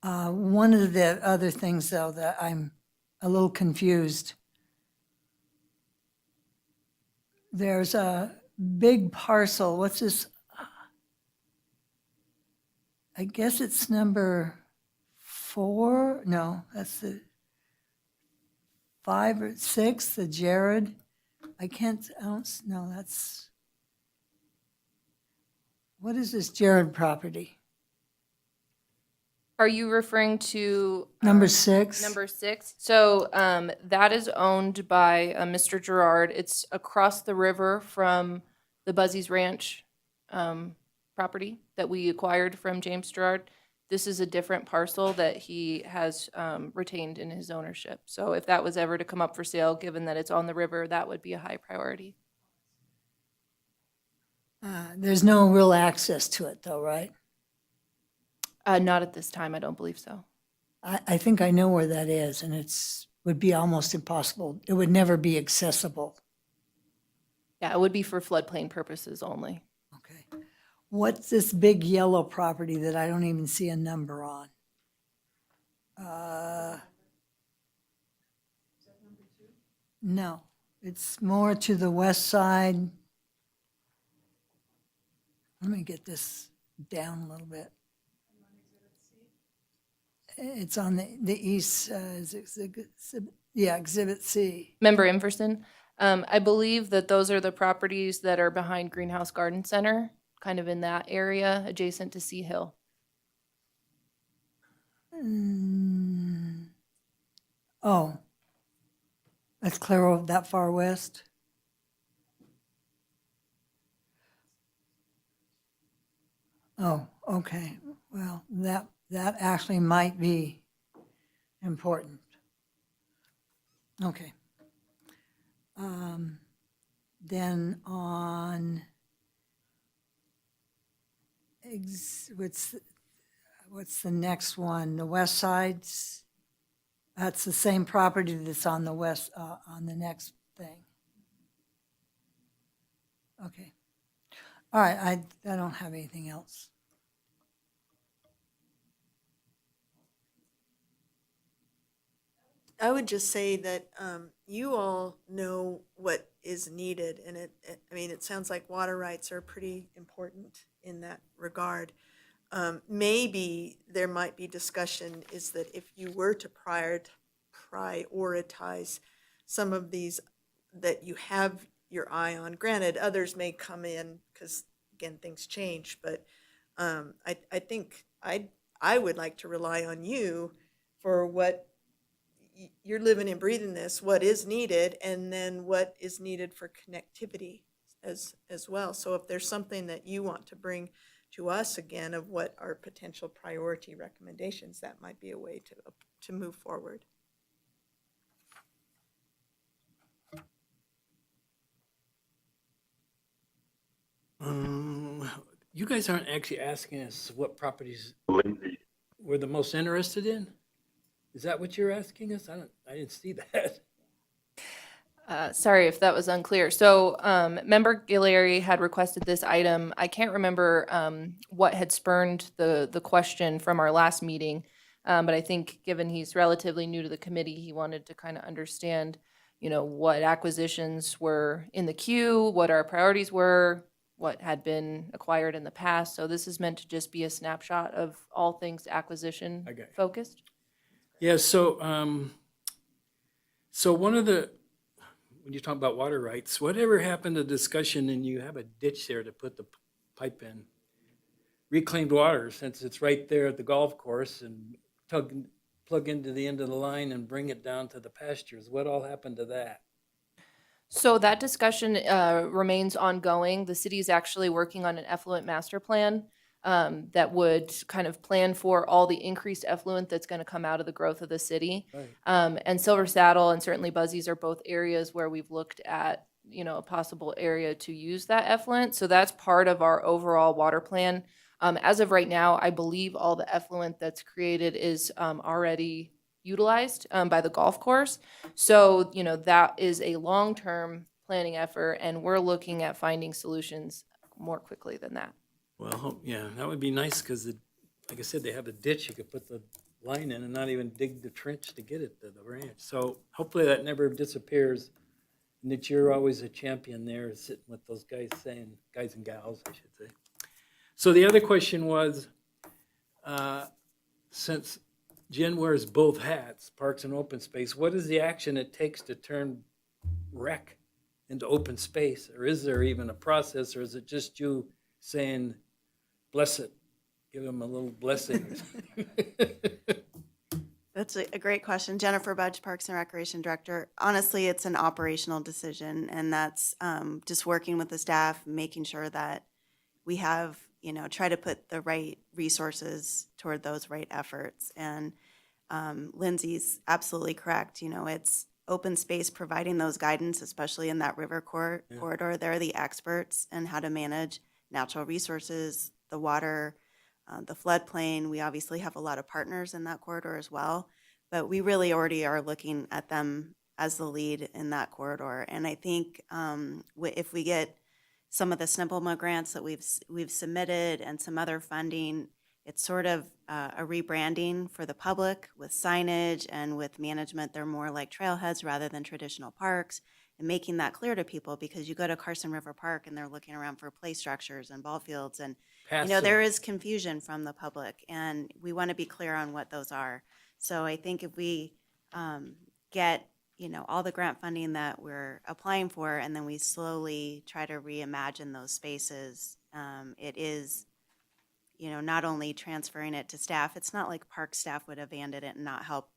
One of the other things, though, that I'm a little confused. There's a big parcel, what's this? I guess it's number 4, no, that's the 5 or 6, the Jared. I don't, no, that's, what is this Jared property? Are you referring to? Number 6? Number 6. So that is owned by Mr. Gerard. It's across the river from the Buzzy's Ranch property that we acquired from James Gerard. This is a different parcel that he has retained in his ownership. So if that was ever to come up for sale, given that it's on the river, that would be a high priority. There's no real access to it, though, right? Not at this time, I don't believe so. I think I know where that is, and would be almost impossible. It would never be accessible. Yeah, it would be for floodplain purposes only. Okay. What's this big yellow property that I don't even see a number on? No, it's more to the west side. Let me get this down a little bit. It's on the east, Exhibit C. Member Inverson, I believe that those are the properties that are behind Greenhouse Garden Center, kind of in that area adjacent to Sea Hill. Oh, that's clear over that far west? Oh, okay. Well, that actually might be important. Okay. Then on what's the next one? The west side's, that's the same property that's on the west, on the next thing. Okay. All right, I don't have anything else. I would just say that you all know what is needed, and it sounds like water rights are pretty important in that regard. Maybe there might be discussion is that if you were to prioritize some of these that you have your eye on, granted, others may come in because, again, things change, but I think I would like to rely on you for what you're living and breathing this, what is needed, and then what is needed for connectivity as well. So if there's something that you want to bring to us again of what are potential priority recommendations, that might be a way to move forward. You guys aren't actually asking us what properties Lindsay. we're the most interested in? Is that what you're asking us? I didn't see that. Sorry if that was unclear. So Member Guillory had requested this item. I can't remember what had spurned the question from our last meeting, but I think given he's relatively new to the committee, he wanted to kind of understand, what acquisitions were in the queue, what our priorities were, what had been acquired in the past. So this is meant to just be a snapshot of all things acquisition focused. Yeah, so one of the, when you talk about water rights, whatever happened to discussion and you have a ditch there to put the pipe in? Reclaimed water, since it's right there at the golf course, and plug into the end of the line and bring it down to the pastures. What all happened to that? So that discussion remains ongoing. The city is actually working on an effluent master plan. that would kind of plan for all the increased effluent that's going to come out of the growth of the city. And Silver Saddle and certainly Buzzies are both areas where we've looked at, a possible area to use that effluent. So that's part of our overall water plan. As of right now, I believe all the effluent that's created is already utilized by the golf course. So, that is a long-term planning effort, and we're looking at finding solutions more quickly than that. Well, yeah, that would be nice because, like I said, they have a ditch. You could put the line in and not even dig the trench to get it to the ranch. So hopefully that never disappears and that you're always a champion there sitting with those guys and gals, I should say. So the other question was, since Jen wears both hats, Parks and Open Space, what is the action it takes to turn rec into open space? Or is there even a process, or is it just you saying, bless it, give them a little blessing? That's a great question. Jennifer Budge, Parks and Recreation Director. Honestly, it's an operational decision, and that's just working with the staff, making sure that we have, try to put the right resources toward those right efforts. And Lindsay's absolutely correct. It's open space providing those guidance, especially in that river corridor. They're the experts in how to manage natural resources, the water, the floodplain. We obviously have a lot of partners in that corridor as well, but we really already are looking at them as the lead in that corridor. And I think if we get some of the SNPLMA grants that we've submitted and some other funding, it's sort of a rebranding for the public with signage and with management. They're more like trailheads rather than traditional parks, and making that clear to people, because you go to Carson River Park and they're looking around for play structures and ball fields, and there is confusion from the public, and we want to be clear on what those are. So I think if we get all the grant funding that we're applying for, and then we slowly try to reimagine those spaces, it is not only transferring it to staff. It's not like park staff would abandon it and not help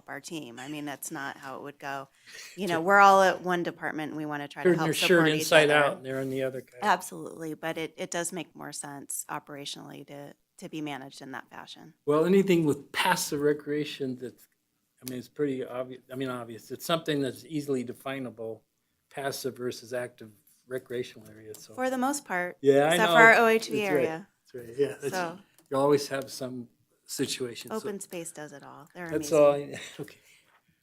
our team. I mean, that's not how it would go. We're all at one department, and we want to try to Turn help your support shirt each inside other. out, and they're on the other guy. Absolutely, but it does make more sense operationally to be managed in that fashion. Well, anything with passive recreation it's pretty obvious. Obvious. It's something that's easily definable, passive versus active recreational areas. So For the most part, yeah, except I know. for our OHV That's area. Right. That's right. Yeah, So you always have some situation. open space does it all. They're That's amazing. all. Okay,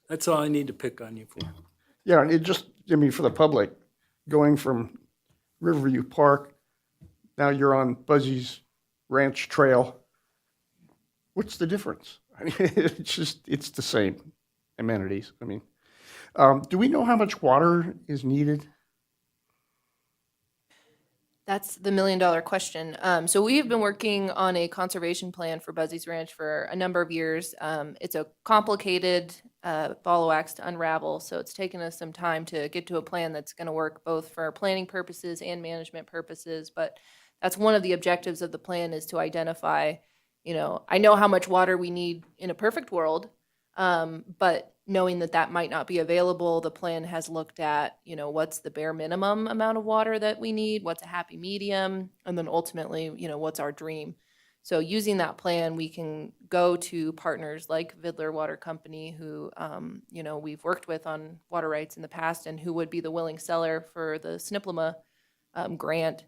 that's all I need to pick on you for. Yeah, and it just, for the public, going from Riverview Park, now you're on Buzzy's Ranch Trail. What's the difference? It's the same amenities. Do we know how much water is needed? That's the million-dollar question. So we've been working on a conservation plan for Buzzy's Ranch for a number of years. It's a complicated ball of wax to unravel, so it's taken us some time to get to a plan that's going to work both for planning purposes and management purposes. But that's one of the objectives of the plan, is to identify, I know how much water we need in a perfect world, but knowing that might not be available, the plan has looked at, what's the bare minimum amount of water that we need, what's a happy medium, and then ultimately, what's our dream. So using that plan, we can go to partners like Vidler Water Company, who, we've worked with on water rights in the past, and who would be the willing seller for the SNPLMA grant.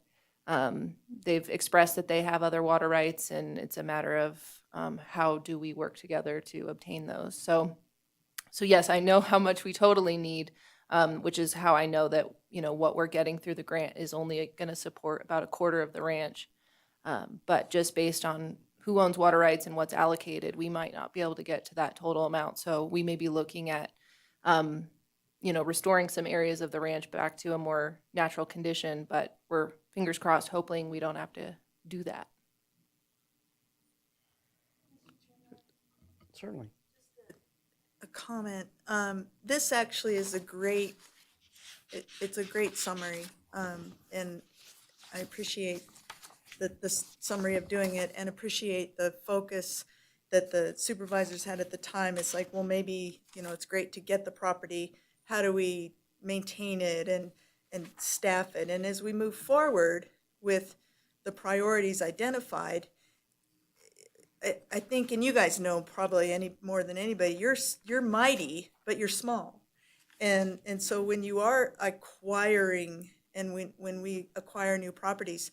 They've expressed that they have other water rights, and it's a matter of how do we work together to obtain those. So yes, I know how much we totally need, which is how I know that, what we're getting through the grant is only going to support about a quarter of the ranch. But just based on who owns water rights and what's allocated, we might not be able to get to that total amount. So we may be looking at, restoring some areas of the ranch back to a more natural condition, but we're fingers crossed hoping we don't have to do that. Certainly. A comment. This actually is it's a great summary, and I appreciate the summary of doing it, and appreciate the focus that the supervisors had at the time. It's like, well, maybe, it's great to get the property. How do we maintain it and staff it? And as we move forward with the priorities identified, I think, and you guys know probably any more than anybody, you're mighty, but you're small. And so when you are acquiring, and when we acquire new properties,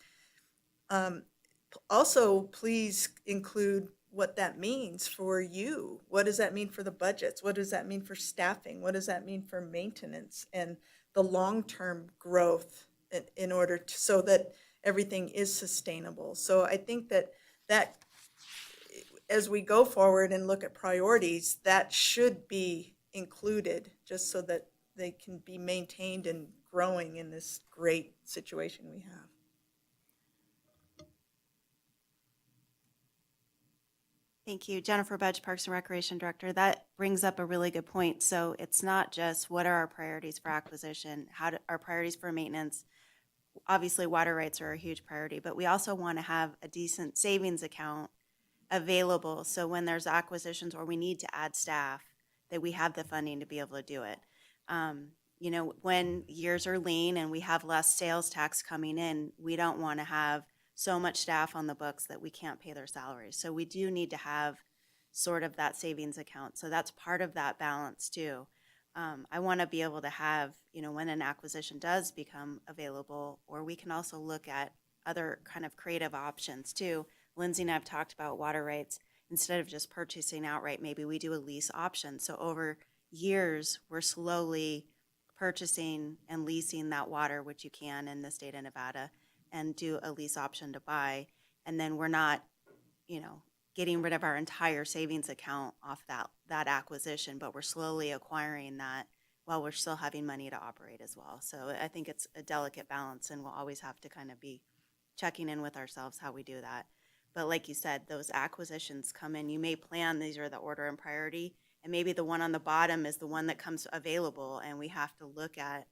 also please include what that means for you. What does that mean for the budgets? What does that mean for staffing? What does that mean for maintenance and the long-term growth in order to, so that everything is sustainable? So I think that as we go forward and look at priorities, that should be included, just so that they can be maintained and growing in this great situation we have. Thank you. Jennifer Budge, Parks and Recreation Director. That brings up a really good point. So it's not just what are our priorities for acquisition, our priorities for maintenance. Obviously, water rights are a huge priority, but we also want to have a decent savings account available. So when there's acquisitions or we need to add staff, that we have the funding to be able to do it. You know, when years are lean and we have less sales tax coming in, we don't want to have so much staff on the books that we can't pay their salaries. So we do need to have sort of that savings account. So that's part of that balance too. I want to be able to have, you know, when an acquisition does become available, or we can also look at other kind of creative options too. Lindsay and I have talked about water rights. Instead of just purchasing outright, maybe we do a lease option. So over years, we're slowly purchasing and leasing that water, which you can in the state of Nevada, and do a lease option to buy. And then we're not, you know, getting rid of our entire savings account off that acquisition, but we're slowly acquiring that while we're still having money to operate as well. So I think it's a delicate balance, and we'll always have to kind of be checking in with ourselves how we do that. But like you said, those acquisitions come in. You may plan these are the order and priority, and maybe the one on the bottom is the one that comes available, and we have to look at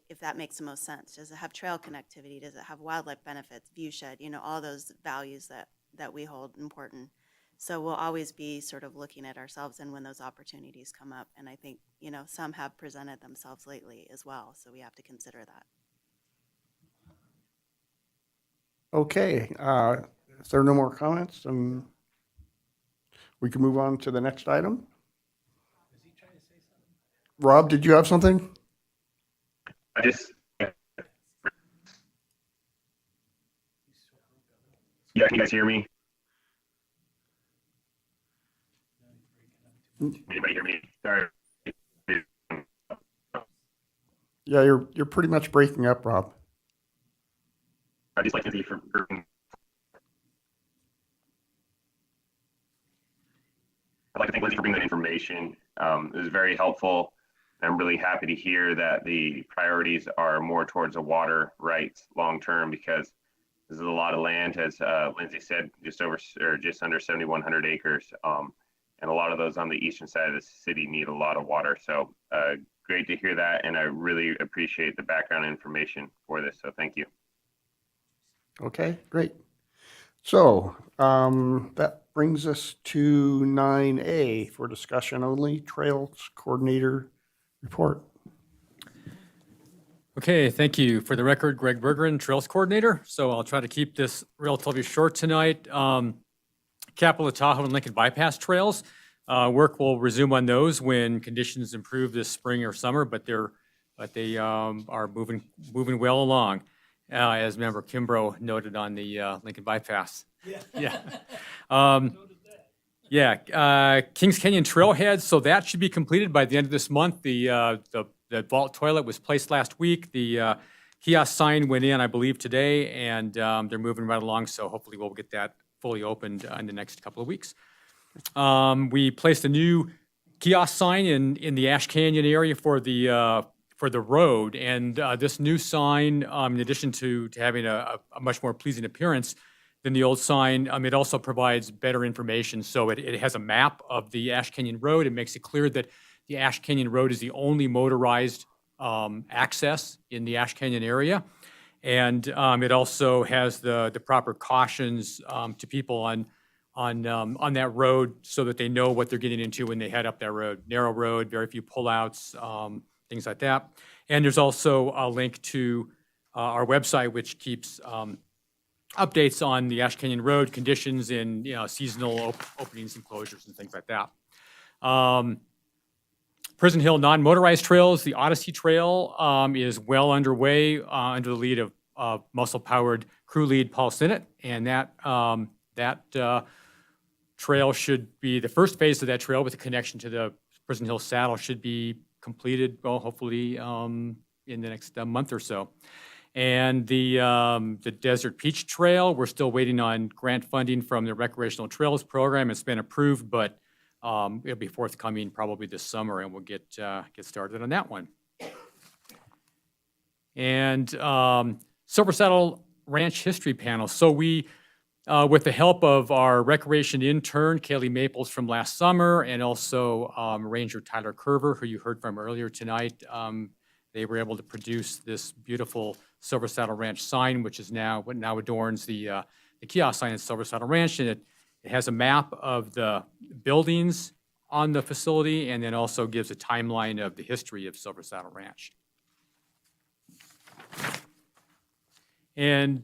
if that makes the most sense. Does it have trail connectivity? Does it have wildlife benefits, view shed, you know, all those values that we hold important. So we'll always be sort of looking at ourselves and when those opportunities come up. And I think, you know, some have presented themselves lately as well. So we have to consider that. Okay, if there are no more comments, we can move on to the next item. Rob, did you have something? I just, yeah, can you guys hear me? Anybody hear me? Sorry. Yeah, you're pretty much breaking up, Rob. I just like to see from. I'd like to thank Lindsay for bringing that information. It was very helpful. I'm really happy to hear that the priorities are more towards the water rights long-term, because this is a lot of land, as Lindsay said, just under 7,100 acres. And a lot of those on the eastern side of the city need a lot of water. So great to hear that. And I really appreciate the background information for this. So thank you. Okay, great. So that brings us to 9A for discussion only, Trails Coordinator Report. Okay, thank you. For the record, Greg Bergeron, Trails Coordinator. So I'll try to keep this relatively short tonight. Capitol Tahoe and Lincoln Bypass trails. Work will resume on those when conditions improve this spring or summer, but they are moving well along, as Member Kimbrough noted on the Lincoln Bypass. Kings Canyon Trailhead. So that should be completed by the end of this month. The vault toilet was placed last week. The kiosk sign went in, I believe, today, and they're moving right along. So hopefully we'll get that fully opened in the next couple of weeks. We placed a new kiosk sign in the Ash Canyon area for the road, and this new sign, in addition to having a much more pleasing appearance than the old sign, it also provides better information. So it has a map of the Ash Canyon Road. It makes it clear that the Ash Canyon Road is the only motorized access in the Ash Canyon area. And it also has the proper cautions to people on that road, so that they know what they're getting into when they head up that road. Narrow road, very few pullouts, things like that. And there's also a link to our website, which keeps updates on the Ash Canyon Road conditions in, seasonal openings and closures and things like that. Prison Hill non-motorized trails, the Odyssey Trail is well underway under the lead of muscle-powered crew lead Paul Sinnott, and that trail should be, the first phase of that trail with the connection to the Prison Hill Saddle should be completed, well, hopefully in the next month or so. And the Desert Peach Trail, we're still waiting on grant funding from the Recreational Trails Program. It's been approved, but it'll be forthcoming probably this summer, and we'll get started on that one. And Silver Saddle Ranch History Panel. So we, with the help of our recreation intern, Kaylee Maples from last summer, and also Ranger Tyler Curver, who you heard from earlier tonight, they were able to produce this beautiful Silver Saddle Ranch sign, which is now what now adorns the kiosk sign at Silver Saddle Ranch, and it has a map of the buildings on the facility, and then also gives a timeline of the history of Silver Saddle Ranch. And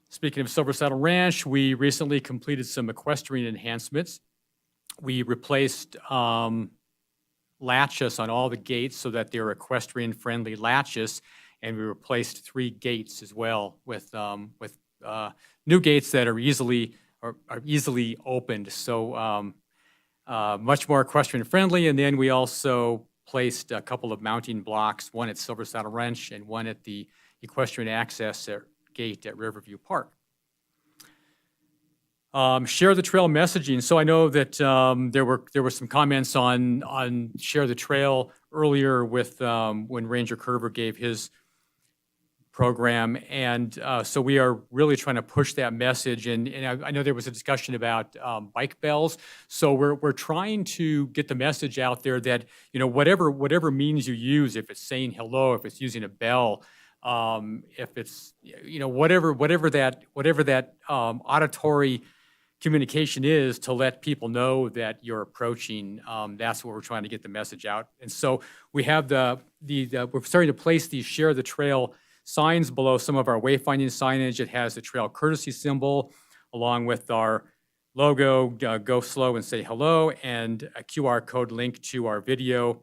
speaking of Silver Saddle Ranch, we recently completed some equestrian enhancements. We replaced latches on all the gates so that they're equestrian-friendly latches, and we replaced 3 gates as well with new gates that are easily opened, so much more equestrian-friendly. And then we also placed a couple of mounting blocks, one at Silver Saddle Ranch and one at the equestrian access gate at Riverview Park. Share the trail messaging. So I know that there were some comments on Share the Trail earlier with when Ranger Curver gave his program, and so we are really trying to push that message. And I know there was a discussion about bike bells. So we're trying to get the message out there that whatever means you use, if it's saying hello, if it's using a bell, if it's whatever that auditory communication is to let people know that you're approaching. That's what we're trying to get the message out. And so we have we're starting to place these Share the Trail signs below some of our wayfinding signage. It has the trail courtesy symbol along with our logo, go slow and say hello, and a QR code link to our video.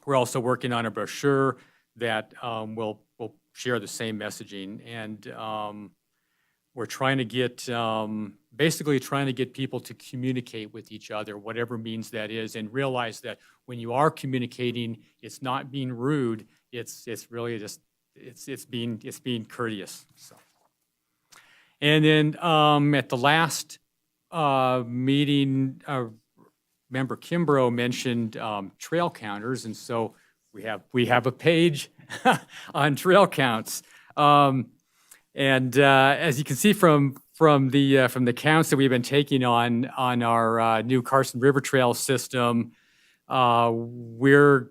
We're also working on a brochure that will share the same messaging. And we're trying to get, basically trying to get people to communicate with each other, whatever means that is, and realize that when you are communicating, it's not being rude, it's really just, it's being courteous. So. And then at the last meeting, Member Kimbrough mentioned trail counters, and so we have a page on trail counts. And as you can see from the counts that we've been taking on our new Carson River Trail system, they're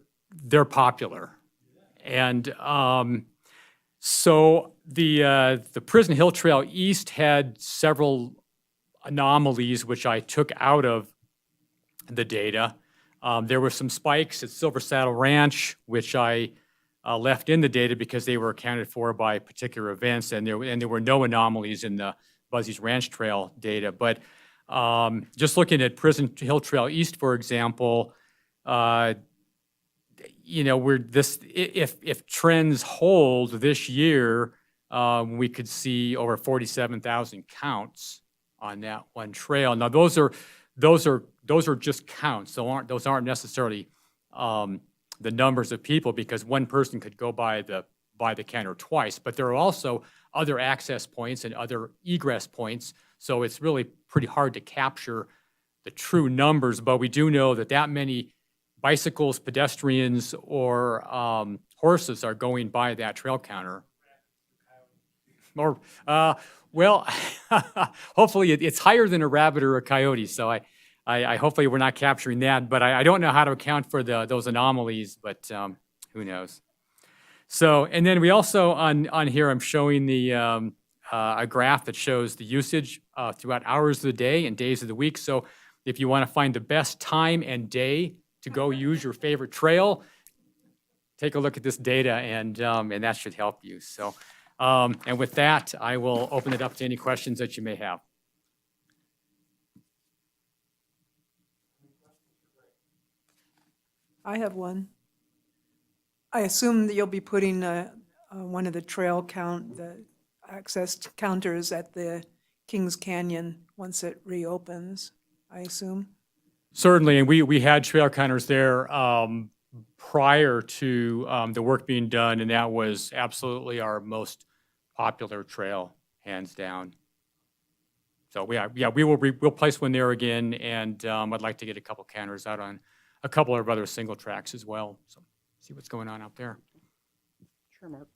popular. And so the Prison Hill Trail East had several anomalies which I took out of the data. There were some spikes at Silver Saddle Ranch, which I left in the data because they were accounted for by particular events, and there were no anomalies in the Buzzy's Ranch Trail data. But just looking at Prison Hill Trail East, for example, if trends hold this year, we could see over 47,000 counts on that one trail. Now those are just counts. Those aren't necessarily the numbers of people, because one person could go by the counter twice. But there are also other access points and other egress points, so it's really pretty hard to capture the true numbers. But we do know that many bicycles, pedestrians, or horses are going by that trail counter. Or well, hopefully it's higher than a rabbit or a coyote. So I hopefully we're not capturing that, but I don't know how to account for those anomalies, but who knows. So, and then we also on here, I'm showing a graph that shows the usage throughout hours of the day and days of the week. So if you want to find the best time and day to go use your favorite trail, take a look at this data, and that should help you. So And with that, I will open it up to any questions that you may have. I have one. I assume that you'll be putting one of the the access counters at the Kings Canyon once it reopens, I assume. Certainly, and we had trail counters there prior to the work being done, and that was absolutely our most popular trail, hands down. So we'll place one there again, and I'd like to get a couple counters out on a couple of other single tracks as well. So see what's going on out there. Sure, Mark.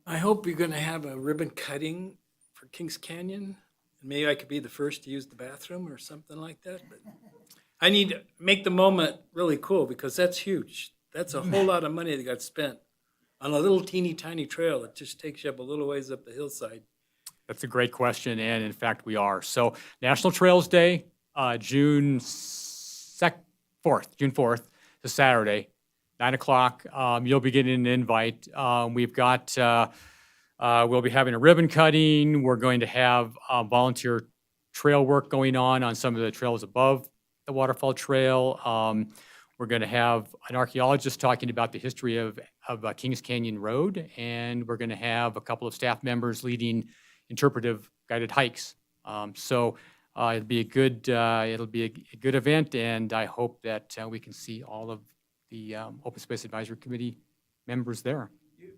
I hope you're going to have a ribbon cutting for Kings Canyon. And maybe I could be the first to use the bathroom or something like that. But I need to make the moment really cool because that's huge. That's a whole lot of money that got spent on a little teeny tiny trail that just takes you up a little ways up the hillside. That's a great question, and in fact, we are. So National Trails Day, June 4th, is Saturday, 9 o'clock. You'll be getting an invite. We've got, we'll be having a ribbon cutting. We're going to have volunteer trail work going on some of the trails above the waterfall trail. We're going to have an archaeologist talking about the history of Kings Canyon Road, and we're going to have a couple of staff members leading interpretive guided hikes. It'll be a good event, and I hope that we can see all of the Open Space Advisory Committee members there. You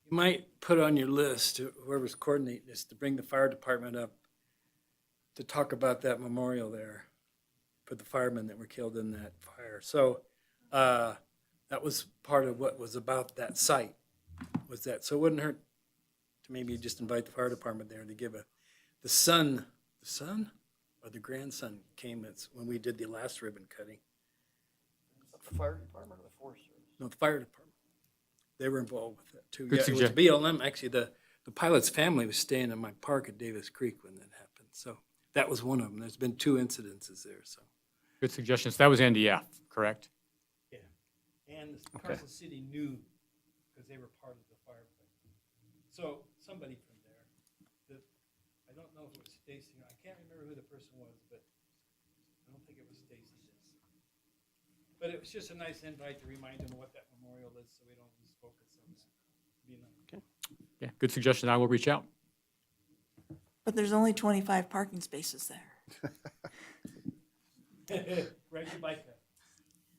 might put on your list, whoever's coordinating this, to bring the fire department up to talk about that memorial there for the firemen that were killed in that fire. So that was part of what was about that site, was that. So it wouldn't hurt to maybe just invite the fire department there to give the son or the grandson came when we did the last ribbon cutting. The fire department or the Forest Service? No, the fire department. They were involved with that too. Good Yeah, it was suggestion. BLM. Actually, the pilot's family was staying in my park at Davis Creek when that happened. So that was one of them. There's been 2 incidences there. So. Good suggestions. That was NDF, correct? Yeah. And Okay. Carson City knew because they were part of the fire plan. So somebody from there, I don't know if it was Stacy. I can't remember who the person was, but I don't think it was Stacy. But it was just a nice invite to remind them what that memorial is so we don't lose focus on that. Okay. Yeah, good suggestion. I will reach out. But there's only 25 parking spaces there. Ride your bike up.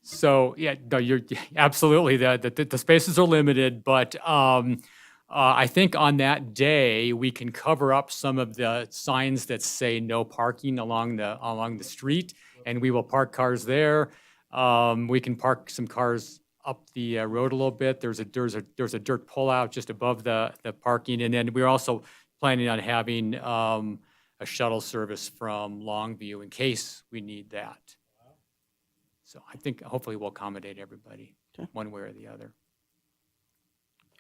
So yeah, no, you're absolutely the spaces are limited, but I think on that day we can cover up some of the signs that say no parking along the street, and we will park cars there. We can park some cars up the road a little bit. There's a dirt pullout just above the parking, and then we're also planning on having a shuttle service from Longview in case we need that. So I think hopefully we'll accommodate everybody one way or the other.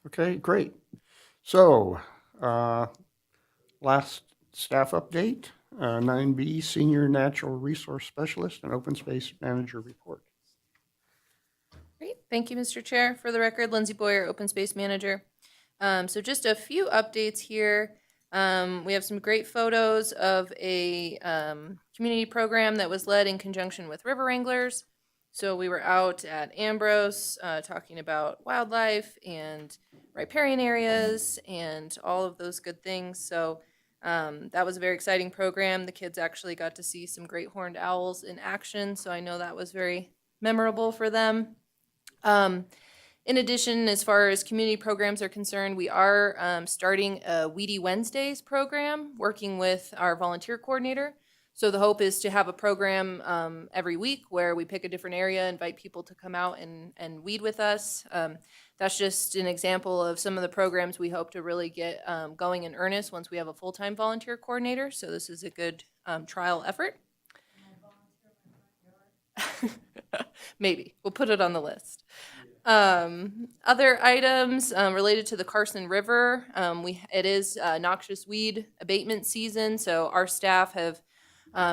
Okay, great. So, last staff update, 9B, Senior Natural Resource Specialist and Open Space Manager report. Great. Thank you, Mr. Chair. For the record, Lindsay Boyer, Open Space Manager. So just a few updates here. We have some great photos of a community program that was led in conjunction with River Wranglers. So we were out at Ambrose talking about wildlife and riparian areas and all of those good things. So that was a very exciting program. The kids actually got to see some great horned owls in action. So I know that was very memorable for them. In addition, as far as community programs are concerned, we are starting a Weedy Wednesdays program, working with our volunteer coordinator. So the hope is to have a program every week where we pick a different area, invite people to come out and weed with us. That's just an example of some of the programs we hope to really get going in earnest once we have a full-time volunteer coordinator. So this is a good trial effort. Maybe. We'll put it on the list. Other items related to the Carson River. It is noxious weed abatement season, so our staff have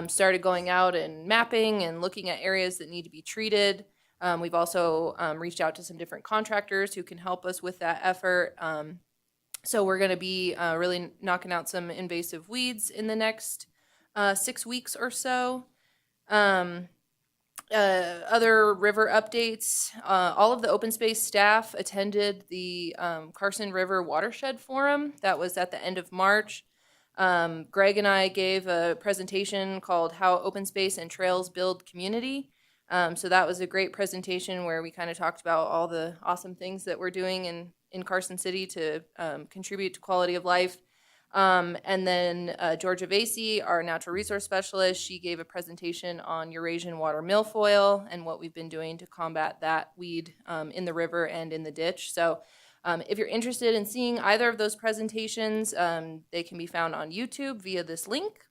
started going out and mapping and looking at areas that need to be treated. We've also reached out to some different contractors who can help us with that effort. So we're going to be really knocking out some invasive weeds in the next 6 weeks or so. Other river updates. All of the open space staff attended the Carson River Watershed Forum. That was at the end of March. Greg and I gave a presentation called How Open Space and Trails Build Community. So that was a great presentation where we kind of talked about all the awesome things that we're doing in Carson City to contribute to quality of life. And then Georgia Vasey, our natural resource specialist, she gave a presentation on Eurasian water milfoil and what we've been doing to combat that weed in the river and in the ditch. So if you're interested in seeing either of those presentations, they can be found on YouTube via this link.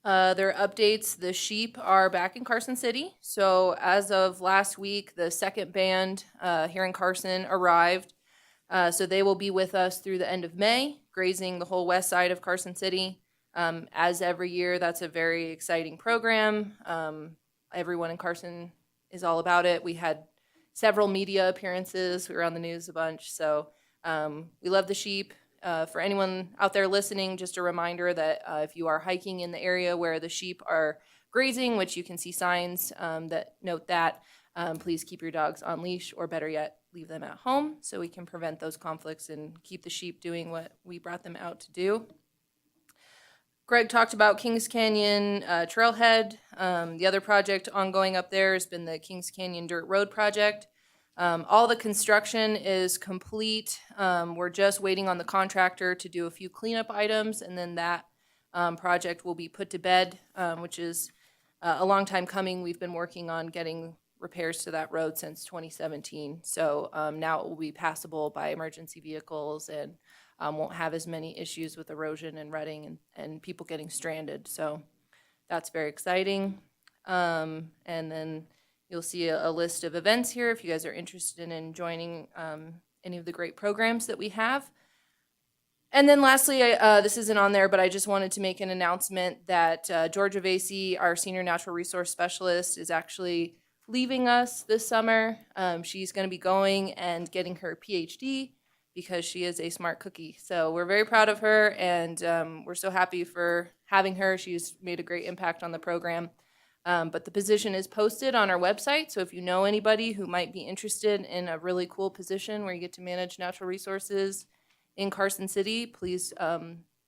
Their updates, the sheep are back in Carson City. So as of last week, the second band here in Carson arrived. So they will be with us through the end of May, grazing the whole west side of Carson City. As every year, that's a very exciting program. Everyone in Carson is all about it. We had several media appearances. We were on the news a bunch. So we love the sheep. For anyone out there listening, just a reminder that if you are hiking in the area where the sheep are grazing, which you can see signs that note that, please keep your dogs on leash, or better yet, leave them at home so we can prevent those conflicts and keep the sheep doing what we brought them out to do. Greg talked about Kings Canyon Trailhead. The other project ongoing up there has been the Kings Canyon Dirt Road project. All the construction is complete. We're just waiting on the contractor to do a few cleanup items, and then that project will be put to bed, which is a long time coming. We've been working on getting repairs to that road since 2017. So now it will be passable by emergency vehicles and won't have as many issues with erosion and rutting and people getting stranded. So that's very exciting. And then you'll see a list of events here if you guys are interested in joining any of the great programs that we have. And then lastly, this isn't on there, but I just wanted to make an announcement that Georgia Vasey, our senior natural resource specialist, is actually leaving us this summer. She's going to be going and getting her PhD because she is a smart cookie. So we're very proud of her, and we're so happy for having her. She's made a great impact on the program. But the position is posted on our website, so if you know anybody who might be interested in a really cool position where you get to manage natural resources in Carson City, please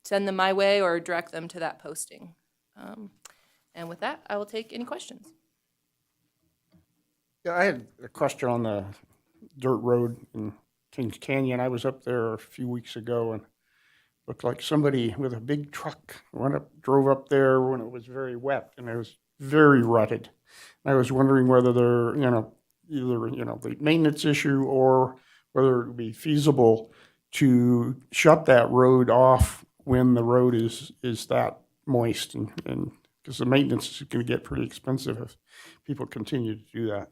send them my way or direct them to that posting. And with that, I will take any questions. Yeah, I had a question on the dirt road in Kings Canyon. I was up there a few weeks ago and looked like somebody with a big truck drove up there when it was very wet and it was very rutted. I was wondering whether there, either the maintenance issue or whether it would be feasible to shut that road off when the road is that moist, and because the maintenance is going to get pretty expensive if people continue to do that.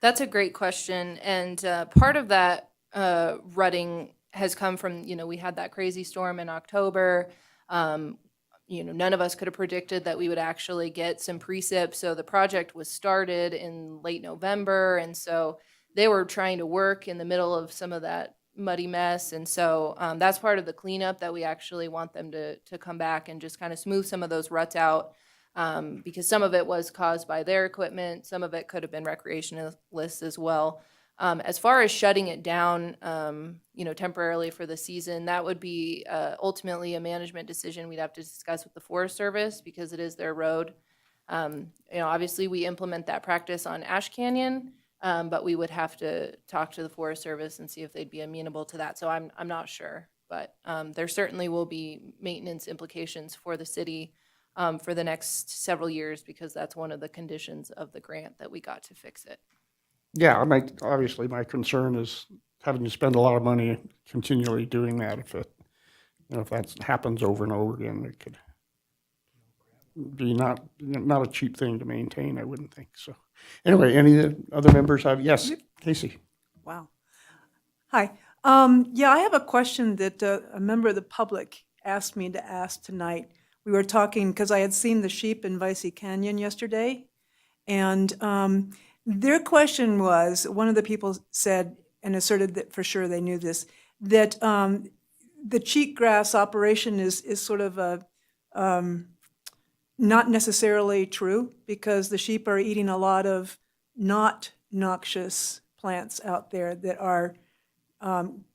That's a great question, and part of that rutting has come from, we had that crazy storm in October. None of us could have predicted that we would actually get some precip. So the project was started in late November, and so they were trying to work in the middle of some of that muddy mess. And so that's part of the cleanup, that we actually want them to come back and just kind of smooth some of those ruts out, because some of it was caused by their equipment. Some of it could have been recreationalists as well. As far as shutting it down, temporarily for the season, that would be ultimately a management decision we'd have to discuss with the Forest Service because it is their road. Obviously we implement that practice on Ash Canyon, but we would have to talk to the Forest Service and see if they'd be amenable to that. So I'm not sure, but there certainly will be maintenance implications for the city for the next several years because that's one of the conditions of the grant that we got to fix it. Yeah, obviously my concern is having to spend a lot of money continually doing that. If that happens over and over again, it could be not a cheap thing to maintain, I wouldn't think. So anyway, any other members have? Yes, Casey. Wow. Hi. I have a question that a member of the public asked me to ask tonight. We were talking because I had seen the sheep in Vicey Canyon yesterday, and their question was, one of the people said and asserted that for sure they knew this, that the cheatgrass operation is sort of a, not necessarily true, because the sheep are eating a lot of not noxious plants out there that are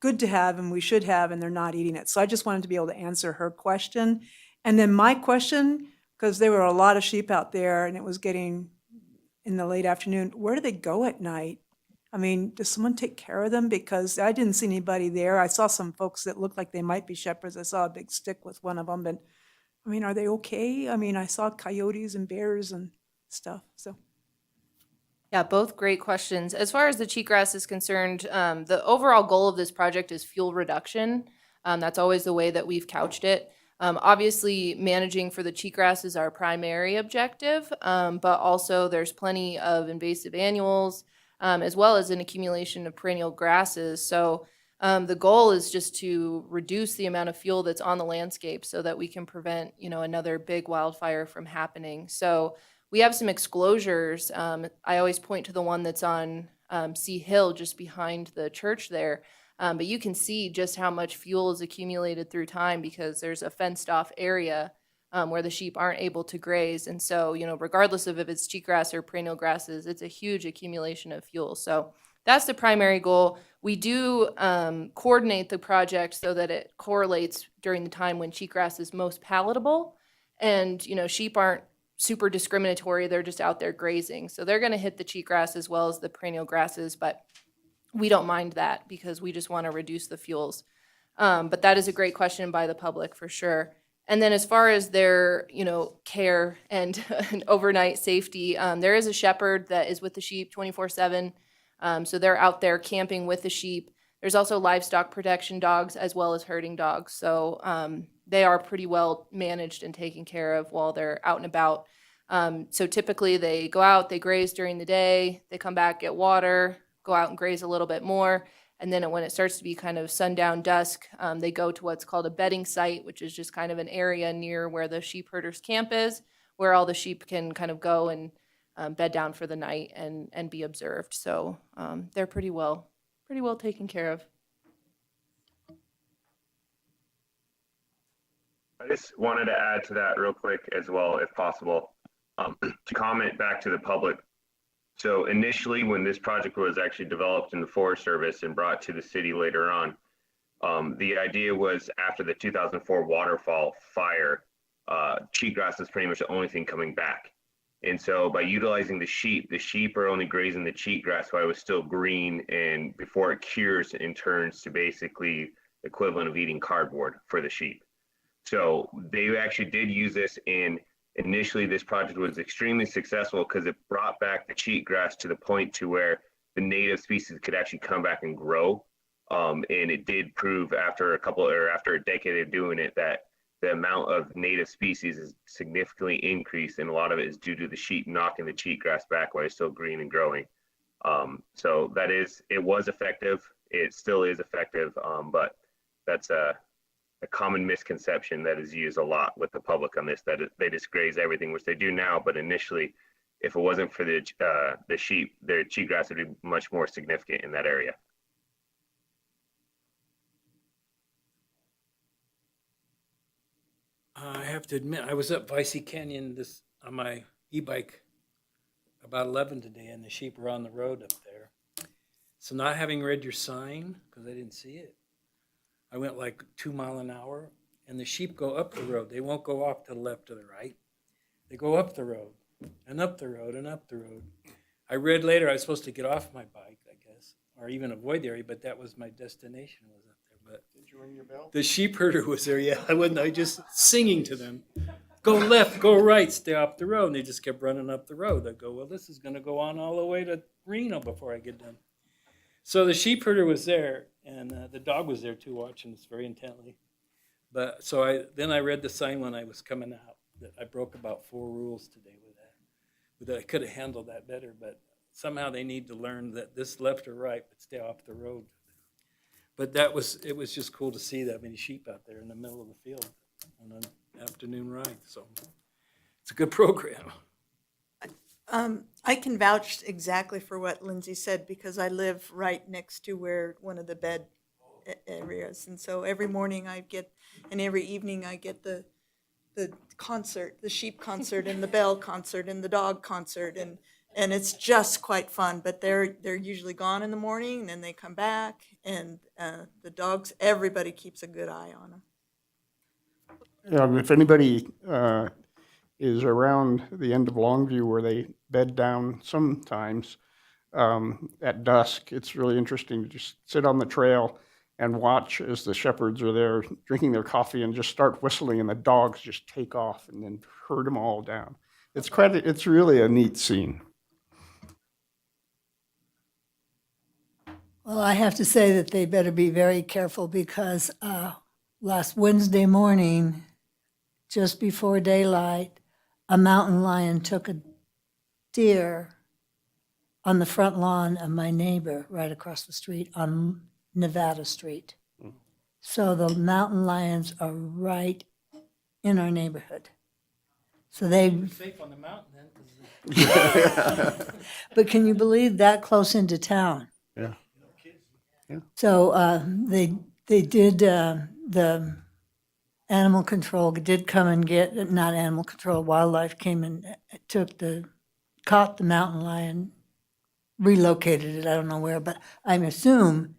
good to have and we should have, and they're not eating it. So I just wanted to be able to answer her question. And then my question, because there were a lot of sheep out there and it was getting in the late afternoon, where do they go at night? I mean, does someone take care of them? Because I didn't see anybody there. I saw some folks that looked like they might be shepherds. I saw a big stick with one of them, but I mean, are they okay? I mean, I saw coyotes and bears and stuff, so. Yeah, both great questions. As far as the cheatgrass is concerned, the overall goal of this project is fuel reduction. That's always the way that we've couched it. Obviously, managing for the cheatgrass is our primary objective, but also there's plenty of invasive annuals, as well as an accumulation of perennial grasses. So the goal is just to reduce the amount of fuel that's on the landscape so that we can prevent, another big wildfire from happening. So we have some exclosures. I always point to the one that's on Sea Hill, just behind the church there. But you can see just how much fuel is accumulated through time because there's a fenced off area where the sheep aren't able to graze. And so, regardless of if it's cheatgrass or perennial grasses, it's a huge accumulation of fuel. So that's the primary goal. We do coordinate the project so that it correlates during the time when cheatgrass is most palatable. And, sheep aren't super discriminatory. They're just out there grazing. So they're going to hit the cheatgrass as well as the perennial grasses, but we don't mind that because we just want to reduce the fuels. But that is a great question by the public for sure. And then as far as their, care and overnight safety, there is a shepherd that is with the sheep 24/7. So they're out there camping with the sheep. There's also livestock protection dogs as well as herding dogs. So they are pretty well managed and taken care of while they're out and about. So typically they go out, they graze during the day, they come back, get water, go out and graze a little bit more. And then when it starts to be kind of sundown dusk, they go to what's called a bedding site, which is just kind of an area near where the sheep herders camp is, where all the sheep can kind of go and bed down for the night and be observed. So they're pretty well taken care of. I just wanted to add to that real quick as well, if possible, to comment back to the public. So initially, when this project was actually developed in the Forest Service and brought to the city later on, the idea was after the 2004 waterfall fire, cheatgrass is pretty much the only thing coming back. And so by utilizing the sheep are only grazing the cheatgrass while it was still green and before it cures and turns to basically equivalent of eating cardboard for the sheep. So they actually did use this, and initially this project was extremely successful because it brought back the cheatgrass to the point to where the native species could actually come back and grow. And it did prove after a decade of doing it that the amount of native species is significantly increased, and a lot of it is due to the sheep knocking the cheatgrass back while it's still green and growing. So it was effective. It still is effective, but that's a common misconception that is used a lot with the public on this, that they just graze everything, which they do now. But initially, if it wasn't for the sheep, their cheatgrass would be much more significant in that area. I have to admit, I was up Vicey Canyon on my e-bike about 11 today, and the sheep were on the road up there. So not having read your sign, because I didn't see it, I went like 2 miles an hour, and the sheep go up the road. They won't go off to the left or the right. They go up the road, and up the road, and up the road. I read later I was supposed to get off my bike, I guess, or even avoid the area, but that was my destination, was up there. But Did you ring your bell? the sheep herder was there, yeah. I just singing to them. Go left, go right, stay off the road. And they just kept running up the road. I go, well, this is going to go on all the way to Reno before I get done. So the sheep herder was there, and the dog was there too, watching us very intently. But so I read the sign when I was coming out that I broke about 4 rules today with that. I could have handled that better, but somehow they need to learn that this left or right, but stay off the road. But it was just cool to see that many sheep out there in the middle of the field on an afternoon ride. So it's a good program. I can vouch exactly for what Lindsay said because I live right next to where one of the bed areas. And so every morning I get, and every evening I get the concert, the sheep concert and the bell concert and the dog concert, and it's just quite fun. But they're usually gone in the morning, and then they come back, and the dogs, everybody keeps a good eye on them. If anybody is around the end of Longview where they bed down sometimes at dusk, it's really interesting to just sit on the trail and watch as the shepherds are there drinking their coffee and just start whistling, and the dogs just take off and then herd them all down. It's really a neat scene. Well, I have to say that they better be very careful because last Wednesday morning, just before daylight, a mountain lion took a deer on the front lawn of my neighbor right across the street on Nevada Street. So the mountain lions are right in our neighborhood. So they, Safe on the mountain then. but can you believe that close into town? Yeah. So they did, the animal control did come and get, not animal control, wildlife came and caught the mountain lion, relocated it, I don't know where, but I assume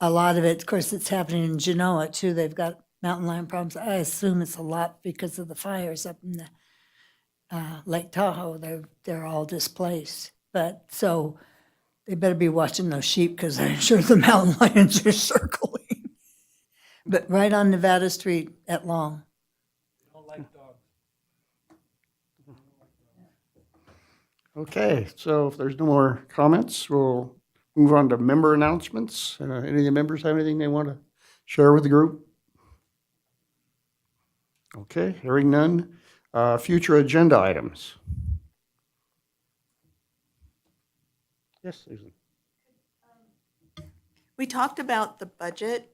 a lot of it, of course, it's happening in Genoa too. They've got mountain lion problems. I assume it's a lot because of the fires up in the Lake Tahoe. They're all displaced. But so they better be watching those sheep because I'm sure the mountain lions are circling. But right on Nevada Street at Long. Don't like dogs. Okay, so if there's no more comments, we'll move on to member announcements. Any of the members have anything they want to share with the group? Okay, hearing none. Future agenda items. Yes, Susan. We talked about the budget,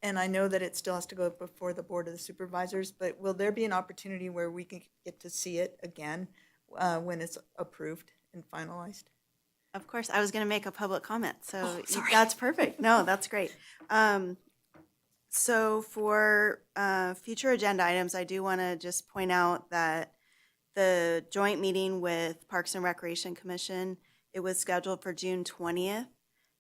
and I know that it still has to go before the Board of the Supervisors, but will there be an opportunity where we can get to see it again when it's approved and finalized? Of course, I was going to make a public comment, so that's perfect. No, that's great. So for future agenda items, I do want to just point out that the joint meeting with Parks and Recreation Commission, it was scheduled for June 20th.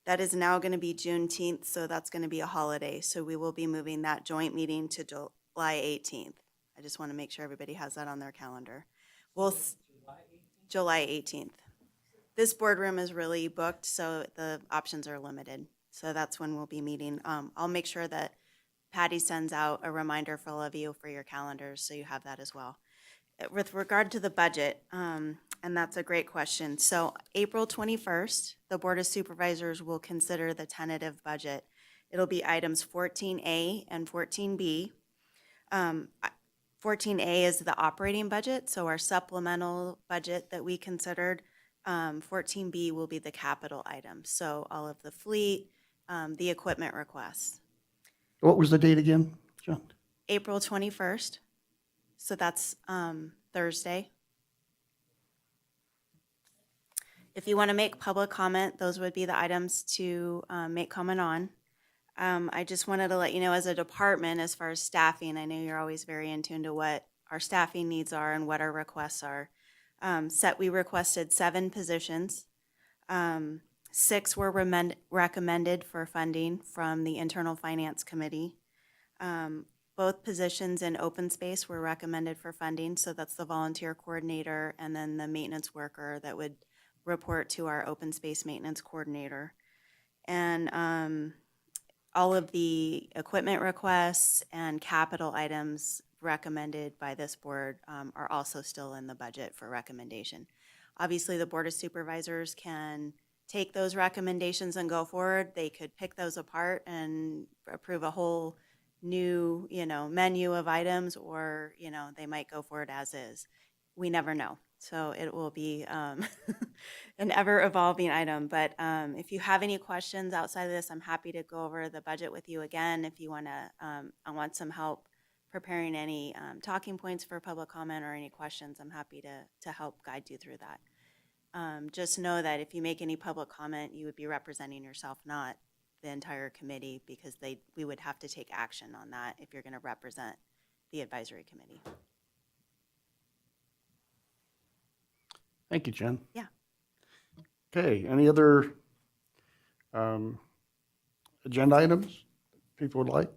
That is now going to be Juneteenth, so that's going to be a holiday. So we will be moving that joint meeting to July 18th. I just want to make sure everybody has that on their calendar. July 18th. This boardroom is really booked, so the options are limited. So that's when we'll be meeting. I'll make sure that Patty sends out a reminder for all of you for your calendars, so you have that as well. With regard to the budget, and that's a great question. So April 21st, the Board of Supervisors will consider the tentative budget. It'll be items 14A and 14B. 14A is the operating budget, so our supplemental budget that we considered. 14B will be the capital items, so all of the fleet, the equipment requests. What was the date again, John? April 21st, so that's Thursday. If you want to make public comment, those would be the items to make comment on. I just wanted to let you know, as a department, as far as staffing, I know you're always very in tune to what our staffing needs are and what our requests are. We requested 7 positions. 6 were recommended for funding from the Internal Finance Committee. Both positions in open space were recommended for funding, so that's the volunteer coordinator and then the maintenance worker that would report to our open space maintenance coordinator. And all of the equipment requests and capital items recommended by this board are also still in the budget for recommendation. Obviously, the Board of Supervisors can take those recommendations and go forward. They could pick those apart and approve a whole new, menu of items, or, they might go for it as is. We never know. So it will be an ever-evolving item. But if you have any questions outside of this, I'm happy to go over the budget with you again. If you want to, I want some help preparing any talking points for public comment or any questions, I'm happy to help guide you through that. Just know that if you make any public comment, you would be representing yourself, not the entire committee because we would have to take action on that if you're going to represent the advisory committee. Thank you, Jen. Yeah. Okay, any other agenda items people would like?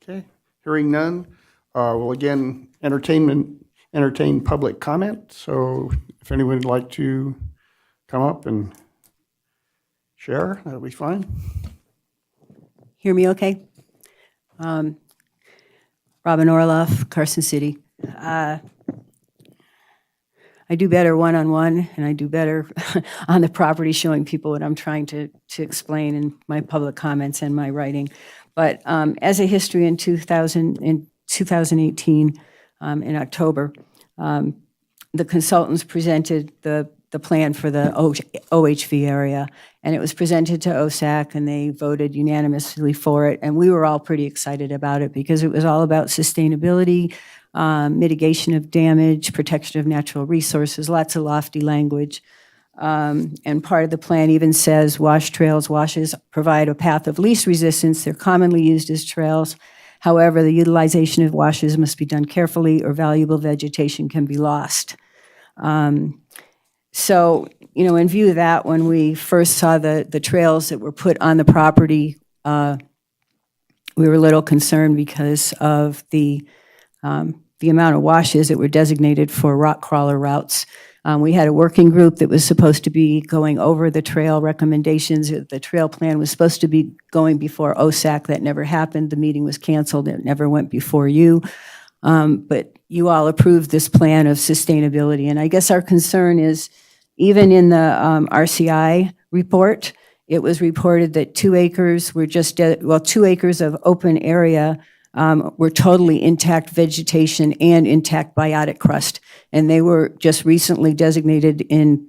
Okay, hearing none, we'll again entertain public comment. So if anyone would like to come up and share, that'll be fine. Hear me okay? Robin Orloff, Carson City. I do better one-on-one, and I do better on the property, showing people what I'm trying to explain in my public comments and my writing. But as a history in 2018, in October, the consultants presented the plan for the OHV area, and it was presented to OSAC, and they voted unanimously for it. And we were all pretty excited about it because it was all about sustainability, mitigation of damage, protection of natural resources, lots of lofty language. And part of the plan even says washes provide a path of least resistance. They're commonly used as trails. However, the utilization of washes must be done carefully or valuable vegetation can be lost. So, in view of that, when we first saw the trails that were put on the property, we were a little concerned because of the amount of washes that were designated for rock crawler routes. We had a working group that was supposed to be going over the trail recommendations. The trail plan was supposed to be going before OSAC. That never happened. The meeting was canceled. It never went before you. But you all approved this plan of sustainability. And I guess our concern is, even in the RCI report, it was reported that 2 acres were 2 acres of open area were totally intact vegetation and intact biotic crust. And they were just recently designated in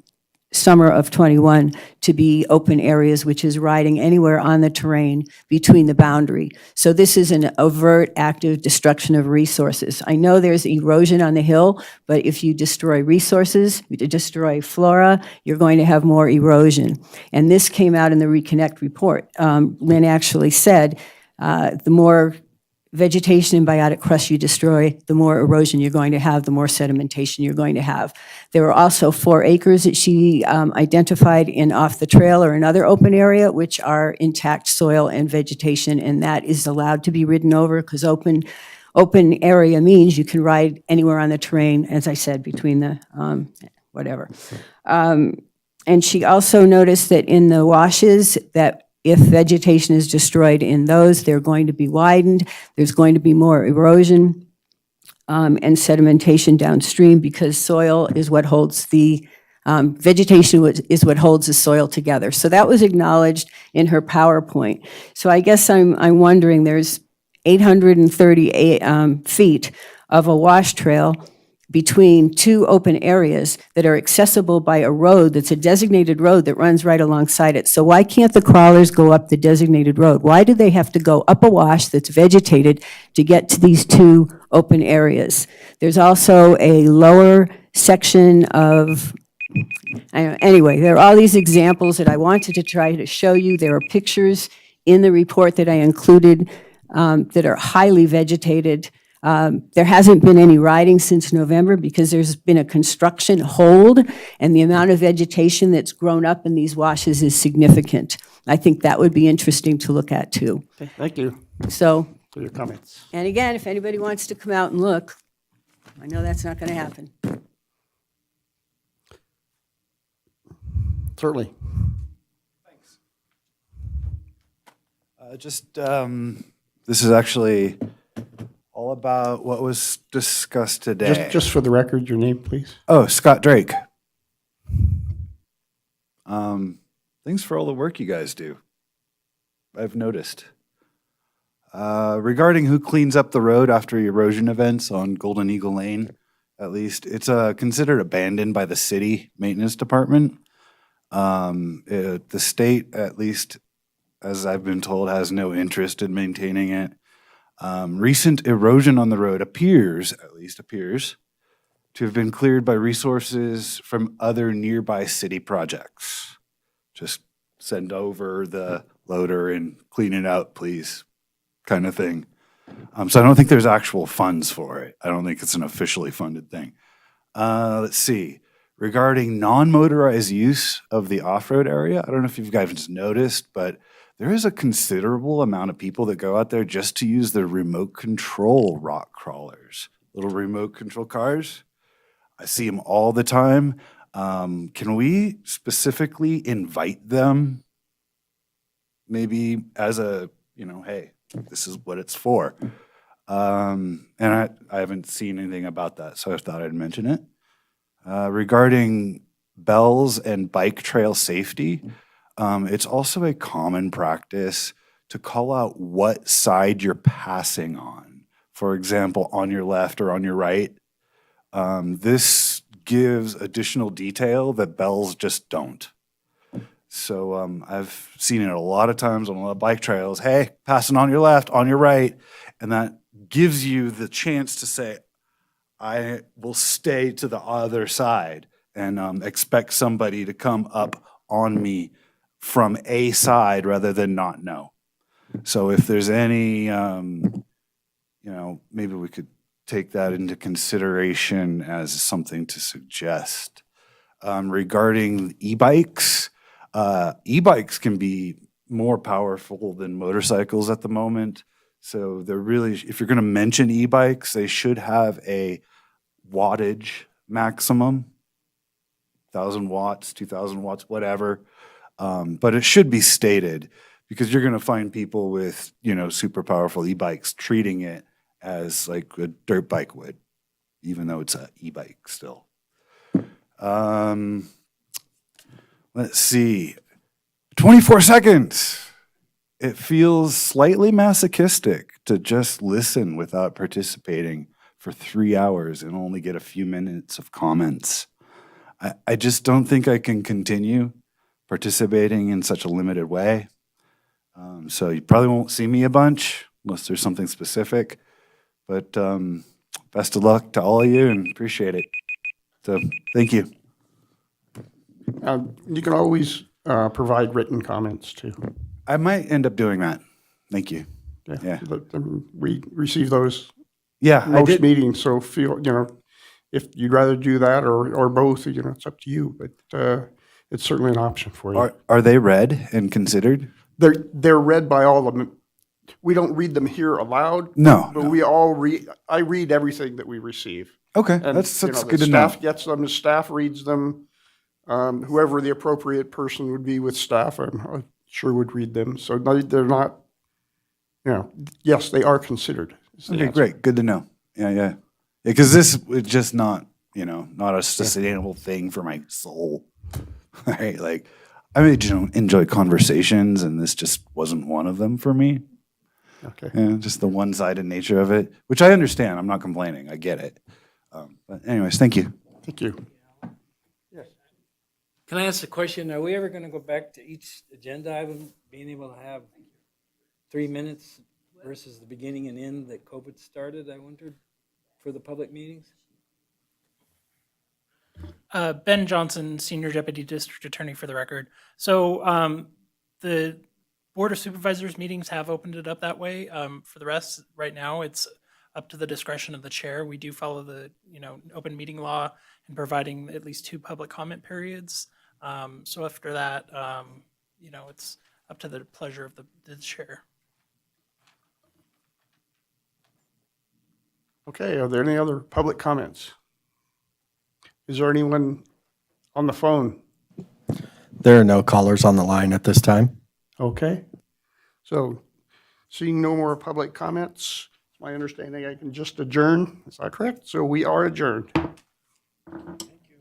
summer of 21 to be open areas, which is riding anywhere on the terrain between the boundary. So this is an overt active destruction of resources. I know there's erosion on the hill, but if you destroy resources, you destroy flora, you're going to have more erosion. And this came out in the Reconnect report. Lynn actually said the more vegetation and biotic crust you destroy, the more erosion you're going to have, the more sedimentation you're going to have. There were also 4 acres that she identified in off the trail or another open area, which are intact soil and vegetation, and that is allowed to be ridden over because open area means you can ride anywhere on the terrain, as I said, between the whatever. And she also noticed that in the washes that if vegetation is destroyed in those, they're going to be widened. There's going to be more erosion and sedimentation downstream because soil is what holds the vegetation is what holds the soil together. So that was acknowledged in her PowerPoint. So I guess I'm wondering, there's 830 feet of a wash trail between 2 open areas that are accessible by a road that's a designated road that runs right alongside it. So why can't the crawlers go up the designated road? Why do they have to go up a wash that's vegetated to get to these 2 open areas? There's also a lower section of, anyway, there are all these examples that I wanted to try to show you. There are pictures in the report that I included that are highly vegetated. There hasn't been any riding since November because there's been a construction hold, and the amount of vegetation that's grown up in these washes is significant. I think that would be interesting to look at too. Okay, thank you So, for your comments. and again, if anybody wants to come out and look, I know that's not going to happen. Certainly. This is actually all about what was discussed today. Just for the record, your name, please. Oh, Scott Drake. Thanks for all the work you guys do. I've noticed. Regarding who cleans up the road after erosion events on Golden Eagle Lane, at least, it's considered abandoned by the city maintenance department. The state, at least, as I've been told, has no interest in maintaining it. Recent erosion on the road appears to have been cleared by resources from other nearby city projects. Just send over the loader and clean it out, please, kind of thing. So I don't think there's actual funds for it. I don't think it's an officially funded thing. Let's see. Regarding non-motorized use of the off-road area, I don't know if you guys noticed, but there is a considerable amount of people that go out there just to use the remote control rock crawlers, little remote control cars. I see them all the time. Can we specifically invite them? Maybe as a, hey, this is what it's for. And I haven't seen anything about that, so I thought I'd mention it. Regarding bells and bike trail safety, it's also a common practice to call out what side you're passing on. For example, on your left or on your right. This gives additional detail that bells just don't. So I've seen it a lot of times on a lot of bike trails. Hey, passing on your left, on your right. And that gives you the chance to say, I will stay to the other side and expect somebody to come up on me from a side rather than not know. So if there's any, maybe we could take that into consideration as something to suggest. Regarding e-bikes, e-bikes can be more powerful than motorcycles at the moment. So they're really, if you're going to mention e-bikes, they should have a wattage maximum, 1,000 watts, 2,000 watts, whatever. But it should be stated because you're going to find people with, super powerful e-bikes treating it as like a dirt bike would, even though it's an e-bike still. Let's see, 24 seconds. It feels slightly masochistic to just listen without participating for 3 hours and only get a few minutes of comments. I just don't think I can continue participating in such a limited way. So you probably won't see me a bunch unless there's something specific. But best of luck to all of you and appreciate it. So thank you. You can always provide written comments too. I might end up doing that. Thank you. Yeah. But, we receive those Yeah, I most did. meetings, so feel, if you'd rather do that or both, it's up to you, but it's certainly an option for you. Are they read and considered? They're read by all of them. We don't read them here aloud. No, But no. we all read, I read everything that we receive. Okay, And, that's the good to know. staff gets them, the staff reads them. Whoever the appropriate person would be with staff, I'm sure would read them. So they're not, yes, they are considered. is the Okay, answer. great. Good to know. Yeah. Because this is just not, not a sustainable thing for my soul. Right? Like, I really enjoy conversations, and this just wasn't one of them for me. Okay. Yeah, just the one-sided nature of it, which I understand. I'm not complaining. I get it. But anyways, thank you. Thank you. Can I ask a question? Are we ever going to go back to each agenda item being able to have 3 minutes versus the beginning and end that COVID started, I wondered, for the public meetings? Ben Johnson, Senior Deputy District Attorney for the record. So the Board of Supervisors meetings have opened it up that way. For the rest, right now, it's up to the discretion of the chair. We do follow the open meeting law and providing at least 2 public comment periods. So after that, it's up to the pleasure of the chair. Okay, are there any other public comments? Is there anyone on the phone? There are no callers on the line at this time. Okay. So seeing no more public comments, it's my understanding I can just adjourn. Is that correct? So we are adjourned. Thank you.